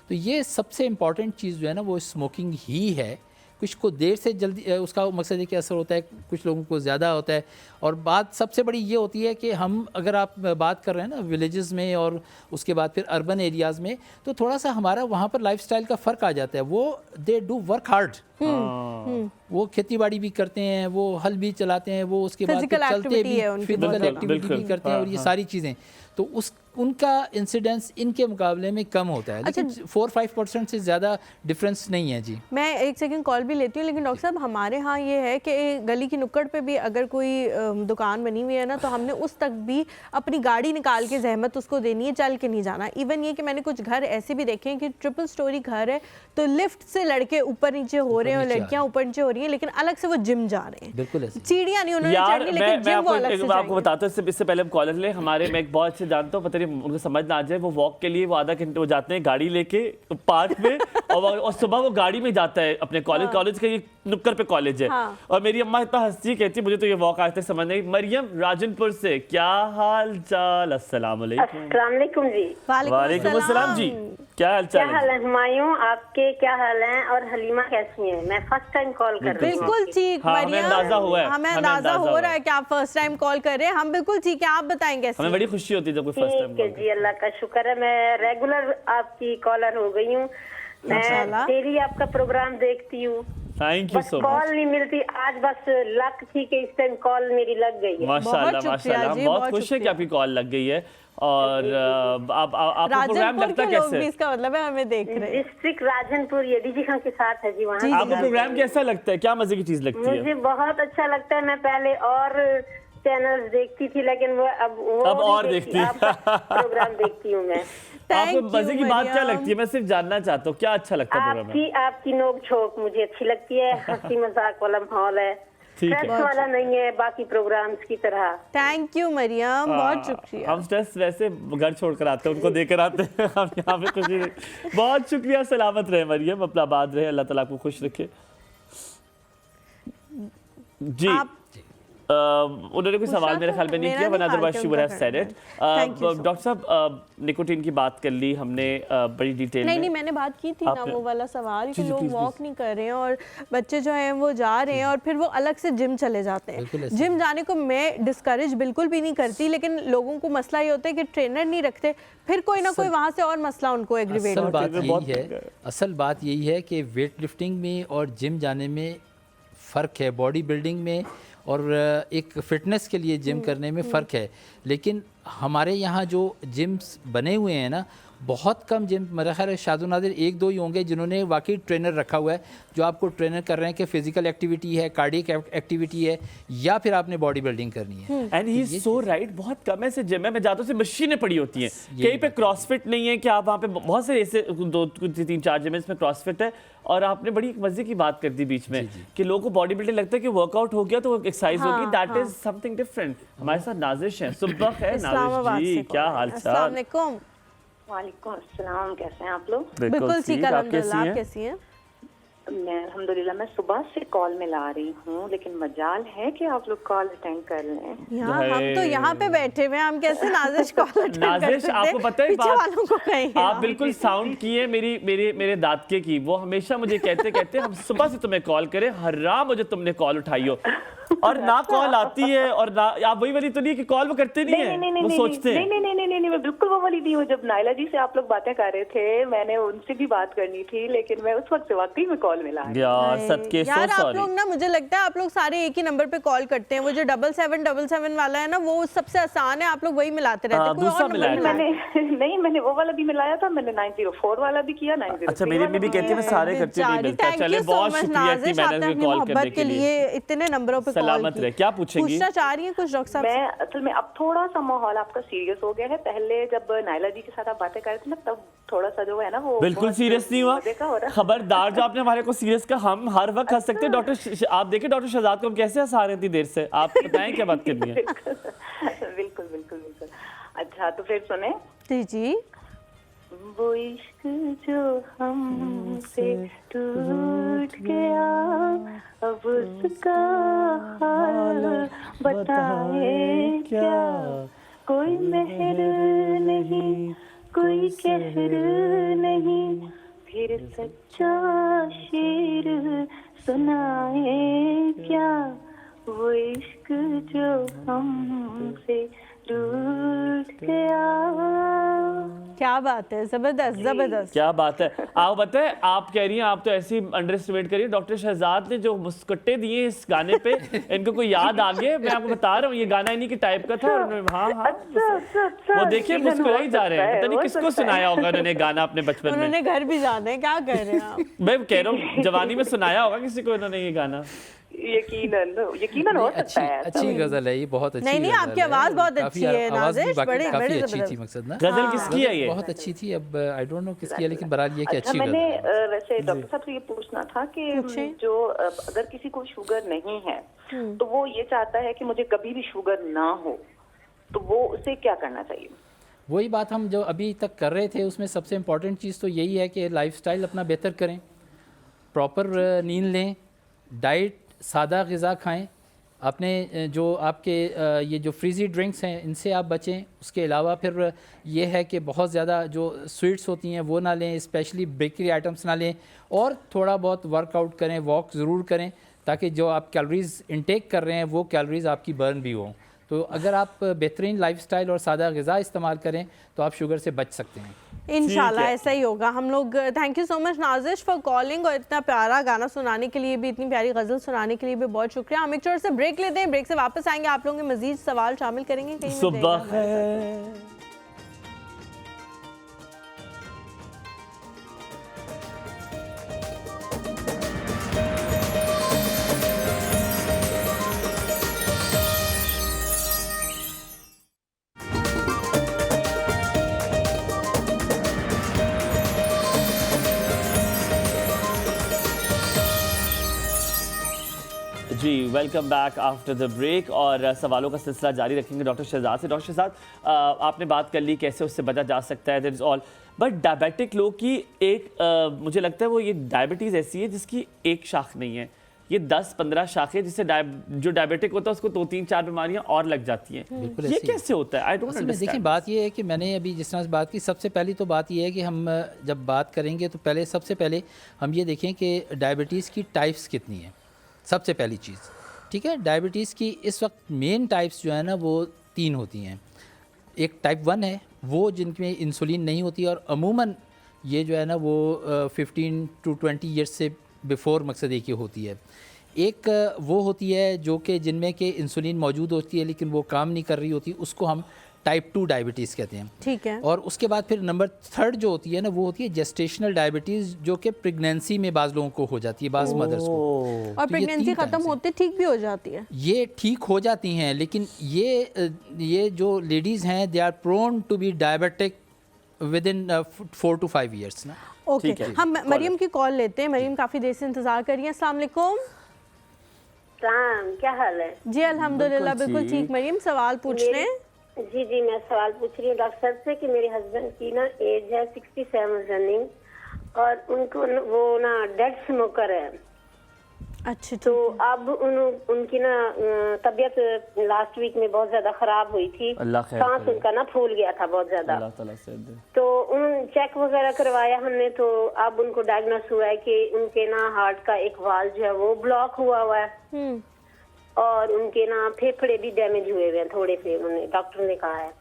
तो ये सबसे इम्पॉर्टेंट चीज़ जो है ना वो स्मोकिंग ही है। कुछ को देर से जल्दी उसका मकसद है कि असर होता है, कुछ लोगों को ज़्यादा होता है। और बात सबसे बड़ी ये होती है कि हम अगर आप बात कर रहे हैं ना विलेजेस में और उसके बाद फिर अर्बन एरियाज़ में, तो थोड़ा सा हमारा वहाँ पर लाइफस्टाइल का फ़र्क आ जाता है। वो दे डू वर्क हार्ड, वो खेती बाड़ी भी करते हैं, वो हल भी चलाते हैं, वो उसके बाद चलते भी, फिजिकल एक्टिविटी भी करते हैं और ये सारी चीज़ें। तो उनका इंसिडेंस इनके मुकाबले में कम होता है, लेकिन 4-5% से ज़्यादा डिफरेंस नहीं है जी। मैं एक सेकंड कॉल भी लेती हूँ, लेकिन डॉक्टर साहब हमारे यहाँ ये है कि गली की नुक्कड़ पे भी अगर कोई दुकान बनी हुई है ना, तो हमने उस तक भी अपनी गाड़ी निकाल के जहमत उसको देनी है, चल के नहीं जाना। इवन ये कि मैंने कुछ घर ऐसे भी देखे हैं कि ट्रिपल स्टोरी घर है, तो लिफ्ट से लड़के ऊपर नीचे हो रहे हैं और लड़कियाँ ऊपर नीचे हो रही हैं, लेकिन अलग से वो जिम जा रहे हैं। बिल्कुल सीढ़ियाँ नहीं उन्होंने चढ़नी, लेकिन जिम वो अलग से मैं आपको बताता हूँ, इससे पहले हम कॉलर ले, हमारे मैं एक बहुत अच्छे जानता हूँ, पता नहीं उनको समझ ना आ जाए, वो वॉक के लिए वो आधा घंटे वो जाते हैं गाड़ी लेके पार्क में और सुबह वो गाड़ी में जाता है अपने कॉलेज के नुक्कड़ पे कॉलेज है। और मेरी अम्मा इतना हंसती कहती है मुझे तो ये वॉक आज तक समझ नहीं। मरियम राजनपुर से, क्या हाल चाल? अस्सलाम वालेकुम जी। वालेकुम अस्सलाम जी, क्या हाल चाल? क्या हाल है हुमायूं, आपके क्या हाल हैं? और हलीमा कैसी हैं? मैं फर्स्ट टाइम कॉल कर रही हूँ। बिल्कुल ठीक मरियम, हमें अंदाजा हो रहा है कि आप फर्स्ट टाइम कॉल कर रहे हैं। हम बिल्कुल ठीक है, आप बताएं कैसे? हमें बड़ी खुशी होती है जब कोई फर्स्ट टाइम कॉल। जी अल्लाह का शुक्र है, मैं रेगुलर आपकी कॉलर हो गई हूँ। मैं डेली आपका प्रोग्राम देखती हूँ। Thank you so much. Call नहीं मिलती, आज बस लक थी कि इस टाइम कॉल मेरी लग गई है। माशाल्लाह माशाल्लाह, बहुत खुश है कि आपकी कॉल लग गई है। और आपका प्रोग्राम लगता कैसे है? इसका मतलब है हमें देख रहे हैं। डिस्ट्रिक्ट राजनपुर यदीजी खान के साथ है जी वहाँ। आपको प्रोग्राम कैसा लगता है, क्या मजे की चीज लगती है? मुझे बहुत अच्छा लगता है। मैं पहले और चैनल्स देखती थी, लेकिन वो अब और देखती है। प्रोग्राम देखती हूँ मैं। आपको मजे की बात क्या लगती है? मैं सिर्फ जानना चाहता हूँ क्या अच्छा लगता है प्रोग्राम में? आपकी नोक झोंक मुझे अच्छी लगती है, हंसी मजाक वाला माहौल है, स्ट्रेस वाला नहीं है बाकी प्रोग्राम्स की तरह। थैंक यू मरियम, बहुत शुक्रिया। हम स्ट्रेस वैसे घर छोड़कर आते हैं, उनको देकर आते हैं, हम यहाँ पे खुशी। बहुत शुक्रिया, सलामत रहे मरियम, अपना आबाद रहे, अल्लाह ताला आपको खुश रखे जी। उन्होंने कोई सवाल मेरे ख्याल में नहीं किया, वरना otherwise she would have said it. Doctor साहब, निकोटीन की बात कर ली हमने बड़ी डिटेल में। नहीं, मैंने बात की थी ना वो वाला सवाल कि लोग वॉक नहीं कर रहे हैं और बच्चे जो हैं वो जा रहे हैं और फिर वो अलग से जिम चले जाते हैं। जिम जाने को मैं डिस्करेज बिल्कुल भी नहीं करती, लेकिन लोगों को मसला ये होता है कि ट्रेनर नहीं रखते, फिर कोई ना कोई वहाँ से और मसला उनको एग्रीवेट होता है। असल बात यही है कि वेट लिफ्टिंग में और जिम जाने में फ़र्क है, बॉडी बिल्डिंग में और एक फ़िटनेस के लिए जिम करने में फ़र्क है। लेकिन हमारे यहाँ जो जिम्स बने हुए हैं ना, बहुत कम जिम, मेरा ख्याल है शादु नादिर 1-2 ही होंगे जिन्होंने वाकई ट्रेनर रखा हुआ है, जो आपको ट्रेनर कर रहे हैं कि फिजिकल एक्टिविटी है, कार्डियक एक्टिविटी है, या फिर आपने बॉडी बिल्डिंग करनी है। And he is so right, बहुत कम ऐसे जिम है, मैं जाता हूँ से मशीनें पड़ी होती हैं, कहीं पे क्रॉसफिट नहीं है कि आप वहाँ पे बहुत से ऐसे 2-3-4 जिम इसमें क्रॉसफिट है। और आपने बड़ी मजे की बात कर दी बीच में कि लोगों को बॉडी बिल्डिंग लगता है कि वर्कआउट हो गया तो एक्सरसाइज होगी, दैट इज समथिंग डिफरेंट। हमारे साथ नाजिश है, सुबह है नाजिश जी, क्या हाल चाल? वालेकुम अस्सलाम, कैसे हैं आप लोग? बिल्कुल ठीक, अल्हम्दुलिल्लाह, आप कैसी हैं? मैं अल्हम्दुलिल्लाह, मैं सुबह से कॉल मिला रही हूँ, लेकिन मजाल है कि आप लोग कॉल अटेंड कर लें। यहाँ हम तो यहाँ पे बैठे हुए हैं, हम कैसे नाजिश कॉल अटेंड कर सकते हैं? नाजिश, आपको पता है बात, आप बिल्कुल साउंड किए मेरे दादके की। वो हमेशा मुझे कहते हम सुबह से तुम्हें कॉल करें, हराम मुझे तुमने कॉल उठाई हो, और ना कॉल आती है, और ना आप वही वाली तो नहीं कि कॉल वो करते नहीं है, वो सोचते हैं। नहीं, मैं बिल्कुल वो वाली नहीं हूँ। जब नाइला जी से आप लोग बातें कर रहे थे, मैंने उनसे भी बात करनी थी, लेकिन मैं उस वक्त वाकई में कॉल मिला। यार सदके, यार आप लोग ना, मुझे लगता है आप लोग सारे एक ही नंबर पे कॉल करते हैं। वो जो 7777 वाला है ना, वो सबसे आसान है, आप लोग वही मिलाते रहते हैं। दूसरा मिलाया मैंने वो वाला भी मिलाया था, मैंने 904 वाला भी किया, 903। अच्छा, मेरी भी कहती है मैं सारे करती हूँ, नहीं मिलता। चले, बहुत शुक्रिया कि मैंने कॉल करने के लिए, इतने नंबरों पे सलामत रहे। क्या पूछना चाह रही हैं कुछ डॉक्टर साहब? मैं असल में अब थोड़ा सा माहौल आपका सीरियस हो गया है। पहले जब नाइला जी के साथ आप बातें कर रहे थे ना, तब थोड़ा सा जो है ना वो बिल्कुल सीरियस नहीं हुआ। खबरदार, जो आपने हमारे को सीरियस का, हम हर वक्त हंस सकते हैं। डॉक्टर, आप देखें डॉक्टर शहजाद को हम कैसे हंसा रहे थे देर से, आप बताएं क्या बात करनी है? बिल्कुल। अच्छा, तो फिर सुने जी। वो इश्क जो हमसे टूट गया, अब उसका हाल बताए क्या। कोई मेहर नहीं, कोई कहर नहीं, फिर सच्चा शेर सुनाए क्या। वो इश्क जो हमसे टूट गया। क्या बात है, जबरदस्त जबरदस्त। क्या बात है। आप बताएं, आप कह रही हैं, आप तो ऐसी अंडर एस्टिमेट करिए, डॉक्टर शहजाद ने जो मुस्कुट्टे दिए इस गाने पे, इनको कोई याद आ गए? मैं आपको बता रहा हूँ, ये गाना इन्हीं के टाइप का था। और हाँ, वो देखिए मुस्कुराई जा रहे हैं। पता नहीं किसको सुनाया होगा उन्होंने गाना अपने बचपन में। उन्होंने घर भी जाना है, क्या कर रहे हैं आप? मैं कह रहा हूँ जवानी में सुनाया होगा किसी को इन्होंने ये गाना। यकीनन हो सकता है। अच्छी गजल है ये, बहुत अच्छी। नहीं, आपकी आवाज बहुत अच्छी है नाज़िश, बड़ी काफी अच्छी थी मकसद ना। गजल किसकी है ये? बहुत अच्छी थी। अब आई डोंट नो किसकी है, लेकिन बहरहाल ये कि अच्छी गजल मैंने है। वैसे डॉक्टर साहब से ये पूछना था कि जो अगर किसी को शुगर नहीं है तो वो ये चाहता है कि मुझे कभी भी शुगर ना हो, तो वो उसे क्या करना चाहिए? वही बात हम जो अभी तक कर रहे थे, उसमें सबसे इम्पॉर्टेंट चीज़ तो यही है कि लाइफस्टाइल अपना बेहतर करें, प्रॉपर नींद लें, डाइट सादा ग़िज़ा खाएं, अपने जो आपके ये जो फ्रीज़ी ड्रिंक्स हैं इनसे आप बचें। उसके अलावा फिर ये है कि बहुत ज़्यादा जो स्वीट्स होती हैं वो ना लें, स्पेशली बेकरी आइटम्स ना लें, और थोड़ा बहुत वर्कआउट करें, वॉक ज़रूर करें, ताकि जो आप कैलोरीज़ इंटेक कर रहे हैं वो कैलोरीज़ आपकी बर्न भी हों। तो अगर आप बेहतरीन लाइफस्टाइल और सादा ग़िज़ा इस्तेमाल करें तो आप शुगर से बच सकते हैं। इंशाल्लाह ऐसा ही होगा। हम लोग thank you so much Nazish for calling, और इतना प्यारा गाना सुनाने के लिए भी, इतनी प्यारी गज़ल सुनाने के लिए भी बहुत शुक्रिया। हम एक छोटे से ब्रेक लेते हैं, ब्रेक से वापस आएंगे, आप लोगों के मजीद सवाल शामिल करेंगे। कहीं सुबह जी, welcome back after the break. और सवालों का सिलसिला जारी रखेंगे डॉक्टर शहजाद से। डॉक्टर शहजाद, आपने बात कर ली कैसे उससे बचा जा सकता है, that is all, but diabetic लोग की एक मुझे लगता है वो ये डायबिटीज़ ऐसी है जिसकी एक शाख नहीं है, ये 10-15 शाखें, जिससे जो डायबिटिक होता है उसको 2-3-4 बीमारियां और लग जाती हैं। ये कैसे होता है? I don't understand. देखिए, बात ये है कि मैंने अभी जिस तरह से बात की, सबसे पहली तो बात ये है कि हम जब बात करेंगे तो सबसे पहले हम ये देखें कि डायबिटीज़ की टाइप्स कितनी हैं, सबसे पहली चीज़। ठीक है, डायबिटीज़ की इस वक्त मेन टाइप्स जो है ना वो 3 होती हैं। एक टाइप 1 है, वो जिनमें इंसुलिन नहीं होती, और अमूमन ये जो है ना वो 15 to 20 ईयर्स से बिफ़ोर मकसद एक ही होती है। एक वो होती है जो कि जिनमें के इंसुलिन मौजूद होती है लेकिन वो काम नहीं कर रही होती, उसको हम टाइप 2 डायबिटीज़ कहते हैं। ठीक है। और उसके बाद फिर नंबर 3 जो होती है ना वो होती है जेस्टेशनल डायबिटीज़, जो कि प्रेगनेंसी में बाज़ लोगों को हो जाती है, बाज़ मदर्स को। और प्रेगनेंसी ख़त्म होते ठीक भी हो जाती है? ये ठीक हो जाती हैं, लेकिन ये जो लेडीज़ हैं they are prone to be diabetic within 4 to 5 years ना। ओके, हम मरियम की कॉल लेते हैं। मरियम काफ़ी देर से इंतज़ार कर रही हैं। अस्सलाम वालेकुम। क्या हाल है? जी अल्हम्दुलिल्लाह बिल्कुल ठीक। मरियम, सवाल पूछ रहे हैं? जी, मैं सवाल पूछ रही हूँ डॉक्टर साहब से कि मेरे हस्बैंड की ना एज है 67 रनिंग, और उनको वो ना डेड स्मोकर है। अच्छा, तो अब उनकी ना तबीयत लास्ट वीक में बहुत ज्यादा खराब हुई थी, सांस उनका ना फूल गया था बहुत ज्यादा। तो उन चेक वगैरह करवाया हमने, तो अब उनको डायग्नोस हुआ है कि उनके ना हार्ट का एक वाल्व जो है वो ब्लॉक हुआ है, और उनके ना फेफड़े भी डैमेज हुए हैं थोड़े से, उन्होंने डॉक्टर ने कहा है।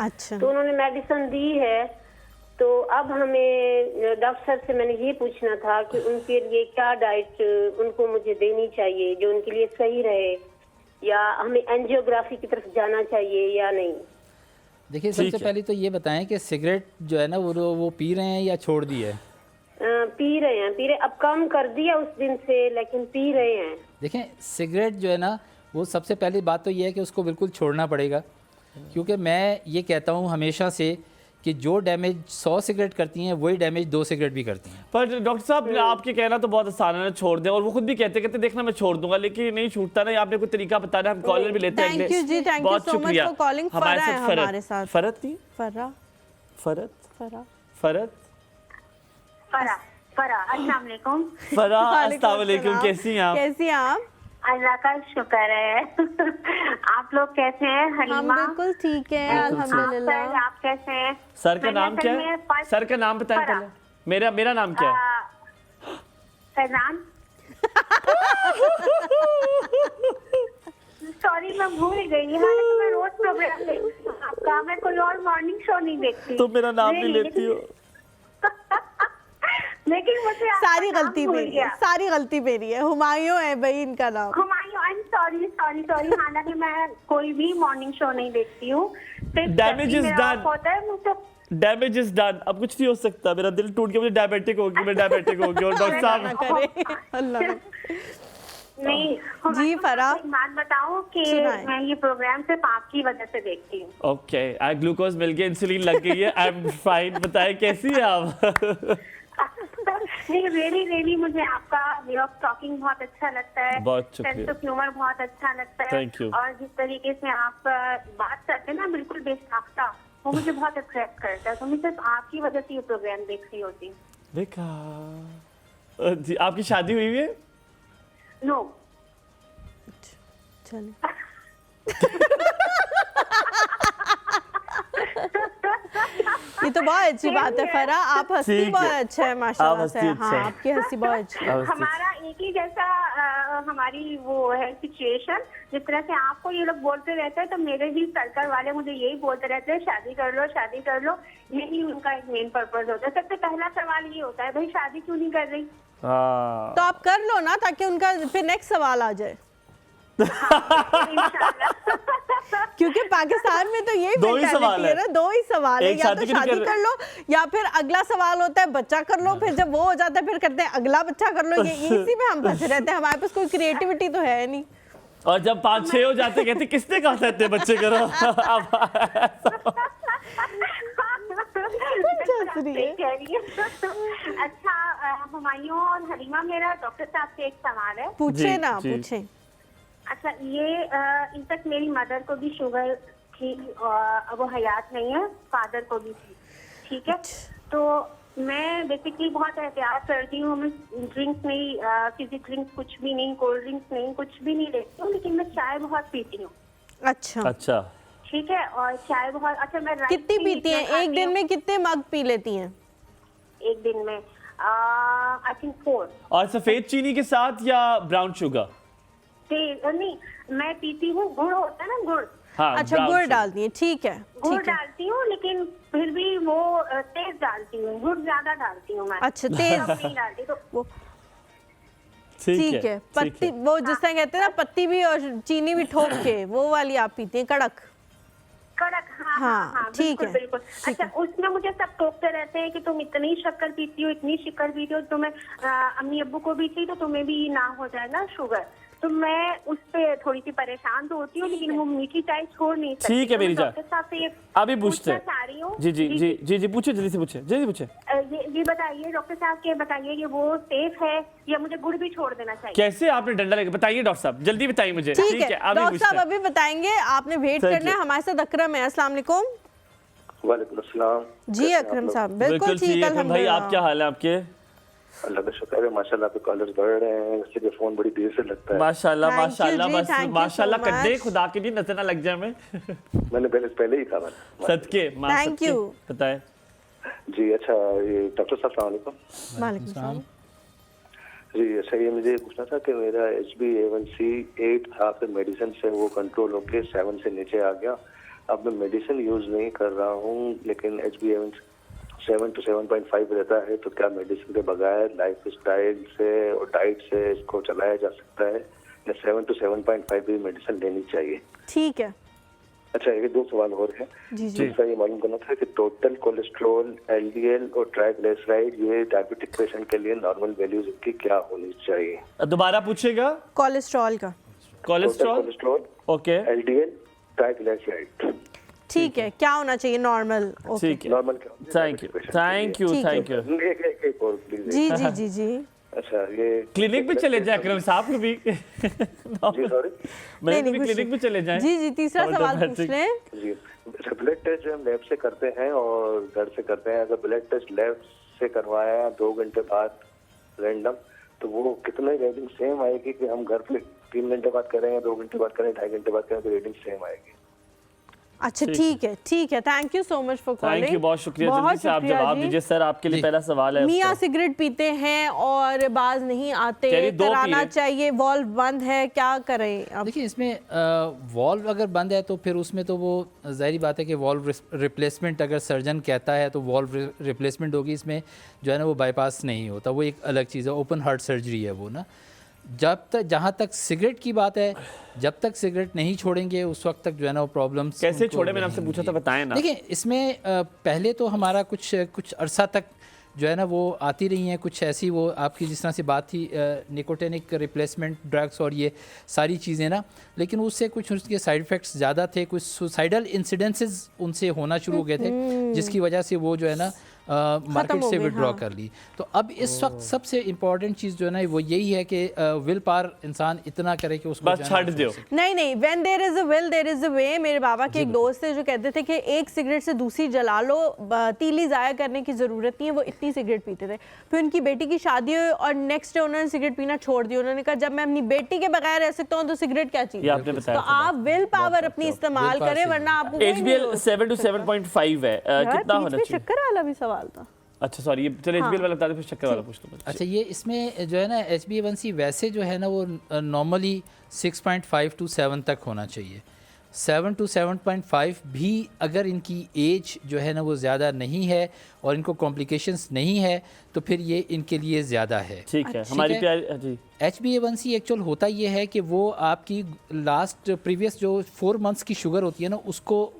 अच्छा। तो उन्होंने मेडिसिन दी है। तो अब हमें डॉक्टर साहब से मैंने ये पूछना था कि उनके लिए क्या डाइट उनको मुझे देनी चाहिए जो उनके लिए सही रहे, या हमें एंजियोग्राफी की तरफ जाना चाहिए या नहीं? देखिए, सबसे पहले तो ये बताएं कि सिगरेट जो है ना वो पी रहे हैं या छोड़ दी है? पी रहे हैं। अब कम कर दिया उस दिन से, लेकिन पी रहे हैं। देखें, सिगरेट जो है ना वो सबसे पहली बात तो ये है कि उसको बिल्कुल छोड़ना पड़ेगा, क्योंकि मैं ये कहता हूँ हमेशा से कि जो डैमेज 100 सिगरेट करती हैं वही डैमेज 2 सिगरेट भी करती हैं। पर डॉक्टर साहब, आपके कहना तो बहुत आसान है, छोड़ दें, और वो खुद भी कहते देखना मैं छोड़ दूंगा, लेकिन नहीं छूटता ना। आपने कोई तरीका बताना, हम कॉलर भी लेते हैं। थैंक यू जी, thank you so much for calling. Farah है हमारे साथ। फरत थी? फरा अस्सलाम वालेकुम। फरा अस्सलाम वालेकुम, कैसी हैं आप? कैसी हैं आप? अल्लाह का शुक्र है। आप लोग कैसे हैं? हलीमा? हम बिल्कुल ठीक है अल्हम्दुलिल्लाह। आप कैसे हैं? सर का नाम क्या है? सर का नाम बताएं पहले। मेरा नाम क्या है? फैजान। सॉरी मैं भूल गई, हालांकि मैं रोज प्रोग्राम देखती हूँ आपका, मैं कोई और मॉर्निंग शो नहीं देखती। तो मेरा नाम नहीं लेती हो। लेकिन मुझे सारी गलती मेरी है, सारी गलती मेरी है। हुमायूं है भाई इनका नाम। Humayun, I am sorry sorry sorry. हालांकि मैं कोई भी मॉर्निंग शो नहीं देखती हूँ। डैमेज इज डन, होता है मुझे, डैमेज इज डन। अब कुछ नहीं हो सकता, मेरा दिल टूट गया, मुझे डायबिटिक होगी, मैं डायबिटिक होगी। और डॉक्टर साहब अल्लाह नहीं जी फरा, बात बताऊं कि मैं ये प्रोग्राम सिर्फ आपकी वजह से देखती हूँ। ओके, आई ग्लूकोज मिल गया, इंसुलिन लग गई है, आई एम फाइन। बताएं कैसी है आप? नहीं रियली रियली मुझे आपका वे ऑफ टॉकिंग बहुत अच्छा लगता है, बहुत शुक्रिया, सेंस ऑफ ह्यूमर बहुत अच्छा लगता है। Thank you. और जिस तरीके से आप बात करते हैं ना बिल्कुल बेसाख्ता, वो मुझे बहुत अट्रैक्ट करता है। तो मैं सिर्फ आपकी वजह से ये प्रोग्राम देख रही होती हूँ। देखा जी। आपकी शादी हुई है? नो। चलिए ये तो बहुत अच्छी बात है फरा, आप हंसती बहुत अच्छा है माशाल्लाह से। हाँ आपकी हंसी बहुत अच्छी है। हमारा एक ही जैसा हमारी वो है सिचुएशन, जिस तरह से आपको ये लोग बोलते रहते हैं तो मेरे भी सर्कल वाले मुझे यही बोलते रहते हैं शादी कर लो शादी कर लो। यही उनका एक मेन पर्पस होता है। सबसे पहला सवाल ये होता है भाई शादी क्यों नहीं कर रही? तो आप कर लो ना, ताकि उनका फिर नेक्स्ट सवाल आ जाए। क्योंकि पाकिस्तान में तो यही दो ही सवाल है ना, दो ही सवाल है, या तो शादी कर लो या फिर अगला सवाल होता है बच्चा कर लो। फिर जब वो हो जाता है फिर करते हैं अगला बच्चा कर लो। ये इसी में हम फंसे रहते हैं, हमारे पास कोई क्रिएटिविटी तो है नहीं। और जब 5-6 हो जाते कहते किसने कहा था इतने बच्चे करो? अच्छा हुमायूं और हलीमा, मेरा डॉक्टर साहब से एक सवाल है। पूछे ना पूछे। अच्छा ये इनफैक्ट मेरी मदर को भी शुगर थी, अब वो हयात नहीं है, फादर को भी थी, ठीक है। तो मैं बेसिकली बहुत एहतियात करती हूँ, मैं ड्रिंक्स नहीं, फिजी ड्रिंक्स कुछ भी नहीं, कोल्ड ड्रिंक्स नहीं, कुछ भी नहीं लेती हूँ, लेकिन मैं चाय बहुत पीती हूँ। अच्छा अच्छा ठीक है। और चाय बहुत अच्छा मैं कितनी पीती हैं? एक दिन में कितने मग पी लेती हैं? एक दिन में आई थिंक 4। और सफेद चीनी के साथ या ब्राउन शुगर? नहीं मैं पीती हूँ, गुड़ होता है ना, गुड़। हाँ, अच्छा गुड़ डालती है, ठीक है। गुड़ डालती हूँ, लेकिन फिर भी वो तेज डालती हूँ, गुड़ ज्यादा डालती हूँ मैं। अच्छा तेज नहीं डालती तो वो ठीक है। पत्ती वो जिस तरह कहते हैं ना, पत्ती भी और चीनी भी ठोक के, वो वाली आप पीती हैं, कड़क कड़क। हाँ ठीक है बिल्कुल। अच्छा उसमें मुझे सब टोकते रहते हैं कि तुम इतनी शक्कर पीती हो, इतनी शक्कर पीती हो, तुम्हें अम्मी अब्बू को भी थी तो तुम्हें भी ना हो जाए ना शुगर। तो मैं उस पे थोड़ी सी परेशान तो होती हूँ, लेकिन वो मीठी चाय छोड़ नहीं सकती। ठीक है मेरी जान, अभी पूछते हैं। जी जी जी जी जी पूछे, जल्दी से पूछे, जल्दी पूछे। ये बताइए डॉक्टर साहब के, बताइए कि वो सेफ है या मुझे गुड़ भी छोड़ देना चाहिए? कैसे आपने डंडा लेके बताइए डॉक्टर साहब, जल्दी बताइए मुझे। ठीक है डॉक्टर साहब अभी बताएंगे, आपने वेट करना है। हमारे साथ अकरम है। अस्सलाम वालेकुम। वालेकुम अस्सलाम। जी अकरम साहब बिल्कुल ठीक है भाई, आप क्या हाल है आपके? अल्लाह का शुक्र है माशाल्लाह, पे कॉलर्स बढ़ रहे हैं, इसलिए फोन बड़ी देर से लगता है। माशाल्लाह माशाल्लाह, बस माशाल्लाह कर दे, खुदा के लिए नजर ना लग जाए। मैंने पहले ही कहा सदके। Thank you. बताएं जी। अच्छा ये डॉक्टर साहब अस्सलाम वालेकुम। वालेकुम सलाम जी। अच्छा ये मुझे पूछना था कि मेरा HbA1c 8 था, फिर मेडिसिन से वो कंट्रोल होके 7 से नीचे आ गया। अब मैं मेडिसिन यूज नहीं कर रहा हूँ, लेकिन HbA1c 7 to 7.5 रहता है। तो क्या मेडिसिन के बगैर लाइफ स्टाइल से और डाइट से इसको चलाया जा सकता है, या 7 to 7.5 भी मेडिसिन लेनी चाहिए? ठीक है। अच्छा ये 2 सवाल और हैं। दूसरा ये मालूम करना था कि टोटल कोलेस्ट्रॉल, LDL और ट्राइग्लिसराइड, ये डायबिटिक पेशेंट के लिए नॉर्मल वैल्यूज इनकी क्या होनी चाहिए? दोबारा पूछेगा। कोलेस्ट्रॉल का। Cholesterol okay, LDL, triglyceride. ठीक है, क्या होना चाहिए नॉर्मल? ठीक है, normal. Thank you thank you thank you. एक और प्लीज। जी जी जी जी। अच्छा ये क्लिनिक भी चले जाए अकरम साहब को भी। जी सॉरी, मैं भी क्लिनिक भी चले जाए। जी जी तीसरा सवाल पूछ लें। जी ब्लड टेस्ट जो हम लैब से करते हैं और घर से करते हैं, अगर ब्लड टेस्ट लैब से करवाया 2 घंटे बाद रैंडम, तो वो कितने रीडिंग सेम आएगी कि हम घर पे 3 घंटे बाद करें, 2 घंटे बाद करें, 2.5 घंटे बाद करें, तो रीडिंग सेम आएगी? अच्छा ठीक है, thank you so much for calling. Thank you, बहुत शुक्रिया। जल्दी से आप जवाब दीजिए सर, आपके लिए पहला सवाल है। मियाँ सिगरेट पीते हैं और बाज नहीं आते, कराना चाहिए, वॉल्व बंद है, क्या करें? देखिए इसमें वॉल्व अगर बंद है तो फिर उसमें तो वो ज़ाहिर बात है कि वॉल्व रिप्लेसमेंट अगर सर्जन कहता है तो वॉल्व रिप्लेसमेंट होगी। इसमें जो है ना वो बाईपास नहीं होता, वो एक अलग चीज़ है, ओपन हार्ट सर्जरी है वो ना। जब तक जहाँ तक सिगरेट की बात है, जब तक सिगरेट नहीं छोड़ेंगे उस वक्त तक जो है ना वो प्रॉब्लम्स कैसे छोड़े, मैंने आपसे पूछा था, बताएं ना। देखिए इसमें पहले तो हमारा कुछ अरसा तक जो है ना वो आती रही हैं कुछ ऐसी, वो आपकी जिस तरह से बात थी निकोटिनिक रिप्लेसमेंट ड्रग्स और ये सारी चीज़ें ना, लेकिन उससे कुछ उसके साइड इफ़ेक्ट्स ज़्यादा थे, कुछ सुसाइडल इंसिडेंसेस उनसे होना शुरू हो गए थे, जिसकी वजह से वो जो है ना मार्केट से विड्रॉ कर ली। तो अब इस वक्त सबसे इम्पॉर्टेंट चीज़ जो है ना वो यही है कि विल पावर इंसान इतना करे कि उसको बस छाड़ दो। नहीं, when there is a will there is a way. मेरे बाबा के एक दोस्त थे जो कहते थे कि एक सिगरेट से दूसरी जला लो, तीली ज़ाया करने की ज़रूरत नहीं है, वो इतनी सिगरेट पीते थे। फिर उनकी बेटी की शादी हुई और नेक्स्ट डे उन्होंने सिगरेट पीना छोड़ दिया। उन्होंने कहा जब मैं अपनी बेटी के बगैर रह सकता हूँ तो सिगरेट क्या चीज़ है? तो आप विल पावर अपनी इस्तेमाल करें, वरना आपको HBL 7 to 7.5 है, कितना होना चाहिए? शक्कर वाला भी सवाल था। अच्छा सॉरी, ये चलो HBL वाला बता दो, फिर शक्कर वाला पूछ लो। अच्छा ये इसमें जो है ना HbA1c वैसे जो है ना वो नॉर्मली 6.5 to 7 तक होना चाहिए। 7 to 7.5 भी अगर इनकी एज जो है ना वो ज़्यादा नहीं है और इनको कॉम्प्लिकेशंस नहीं है तो फिर ये इनके लिए ज़्यादा है। ठीक है, हमारी प्यारी जी। HbA1c एक्चुअल होता ये है कि वो आपकी लास्ट प्रीवियस जो 4 मंथ्स की शुगर होती है ना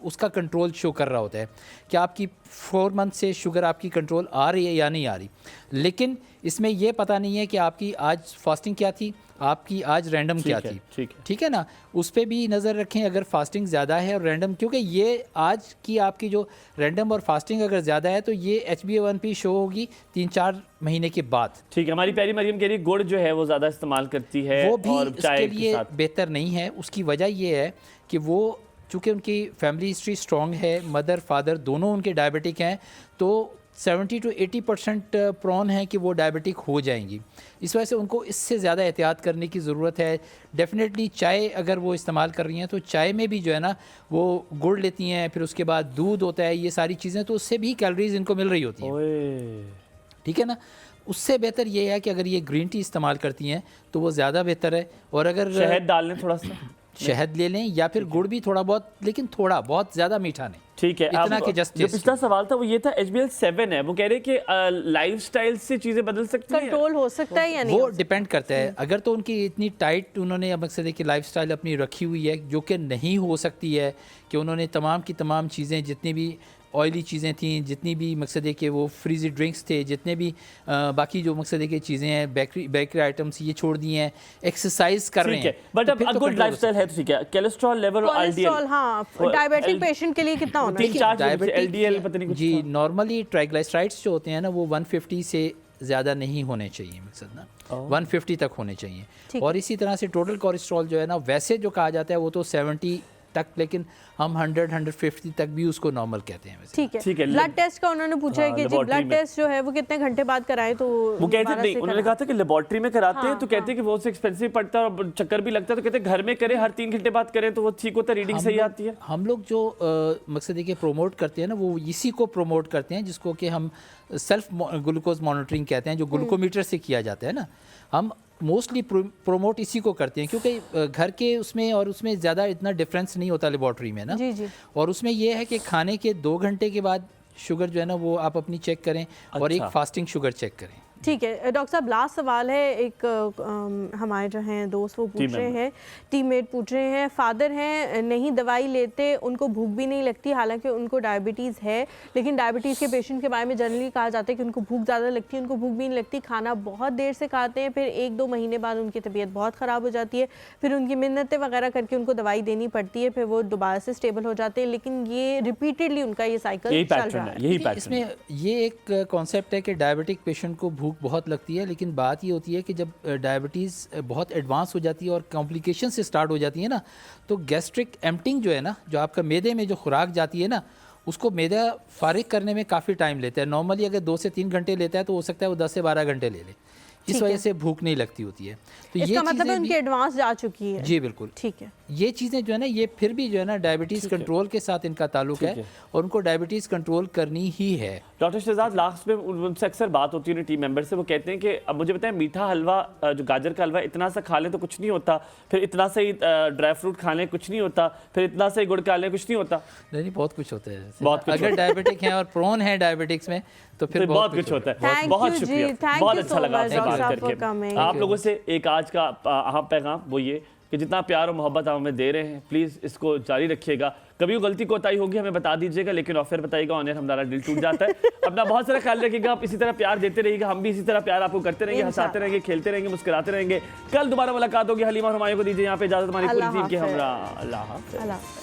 उसका कंट्रोल शो कर रहा होता है कि आपकी 4 मंथ से शुगर आपकी कंट्रोल आ रही है या नहीं आ रही। लेकिन इसमें ये पता नहीं है कि आपकी आज फास्टिंग क्या थी, आपकी आज रैंडम क्या थी। ठीक है ना, उस पर भी नज़र रखें अगर फास्टिंग ज़्यादा है और रैंडम, क्योंकि ये आज की आपकी जो रैंडम और फास्टिंग अगर ज़्यादा है तो ये HbA1c शो होगी 3-4 महीने के बाद। ठीक है, हमारी प्यारी मरियम कह रही है गुड़ जो है वो ज़्यादा इस्तेमाल करती है, वो भी और चाय उसके लिए बेहतर नहीं है। उसकी वजह ये है कि वो चूँकि उनकी फैमिली हिस्ट्री स्ट्रॉन्ग है, मदर फादर दोनों उनके डायबिटिक हैं, तो 70 to 80% प्रॉन है कि वो डायबिटिक हो जाएंगी। इस वजह से उनको इससे ज़्यादा एहतियात करने की ज़रूरत है। डेफिनेटली चाय अगर वो इस्तेमाल कर रही हैं तो चाय में भी जो है ना वो गुड़ लेती हैं, फिर उसके बाद दूध होता है, ये सारी चीज़ें, तो उससे भी कैलोरीज इनको मिल रही होती हैं। ठीक है ना, उससे बेहतर ये है कि अगर ये ग्रीन टी इस्तेमाल करती हैं तो वो ज़्यादा बेहतर है। और अगर शहद डाल लें, थोड़ा सा शहद ले लें या फिर गुड़ भी थोड़ा बहुत, लेकिन थोड़ा बहुत, ज़्यादा मीठा नहीं। ठीक है, इतना कि जस्ट जो पिछला सवाल था वो ये था HbA 7 है, वो कह रहे हैं कि लाइफस्टाइल से चीज़ें बदल सकती हैं, कंट्रोल हो सकता है या नहीं? वो डिपेंड करता है। अगर तो उनकी इतनी टाइट उन्होंने मकसद है कि लाइफस्टाइल अपनी रखी हुई है, जो कि नहीं हो सकती है कि उन्होंने तमाम की तमाम चीज़ें, जितनी भी ऑयली चीज़ें थी, जितनी भी मकसद है कि वो फ्रीजी ड्रिंक्स थे, जितने भी बाकी जो मकसद है कि चीज़ें हैं, बेकरी आइटम्स, ये छोड़ दिए हैं, एक्सरसाइज कर रहे हैं। बट अब गुड लाइफस्टाइल है तो ठीक है। कोलेस्ट्रॉल लेवल और LDL, हाँ, डायबिटिक पेशेंट के लिए कितना होना चाहिए? LDL पता नहीं कुछ जी, नॉर्मली ट्राइग्लिसराइड्स जो होते हैं ना वो 150 से ज़्यादा नहीं होने चाहिए, मकसद ना 150 तक होने चाहिए। और इसी तरह से टोटल कोलेस्ट्रॉल जो है ना वैसे जो कहा जाता है वो तो 70 तक, लेकिन हम 100-150 तक भी उसको नॉर्मल कहते हैं वैसे। ठीक है। ब्लड टेस्ट का उन्होंने पूछा है कि जी ब्लड टेस्ट जो है वो कितने घंटे बाद कराएं, तो वो कहते नहीं, उन्होंने कहा था कि लेबोरेटरी में कराते हैं तो कहते हैं कि बहुत एक्सपेंसिव पड़ता है और चक्कर भी लगता है, तो कहते हैं घर में करें, हर 3 घंटे बाद करें तो वो ठीक होता है, रीडिंग सही आती है। हम लोग जो मकसद है कि प्रोमोट करते हैं ना वो इसी को प्रोमोट करते हैं जिसको कि हम सेल्फ ग्लूकोज मॉनिटरिंग कहते हैं, जो ग्लूकोमीटर से किया जाता है ना। हम मोस्टली प्रोमोट इसी को करते हैं क्योंकि घर के उसमें और उसमें ज़्यादा इतना डिफरेंस नहीं होता लेबॉर्ट्री में ना। जी। और उसमें यह है कि खाने के 2 घंटे के बाद शुगर जो है ना वो आप अपनी चेक करें। अच्छा। और एक फास्टिंग शुगर चेक करें। ठीक है डॉक्टर साहब, लास्ट सवाल है। एक हमारे जो हैं दोस्त वो पूछ रहे हैं, टीममेट पूछ रहे हैं, फादर हैं नहीं दवाई लेते, उनको भूख भी नहीं लगती, हालांकि उनको डायबिटीज़ है, लेकिन डायबिटीज़ के पेशेंट के बारे में जनरली कहा जाता है कि उनको भूख ज़्यादा लगती है, उनको भूख भी नहीं लगती, खाना बहुत देर से खाते हैं, फिर 1-2 महीने बाद उनकी तबीयत बहुत ख़राब हो जाती है, फिर उनकी मिन्नतें वगैरह करके उनको दवाई देनी पड़ती है, फिर वो दोबारा से स्टेबल हो जाते हैं, लेकिन ये रिपीटेडली उनका ये साइकिल चल रहा है। इसमें ये एक कॉन्सेप्ट है कि डायबिटिक पेशेंट को भूख बहुत लगती है, लेकिन बात ये होती है कि जब डायबिटीज़ बहुत एडवांस हो जाती है और कॉम्प्लिकेशन से स्टार्ट हो जाती है ना, तो गैस्ट्रिक एम्प्टिंग जो है ना, जो आपका मैदे में जो खुराक जाती है ना, उसको मैदा फारिग करने में काफ़ी टाइम लेता है। नॉर्मली अगर 2 से 3 घंटे लेता है तो हो सकता है वो 10 से 12 घंटे ले ले, इस वजह से भूख नहीं लगती होती है। तो इसका मतलब उनकी एडवांस जा चुकी है। जी बिल्कुल, ठीक है। ये चीज़ें जो है ना, ये फिर भी जो है ना डायबिटीज़ कंट्रोल के साथ इनका ताल्लुक है और उनको डायबिटीज़ कंट्रोल करनी ही है। डॉक्टर शहजाद, लास्ट में उनसे अक्सर बात होती है टीम मेंबर से, वो कहते हैं कि अब मुझे बताएं मीठा हलवा, जो गाजर का हलवा, इतना सा खा लें तो कुछ नहीं होता, फिर इतना सा ही ड्राई फ्रूट खा लें कुछ नहीं होता, फिर इतना सा ही गुड़ खा लें कुछ नहीं होता। नहीं, बहुत कुछ होता है, बहुत कुछ। अगर डायबिटिक हैं और प्रोन है डायबिटिक्स में तो फिर बहुत कुछ होता है। बहुत शुक्रिया, बहुत अच्छा लगा आपसे बात करके। आप लोगों से एक आज का अहम पैगाम वो ये कि जितना प्यार और मोहब्बत आप हमें दे रहे हैं, प्लीज़ इसको जारी रखिएगा। कभी वो गलती कोताही होगी हमें बता दीजिएगा, लेकिन ऑफर बताइएगा, ऑनर हमारा दिल टूट जाता है। अपना बहुत सारा ख्याल रखिएगा, आप इसी तरह प्यार देते रहिएगा, हम भी इसी तरह प्यार आपको करते रहेंगे, हंसाते रहेंगे, खेलते रहेंगे, मुस्कुराते रहेंगे। कल दोबारा मुलाकात होगी। हलीमा हुमायूं को दीजिए यहाँ पे इजाजत, हमारी पूरी टीम के हमरा। अल्लाह हाफ़िज़।